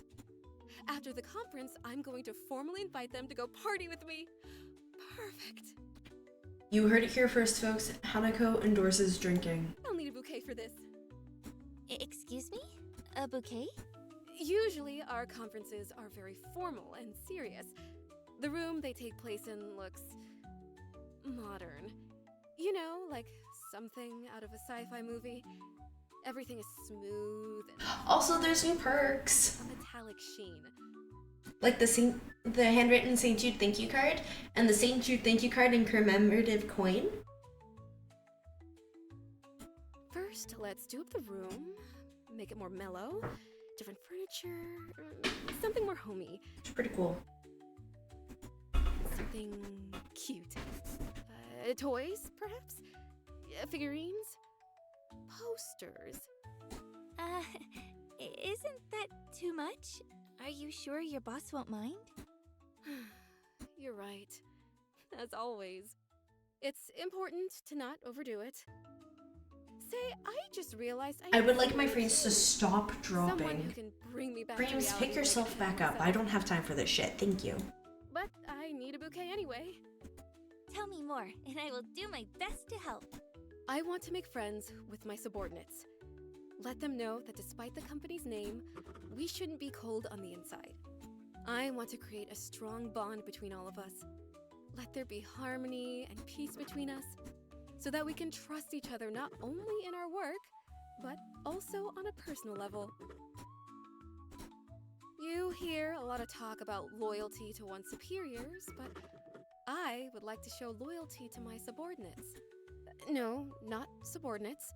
After the conference, I'm going to formally invite them to go party with me. Perfect. You heard it here first, folks. Hanako endorses drinking. I'll need a bouquet for this. Excuse me? A bouquet? Usually, our conferences are very formal and serious. The room they take place in looks modern. You know, like something out of a sci-fi movie. Everything is smooth and Also, there's new perks. a metallic sheen. Like the handwritten St. Jude thank you card and the St. Jude thank you card in commemorative coin. First, let's do up the room, make it more mellow, different furniture, something more homey, It's pretty cool. something cute. Toys, perhaps? Figurines? Posters. Isn't that too much? Are you sure your boss won't mind? You're right. As always. It's important to not overdo it. Say, I just realized I would like my frames to stop someone who dropping. can bring me back to Frames, reality pick yourself like back up. I myself. don't have time for this shit. Thank you. But I need a bouquet anyway. Tell me more, and I will do my best to help. I want to make friends with my subordinates. Let them know that despite the company's name, we shouldn't be cold on the inside. I want to create a strong bond between all of us. Let there be harmony and peace between us, so that we can trust each other not only in our work, but also on a personal level. You hear a lot of talk about loyalty to one's superiors, but I would like to show loyalty to my subordinates. No, not subordinates.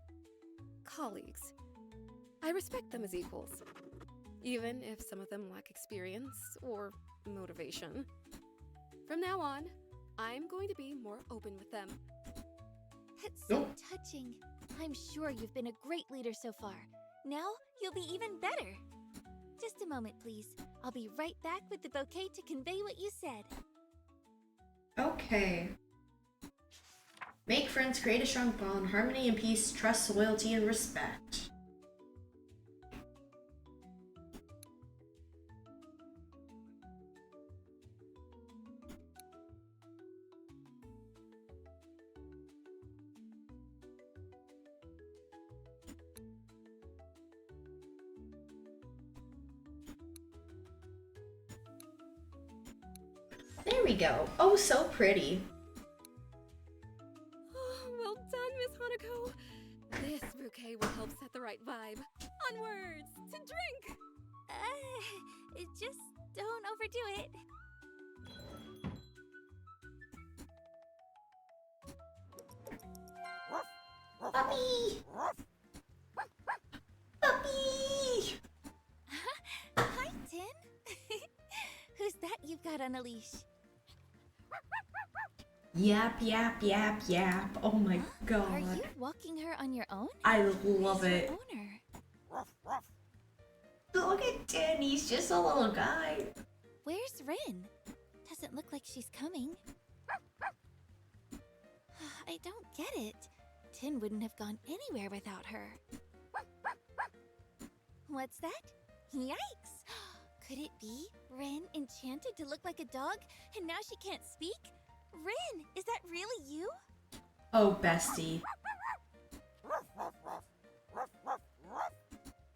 Colleagues. I respect them as equals, even if some of them lack experience or motivation. From now on, I'm going to be more open with them. That's so Nope. touching. I'm sure you've been a great leader so far. Now, you'll be even better. Just a moment, please. I'll be right back with the bouquet to convey what you said. Okay. Make friends, create a strong bond, harmony and peace, trust, loyalty, and respect. There we go. Oh, so pretty. Oh, well done, Miss Hanako. This bouquet will help set the right vibe. Onwards to drink! Just don't overdo it. Puppy! Puppy! Hi, Tin. Who's that you've got on a leash? Yap, yap, yap, yap. Oh my god. Are you walking her on your own? I love Who's it. your owner? Look at Dan, he's just a little guy. Where's Rin? Doesn't look like she's coming. I don't get it. Tin wouldn't have gone anywhere without her. What's that? Yikes! Could it be Rin enchanted to look like a dog and now she can't speak? Rin, is that really you? Oh, bestie.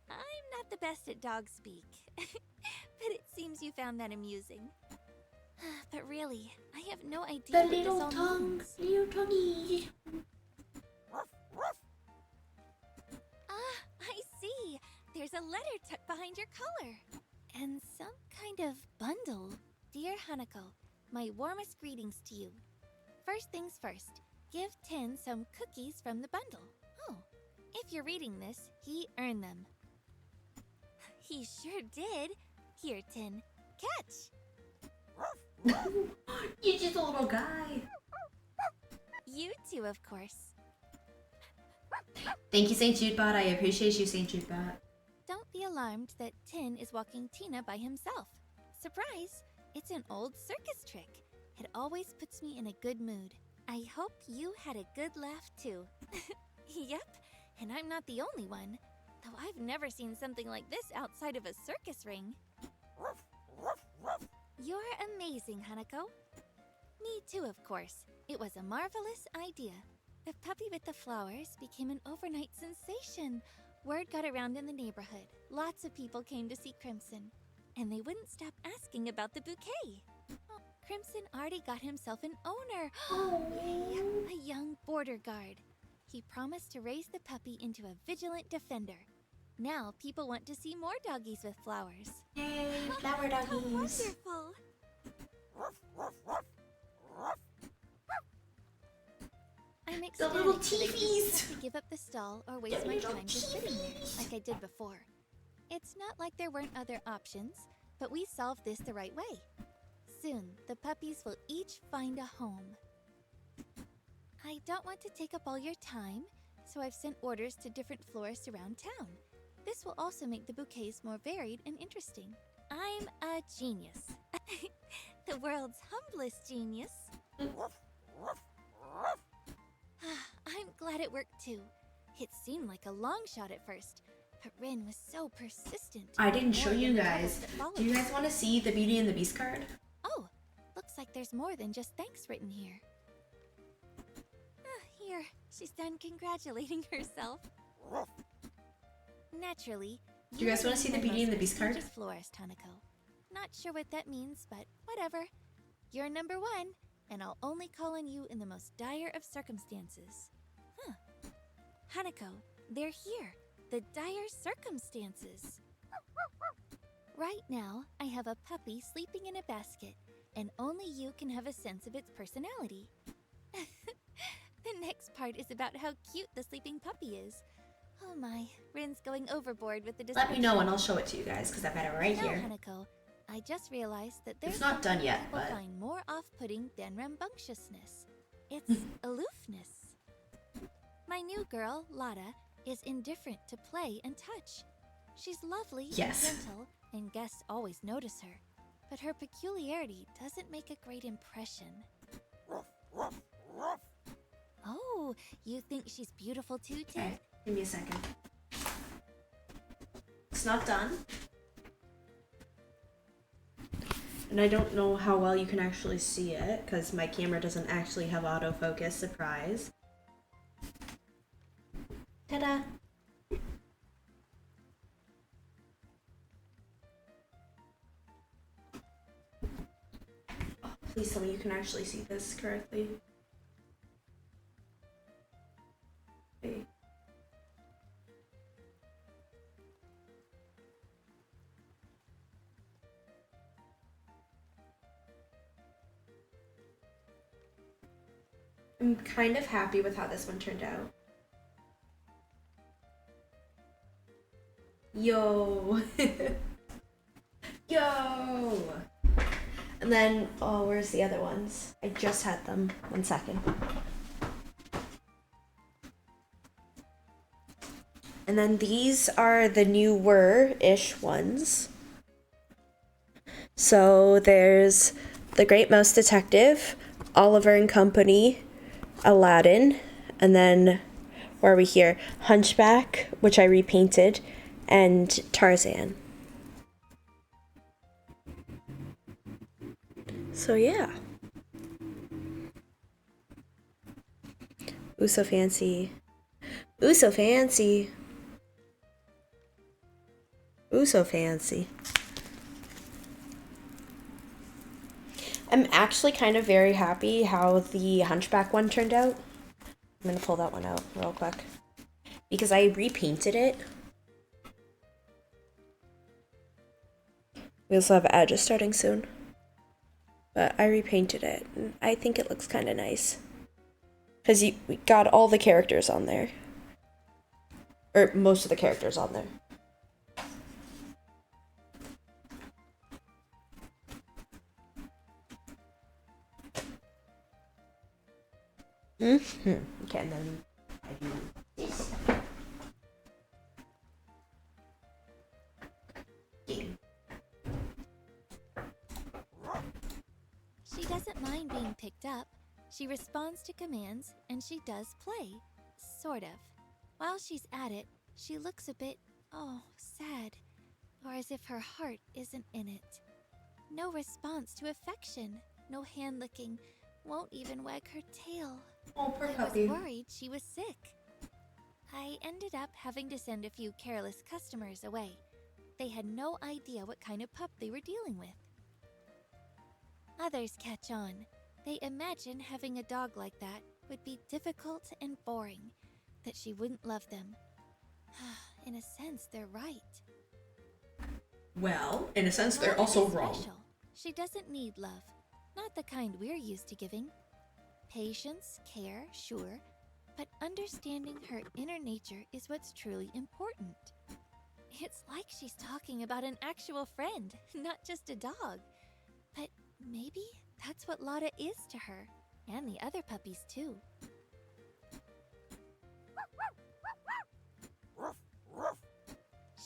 I'm not the best at dog speak, but it seems you found that amusing. But really, I have no idea The what little this all tongue, means. little tonguey. Ah, I see. There's a letter tucked behind your collar. And some kind of bundle. Dear Hanako, my warmest greetings to you. First things first, give Tin some cookies from the bundle. Oh, if you're reading this, he earned them. He sure did. Here, Tin, catch. You're just a little guy. You too, of course. Thank you, St. Judebot. I appreciate you, St. Judebot. Don't be alarmed that Tin is walking Tina by himself. Surprise! It's an old circus trick. It always puts me in a good mood. I hope you had a good laugh too. Yep, and I'm not the only one. Though I've never seen something like this outside of a circus ring. You're amazing, Hanako. Me too, of course. It was a marvelous idea. The puppy with the flowers became an overnight sensation. Word got around in the neighborhood. Lots of people came to see Crimson. And they wouldn't stop asking about the bouquet. Oh, Crimson already got himself an owner. Yay, a young border guard. He promised to raise the puppy into a vigilant defender. Now people want to see more doggies with flowers. Yay, flower How doggies. wonderful! I'm The little ecstatic that they teefies. didn't have to give up the stall or waste The my little time just sitting there, teefies. like I did before. It's not like there weren't other options, but we solved this the right way. Soon, the puppies will each find a home. I don't want to take up all your time, so I've sent orders to different florists around town. This will also make the bouquets more varied and interesting. I'm a genius. The world's humblest genius. I'm glad it worked too. It seemed like a long shot at first, but Rin was so persistent. I didn't show More you than the guys. troubles that followed. Do you guys want to see the Beauty and the Beast card? Oh, looks like there's more than just thanks written here. Here, she's done congratulating herself. Naturally. Do you guys wanna see the Beauty and the Beast card? Prestigious florist, Hanako. Not sure what that means, but whatever. You're number one, and I'll only call on you in the most dire of circumstances. Huh. Hanako, they're here. The dire circumstances. Right now, I have a puppy sleeping in a basket, and only you can have a sense of its personality. The next part is about how cute the sleeping puppy is. Oh my, Rin's going overboard with the Let description. me know and I'll show it to you guys because I've got it right Now, here. Hanako, I just realized that there's It's not done something yet, people but- find more off-putting than rambunctiousness. It's aloofness. My new girl, Lada, is indifferent to play and touch. She's lovely Yes. and gentle, and guests always notice her. But her peculiarity doesn't make a great impression. Oh, you think she's beautiful too, Tin? Okay, give me a second. It's not done. And I don't know how well you can actually see it because my camera doesn't actually have autofocus. Surprise. Ta-da! Oh, please tell me you can actually see this correctly. Okay. I'm kind of happy with how this one turned out. Yo. Yo. And then, oh, where's the other ones? I just had them. 1 second. And then these are the newer-ish ones. So there's The Great Mouse Detective, Oliver and Company, Aladdin, and then, where are we here? Hunchback, which I repainted, and Tarzan. So yeah. Ooh, so fancy. Ooh, so fancy. Ooh, so fancy. I'm actually kind of very happy how the Hunchback one turned out. I'm gonna pull that one out real quick because I repainted it. We also have edges starting soon, but I repainted it and I think it looks kind of nice because we got all the characters on there, or most of the characters on there. Okay, and then I do this. She doesn't mind being picked up. She responds to commands, and she does play. Sort of. While she's at it, she looks a bit, sad. Or as if her heart isn't in it. No response to affection. No hand licking. Won't even wag her tail. Oh, poor I puppy. was worried she was sick. I ended up having to send a few careless customers away. They had no idea what kind of pup they were dealing with. Others catch on. They imagine having a dog like that would be difficult and boring, that she wouldn't love them. In a sense, they're right. Well, in a sense, they're Lana also is wrong. special. She doesn't need love, not the kind we're used to giving. Patience, care, sure, but understanding her inner nature is what's truly important. It's like she's talking about an actual friend, not just a dog. But maybe that's what Lotta is to her, and the other puppies too.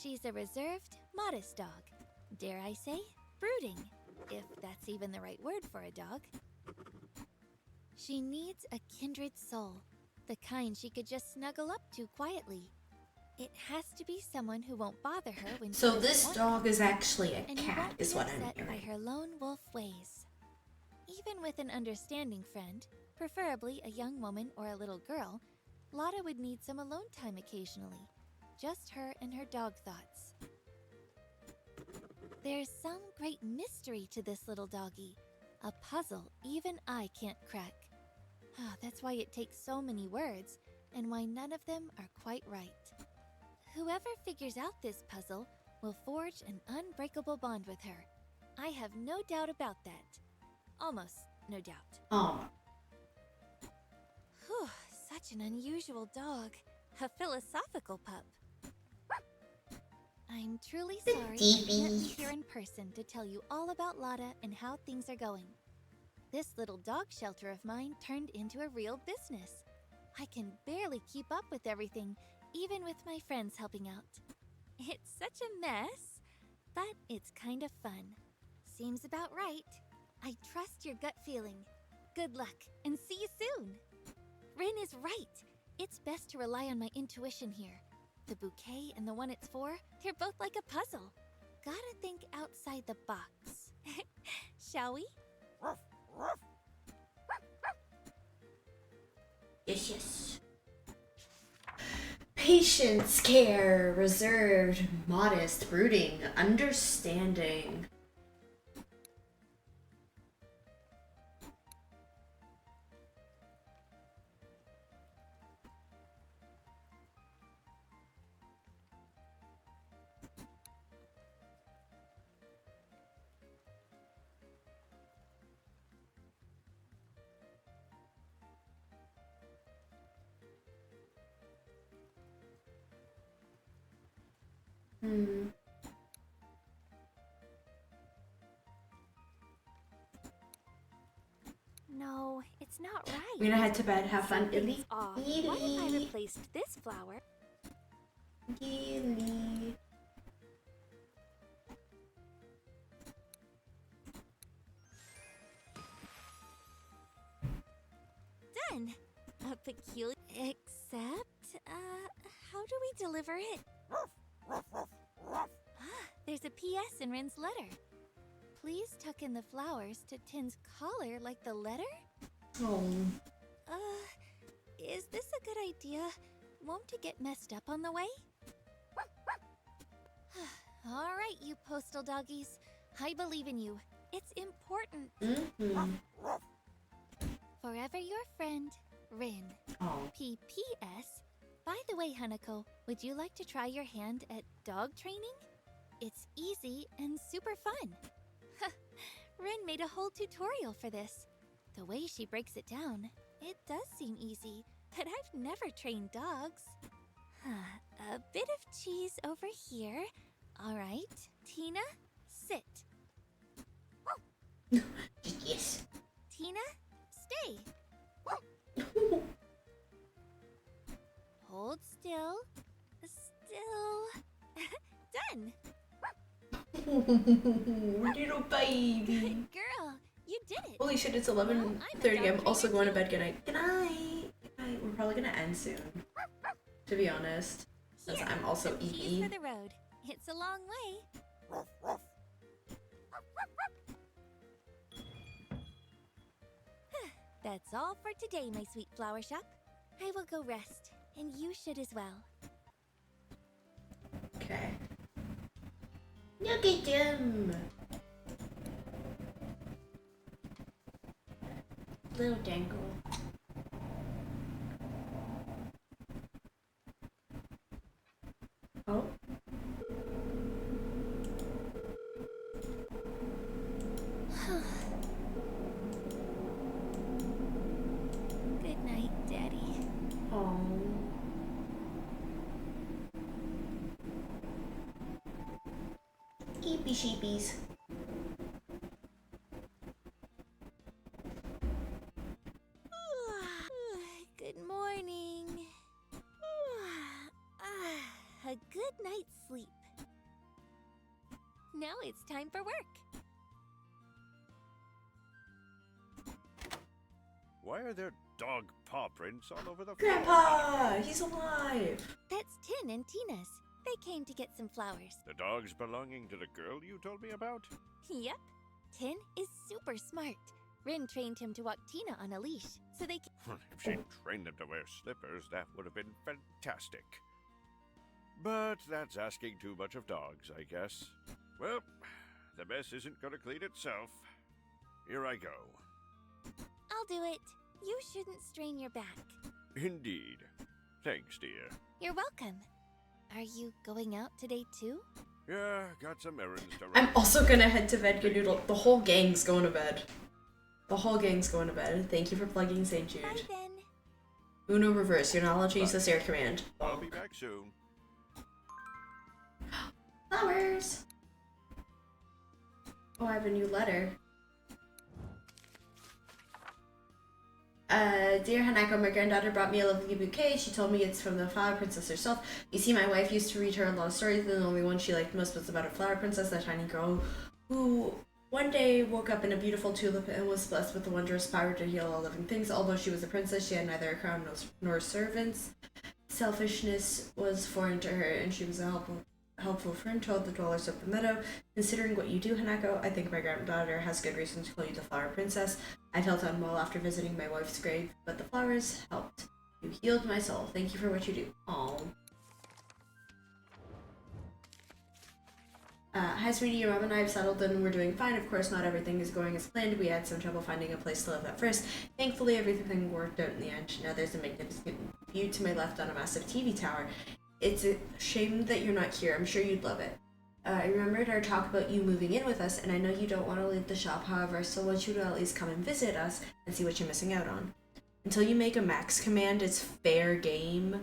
She's a reserved, modest dog. Dare I say, brooding, if that's even the right word for a dog. She needs a kindred soul, the kind she could just snuggle up to quietly. It has to be someone who won't bother her when she So doesn't this want dog to, is actually a and who cat, won't is be what I'm upset by hearing. her lone wolf ways. Even with an understanding friend, preferably a young woman or a little girl, Lotta would need some alone time occasionally. Just her and her dog thoughts. There's some great mystery to this little doggy. A puzzle even I can't crack. That's why it takes so many words, and why none of them are quite right. Whoever figures out this puzzle will forge an unbreakable bond with her. I have no doubt about that. Almost no doubt. Whew, such an unusual dog. A philosophical pup. I'm truly sorry I can't be here in person to tell you all about Lotta and how things are going. This little dog shelter of mine turned into a real business. I can barely keep up with everything, even with my friends helping out. It's such a mess, but it's kind of fun. Seems about right. I trust your gut feeling. Good luck, and see you soon. Rin is right. It's best to rely on my intuition here. The bouquet and the one it's for, they're both like a puzzle. Gotta think outside the box. Shall we? Yes. Patience, care, reserved, modest, brooding, understanding. No, it's not right. I'm gonna head to bed. Have fun, Something's Illy. off. What if I replaced this flower? Illy. Done. A peculiar. Except, how do we deliver it? There's a P.S. in Rin's letter. Please tuck in the flowers to Tin's collar like the letter? Oh. Is this a good idea? Won't it get messed up on the way? All right, you postal doggies. I believe in you. It's important. Forever your friend, Rin. Oh. P.P.S. By the way, Hanako, would you like to try your hand at dog training? It's easy and super fun. Rin made a whole tutorial for this. The way she breaks it down, it does seem easy, but I've never trained dogs. A bit of cheese over here. All right, Tina, sit. Yes. Tina, stay. Hold still. Still. Done. Little baby. Good girl. You did it. Holy shit, it's 11:30. I'm also going to bed. Good night. Good night. Good night. We're probably gonna end soon, to be honest, since Here, I'm also some cheese eating. for the road. It's a long way. That's all for today, my sweet flower shop. I will go rest, and you should as well. Okay. Look at them. Little dangle. Oh. Good night, Daddy. Oh. Eepy sheepies. Good morning. A good night's sleep. Now it's time for work. Why are there dog paw prints all over the floor? Grandpa! He's alive! That's Tin and Tina's. They came to get some flowers. The dogs belonging to the girl you told me about? Yep. Tin is super smart. Rin trained him to walk Tina on a leash, so they can... If she'd trained them to wear slippers, that would have been fantastic. But that's asking too much of dogs, I guess. Well, the mess isn't gonna clean itself. Here I go. I'll do it. You shouldn't strain your back. Indeed. Thanks, dear. You're welcome. Are you going out today too? Yeah, got some errands to run. I'm also gonna head to bed, Gadoodle. The whole gang's going to bed. The whole gang's going to bed. Thank you for plugging St. Jude. Bye then. Uno reverse. You're not allowed to use this air command. I'll be back soon. Flowers! Oh, I have a new letter. Dear Hanako, my granddaughter brought me a lovely bouquet. She told me it's from the flower princess herself. You see, my wife used to read her a lot of stories, and the only one she liked most was about a flower princess, that tiny girl who one day woke up in a beautiful tulip and was blessed with the wondrous power to heal all living things. Although she was a princess, she had neither a crown nor servants. Selfishness was foreign to her, and she was a helpful friend to all the dwellers of the meadow. Considering what you do, Hanako, I think my granddaughter has good reason to call you the flower princess. I felt unwell after visiting my wife's grave, but the flowers helped. You healed my soul. Thank you for what you do. Aww. Hi, sweetie. Your mom and I have settled and we're doing fine. Of course, not everything is going as planned. We had some trouble finding a place to live at first. Thankfully, everything worked out in the end. Now there's a magnificent view to my left on a massive TV tower. It's a shame that you're not here. I'm sure you'd love it. I remembered our talk about you moving in with us, and I know you don't want to leave the shop, however, I still want you to at least come and visit us and see what you're missing out on. Until you make a max command, it's fair game.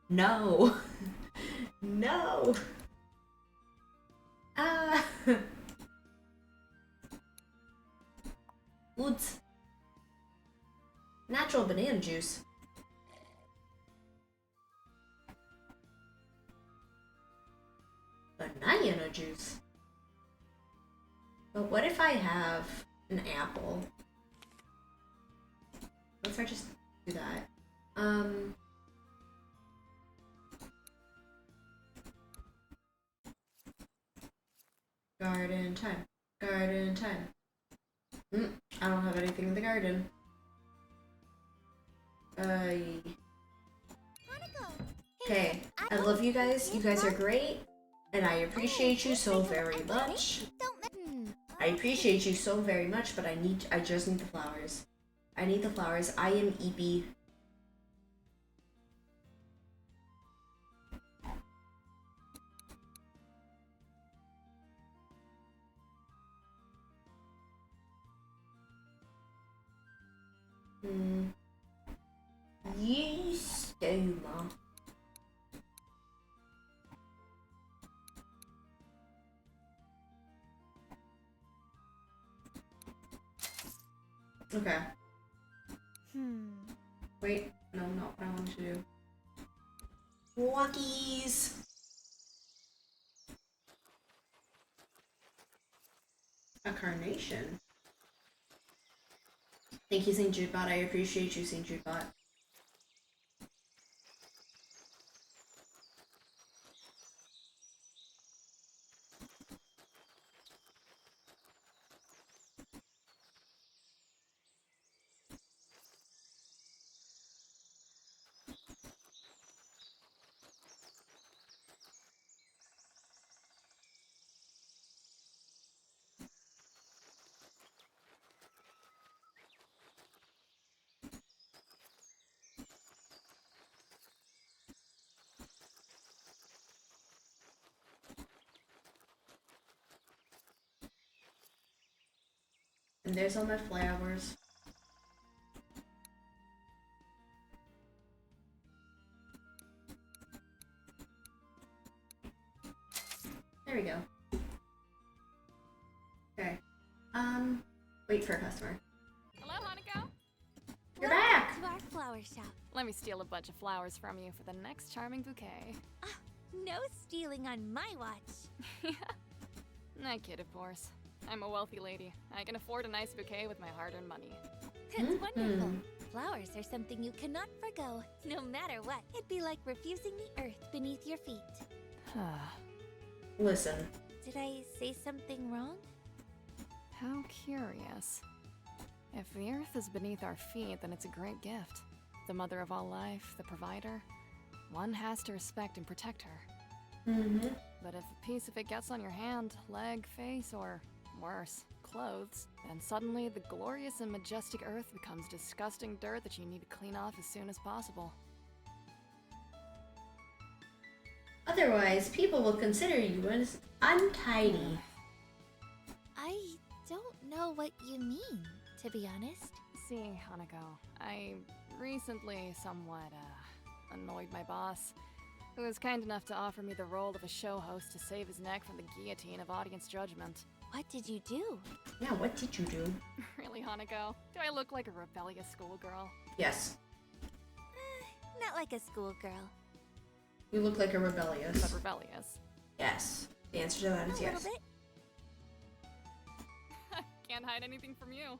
No. No. Ah. Woods. Natural banana juice. Banana juice. But what if I have an apple? What if I just do that? Garden time. Garden time. I don't have anything in the garden. Okay, I love you guys. You guys are great. And I appreciate you so very much. I appreciate you so very much, but I just need the flowers. I need the flowers. I am Eepy. Yes, Doma. Okay. Wait, no, not what I wanted to do. Walkies. A carnation. Thank you, St. Judebot. I appreciate you, St. Judebot. And there's all my flowers. There we go. Okay. Wait for a customer. Hello, Hanako? You're back! To our flower shop. Let me steal a bunch of flowers from you for the next charming bouquet. No stealing on my watch. I kid, of course. I'm a wealthy lady. I can afford a nice bouquet with my hard-earned money. That's wonderful. Flowers are something you cannot forgo, no matter what. It'd be like refusing the earth beneath your feet. Listen. Did I say something wrong? How curious. If the earth is beneath our feet, then it's a great gift. The mother of all life, the provider. One has to respect and protect her. But if a piece of it gets on your hand, leg, face, or worse, clothes, then suddenly the glorious and majestic earth becomes disgusting dirt that you need to clean off as soon as possible. Otherwise, people will consider you as untidy. I don't know what you mean, to be honest. See, Hanako, I recently somewhat, annoyed my boss, who was kind enough to offer me the role of a show host to save his neck from the guillotine of audience judgment. What did you do? Yeah, what did you do? Really, Hanako? Do I look like a rebellious schoolgirl? Yes. Not like a schoolgirl. You look like a rebellious. But rebellious. Yes. The answer to that is A yes. little bit. Can't hide anything from you.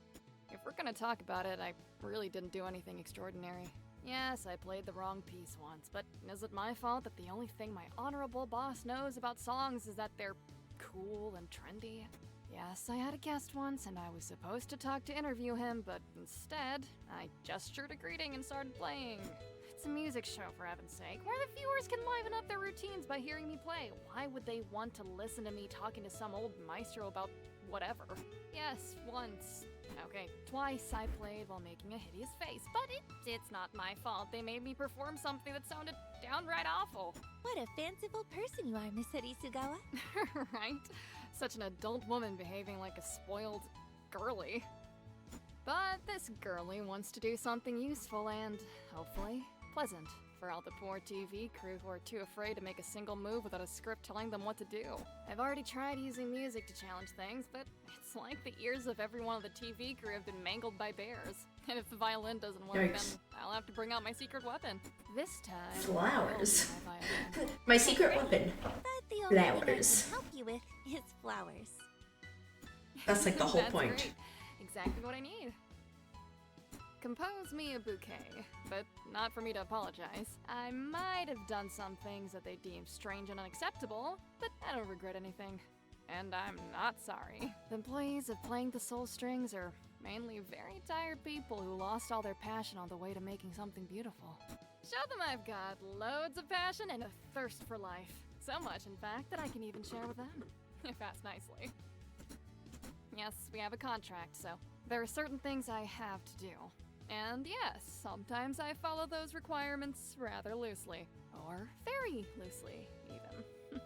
If we're gonna talk about it, I really didn't do anything extraordinary. Yes, I played the wrong piece once, but is it my fault that the only thing my honorable boss knows about songs is that they're cool and trendy? Yes, I had a guest once, and I was supposed to talk to interview him, but instead, I gestured a greeting and started playing. It's a music show, for heaven's sake, where the viewers can liven up their routines by hearing me play. Why would they want to listen to me talking to some old maestro about whatever? Yes, once. Okay, twice I played while making a hideous face, but it's not my fault. They made me perform something that sounded downright awful. What a fanciful person you are, Miss Arisugawa. Right? Such an adult woman behaving like a spoiled girly. But this girly wants to do something useful and, hopefully, pleasant for all the poor TV crew who are too afraid to make a single move without a script telling them what to do. I've already tried using music to challenge things, but it's like the ears of every one of the TV crew have been mangled by bears. And if the violin doesn't work, Yikes. then I'll have to bring out my secret weapon. This time, Flowers. it will be my violin. My secret weapon. But the only thing I Flowers. can help you with is flowers. That's like the whole That's point. great. Exactly what I need. Compose me a bouquet, but not for me to apologize. I might have done some things that they deemed strange and unacceptable, but I don't regret anything. And I'm not sorry. The employees of Playing the Soul Strings are mainly very tired people who lost all their passion on the way to making something beautiful. Show them I've got loads of passion and a thirst for life. So much, in fact, that I can even share with them, if asked nicely. Yes, we have a contract, so there are certain things I have to do. And yes, sometimes I follow those requirements rather loosely. Or very loosely, even.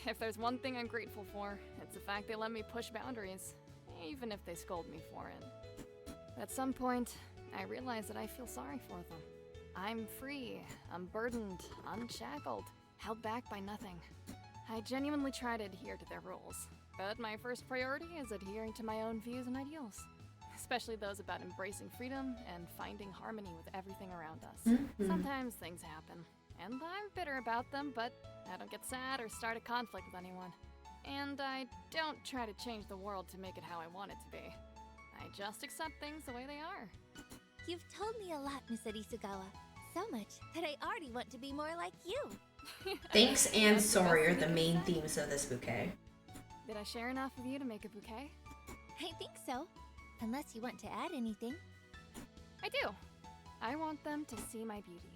If there's one thing I'm grateful for, it's the fact they let me push boundaries, even if they scold me for it. At some point, I realize that I feel sorry for them. I'm free, unburdened, unshackled, held back by nothing. I genuinely try to adhere to their rules, but my first priority is adhering to my own views and ideals. Especially those about embracing freedom and finding harmony with everything around us. Mhm. Sometimes things happen, and I'm bitter about them, but I don't get sad or start a conflict with anyone. And I don't try to change the world to make it how I want it to be. I just accept things the way they are. You've told me a lot, Miss Arisugawa. So much that I already want to be more like you. Thanks and That's the sorry best are the thing main you can say. themes of this bouquet. Did I share enough of you to make a bouquet? I think so. Unless you want to add anything. I do. I want them to see my beauty.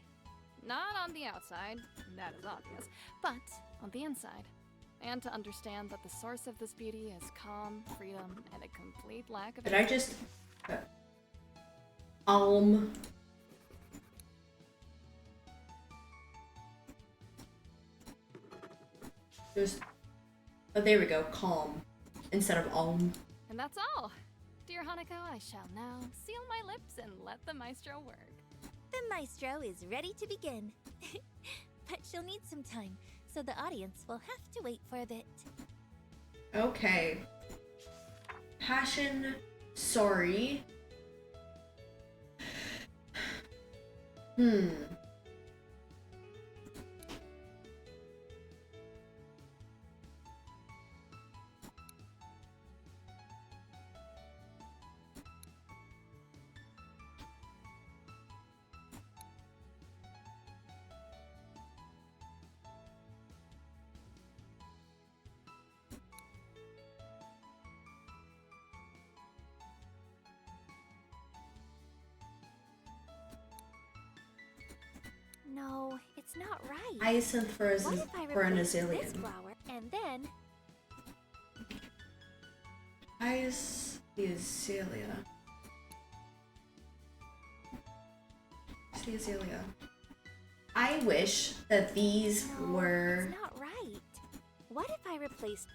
Not on the outside, that is obvious, but on the inside. And to understand that the source of this beauty is calm, freedom, and a complete lack of Did I just... Alm... Just... Oh, there we go. Calm. Instead of alm. And that's all. Dear Hanako, I shall now seal my lips and let the maestro work. The maestro is ready to begin. But she'll need some time, so the audience will have to wait for a bit. Okay. Passion, sorry. No, it's not right. Hyacinth for, What if I for an replace this azalea. flower and then Hyacinth the azalea. It's the azalea. I wish that these no, were... it's not right. What if I replaced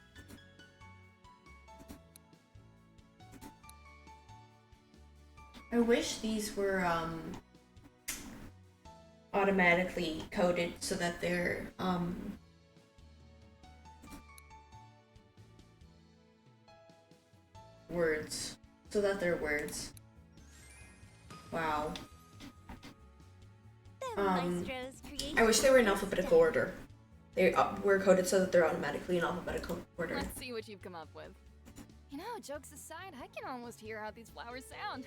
I wish these were automatically coded so that they're words. So that they're words. Wow. the maestro's creation? I wish they were in is alphabetical done. order. They were coded so that they're automatically in alphabetical order. Let's see what you've come up with. You know, jokes aside, I can almost hear how these flowers sound.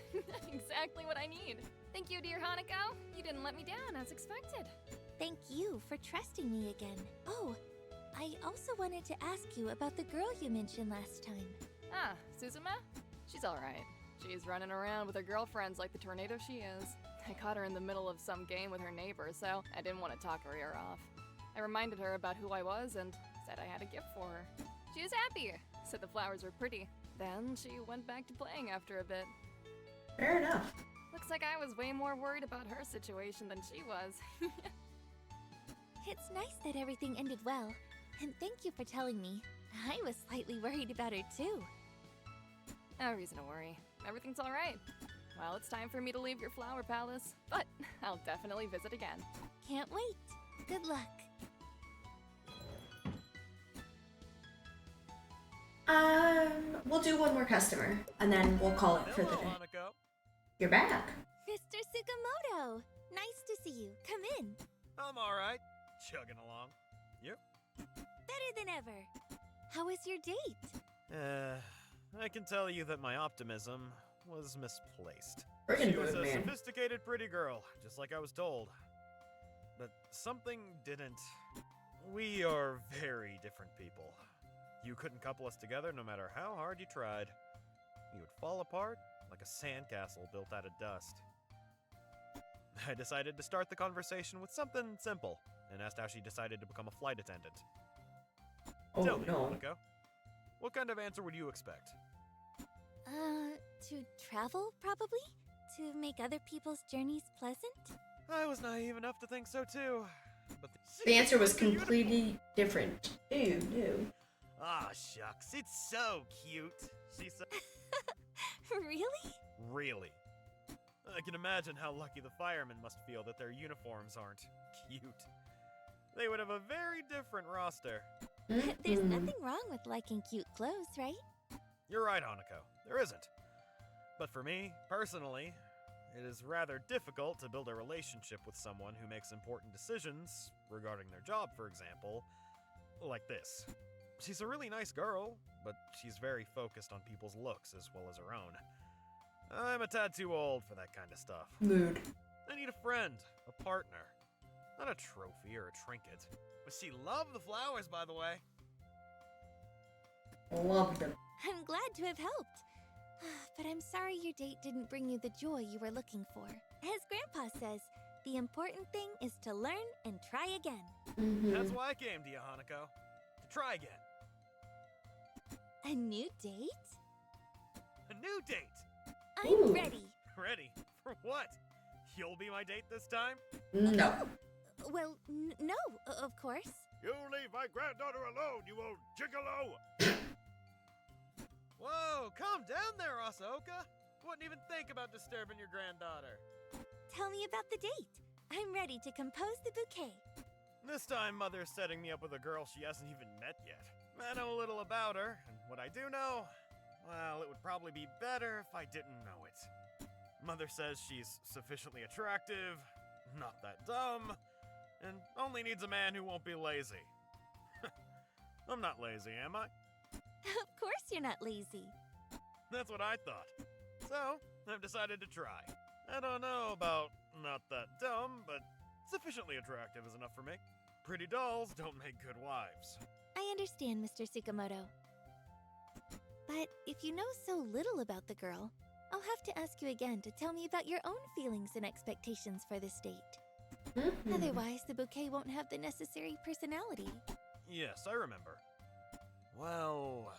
Exactly what I need. Thank you, dear Hanako. You didn't let me down as expected. Thank you for trusting me again. Oh, I also wanted to ask you about the girl you mentioned last time. Ah, Suzume? She's alright. She's running around with her girlfriends like the tornado she is. I caught her in the middle of some game with her neighbor, so I didn't want to talk her ear off. I reminded her about who I was and said I had a gift for her. She was happy, said the flowers were pretty. Then she went back to playing after a bit. Fair enough. Looks like I was way more worried about her situation than she was. It's nice that everything ended well, and thank you for telling me. I was slightly worried about her too. No reason to worry. Everything's alright. Well, it's time for me to leave your flower palace, but I'll definitely visit again. Can't wait. Good luck. We'll do one more customer, and then we'll call it for the day. Hanako. You're back. Mr. Tsukamoto, nice to see you. Come in. I'm alright. Chugging along. You? Better than ever. How was your date? I can tell you that my optimism was misplaced. Friggin' She was good, a man. sophisticated pretty girl, just like I was told. But something didn't. We are very different people. You couldn't couple us together no matter how hard you tried. You would fall apart like a sandcastle built out of dust. I decided to start the conversation with something simple and asked how she decided to become a flight attendant. Oh Tell me, no. Hanako, what kind of answer would you expect? To travel, probably? To make other people's journeys pleasant? I was naive enough to think so too. But The answer was completely different. Ew, no. Ah, shucks, it's so cute. She's so... Really? Really? I can imagine how lucky the firemen must feel that their uniforms aren't cute. They would have a very different roster. There's nothing wrong with liking cute clothes, right? You're right, Hanako. There isn't. But for me, personally, it is rather difficult to build a relationship with someone who makes important decisions regarding their job, for example, like this. She's a really nice girl, but she's very focused on people's looks as well as her own. I'm a tad too old for that kind of stuff. Mood. I need a friend, a partner, not a trophy or a trinket. But she loved the flowers, by the way. Love them. I'm glad to have helped. But I'm sorry your date didn't bring you the joy you were looking for. As Grandpa says, the important thing is to learn and try again. That's why I came to you, Hanako. To try again. A new date? A new date! I'm Ooh. ready. Ready? For what? You'll be my date this time? No. Well, no, of course. You leave my granddaughter alone, you old gigolo! Whoa, calm down there, Asaoka. Wouldn't even think about disturbing your granddaughter. Tell me about the date. I'm ready to compose the bouquet. This time, Mother's setting me up with a girl she hasn't even met yet. I know a little about her, and what I do know, well, it would probably be better if I didn't know it. Mother says she's sufficiently attractive, not that dumb, and only needs a man who won't be lazy. I'm not lazy, am I? Of course you're not lazy. That's what I thought. So, I've decided to try. I don't know about not that dumb, but sufficiently attractive is enough for me. Pretty dolls don't make good wives. I understand, Mr. Tsukamoto. But if you know so little about the girl, I'll have to ask you again to tell me about your own feelings and expectations for this date. Otherwise, the bouquet won't have the necessary personality. Yes, I remember. Well,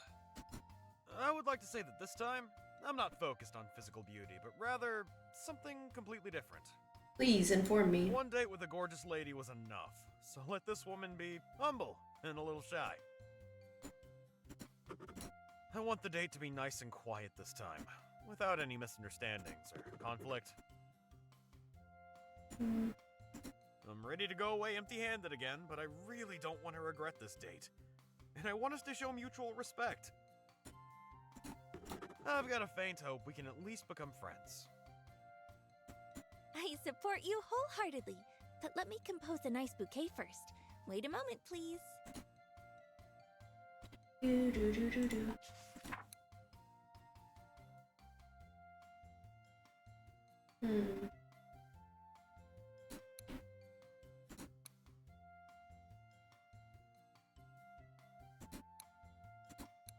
I would like to say that this time, I'm not focused on physical beauty, but rather something completely different. Please inform me. One date with a gorgeous lady was enough, so let this woman be humble and a little shy. I want the date to be nice and quiet this time, without any misunderstandings or conflict. I'm ready to go away empty-handed again, but I really don't want to regret this date. And I want us to show mutual respect. I've got a faint hope we can at least become friends. I support you wholeheartedly, but let me compose a nice bouquet first. Wait a moment, please. Do.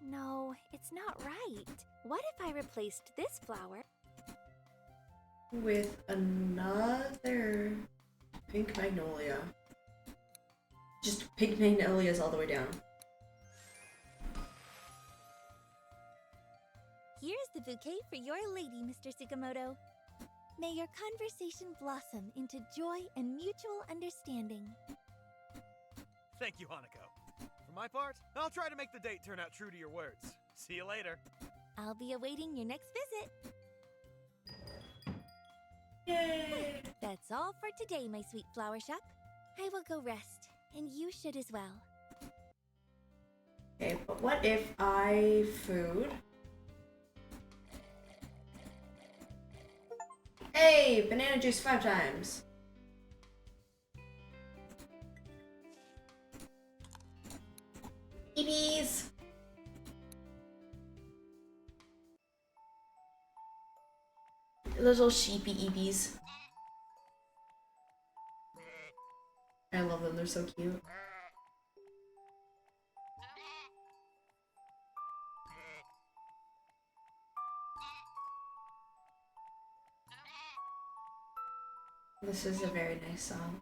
No, it's not right. What if I replaced this flower? With another pink magnolia. Just pink magnolias all the way down. Here's the bouquet for your lady, Mr. Tsukamoto. May your conversation blossom into joy and mutual understanding. Thank you, Hanako. For my part, I'll try to make the date turn out true to your words. See you later. I'll be awaiting your next visit. Yay! That's all for today, my sweet flower shop. I will go rest, and you should as well. Okay, but what if I food? Hey, banana juice 5 times. EBs. Little sheepy EBs. I love them, they're so cute. This is a very nice song.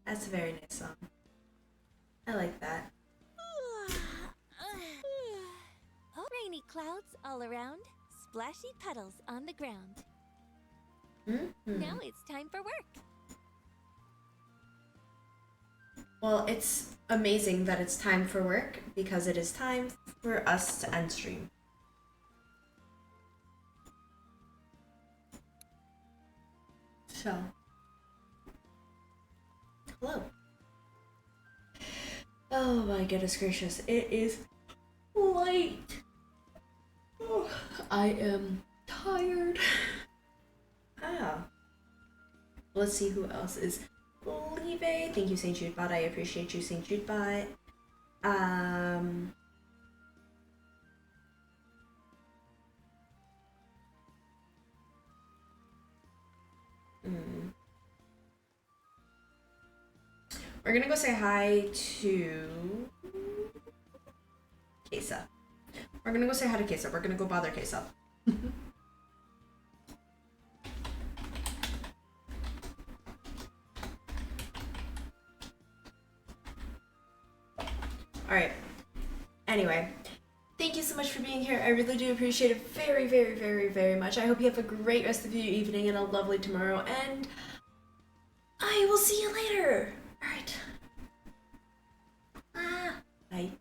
That's a very nice song. I like that. Rainy clouds all around, splashy puddles on the ground. Now it's time for work. Well, it's amazing that it's time for work because it is time for us to end stream. So, hello. Oh my goodness gracious, it is late. Oh, I am tired. Let's see who else is leaving. Thank you, St. Judebot. I appreciate you, St. Judebot. We're gonna go say hi to Kesa. We're gonna go say hi to Kesa. We're gonna go bother Kesa. Alright. Anyway, thank you so much for being here. I really do appreciate it very, very, very, very much. I hope you have a great rest of your evening and a lovely tomorrow, and I will see you later. Alright. Bye.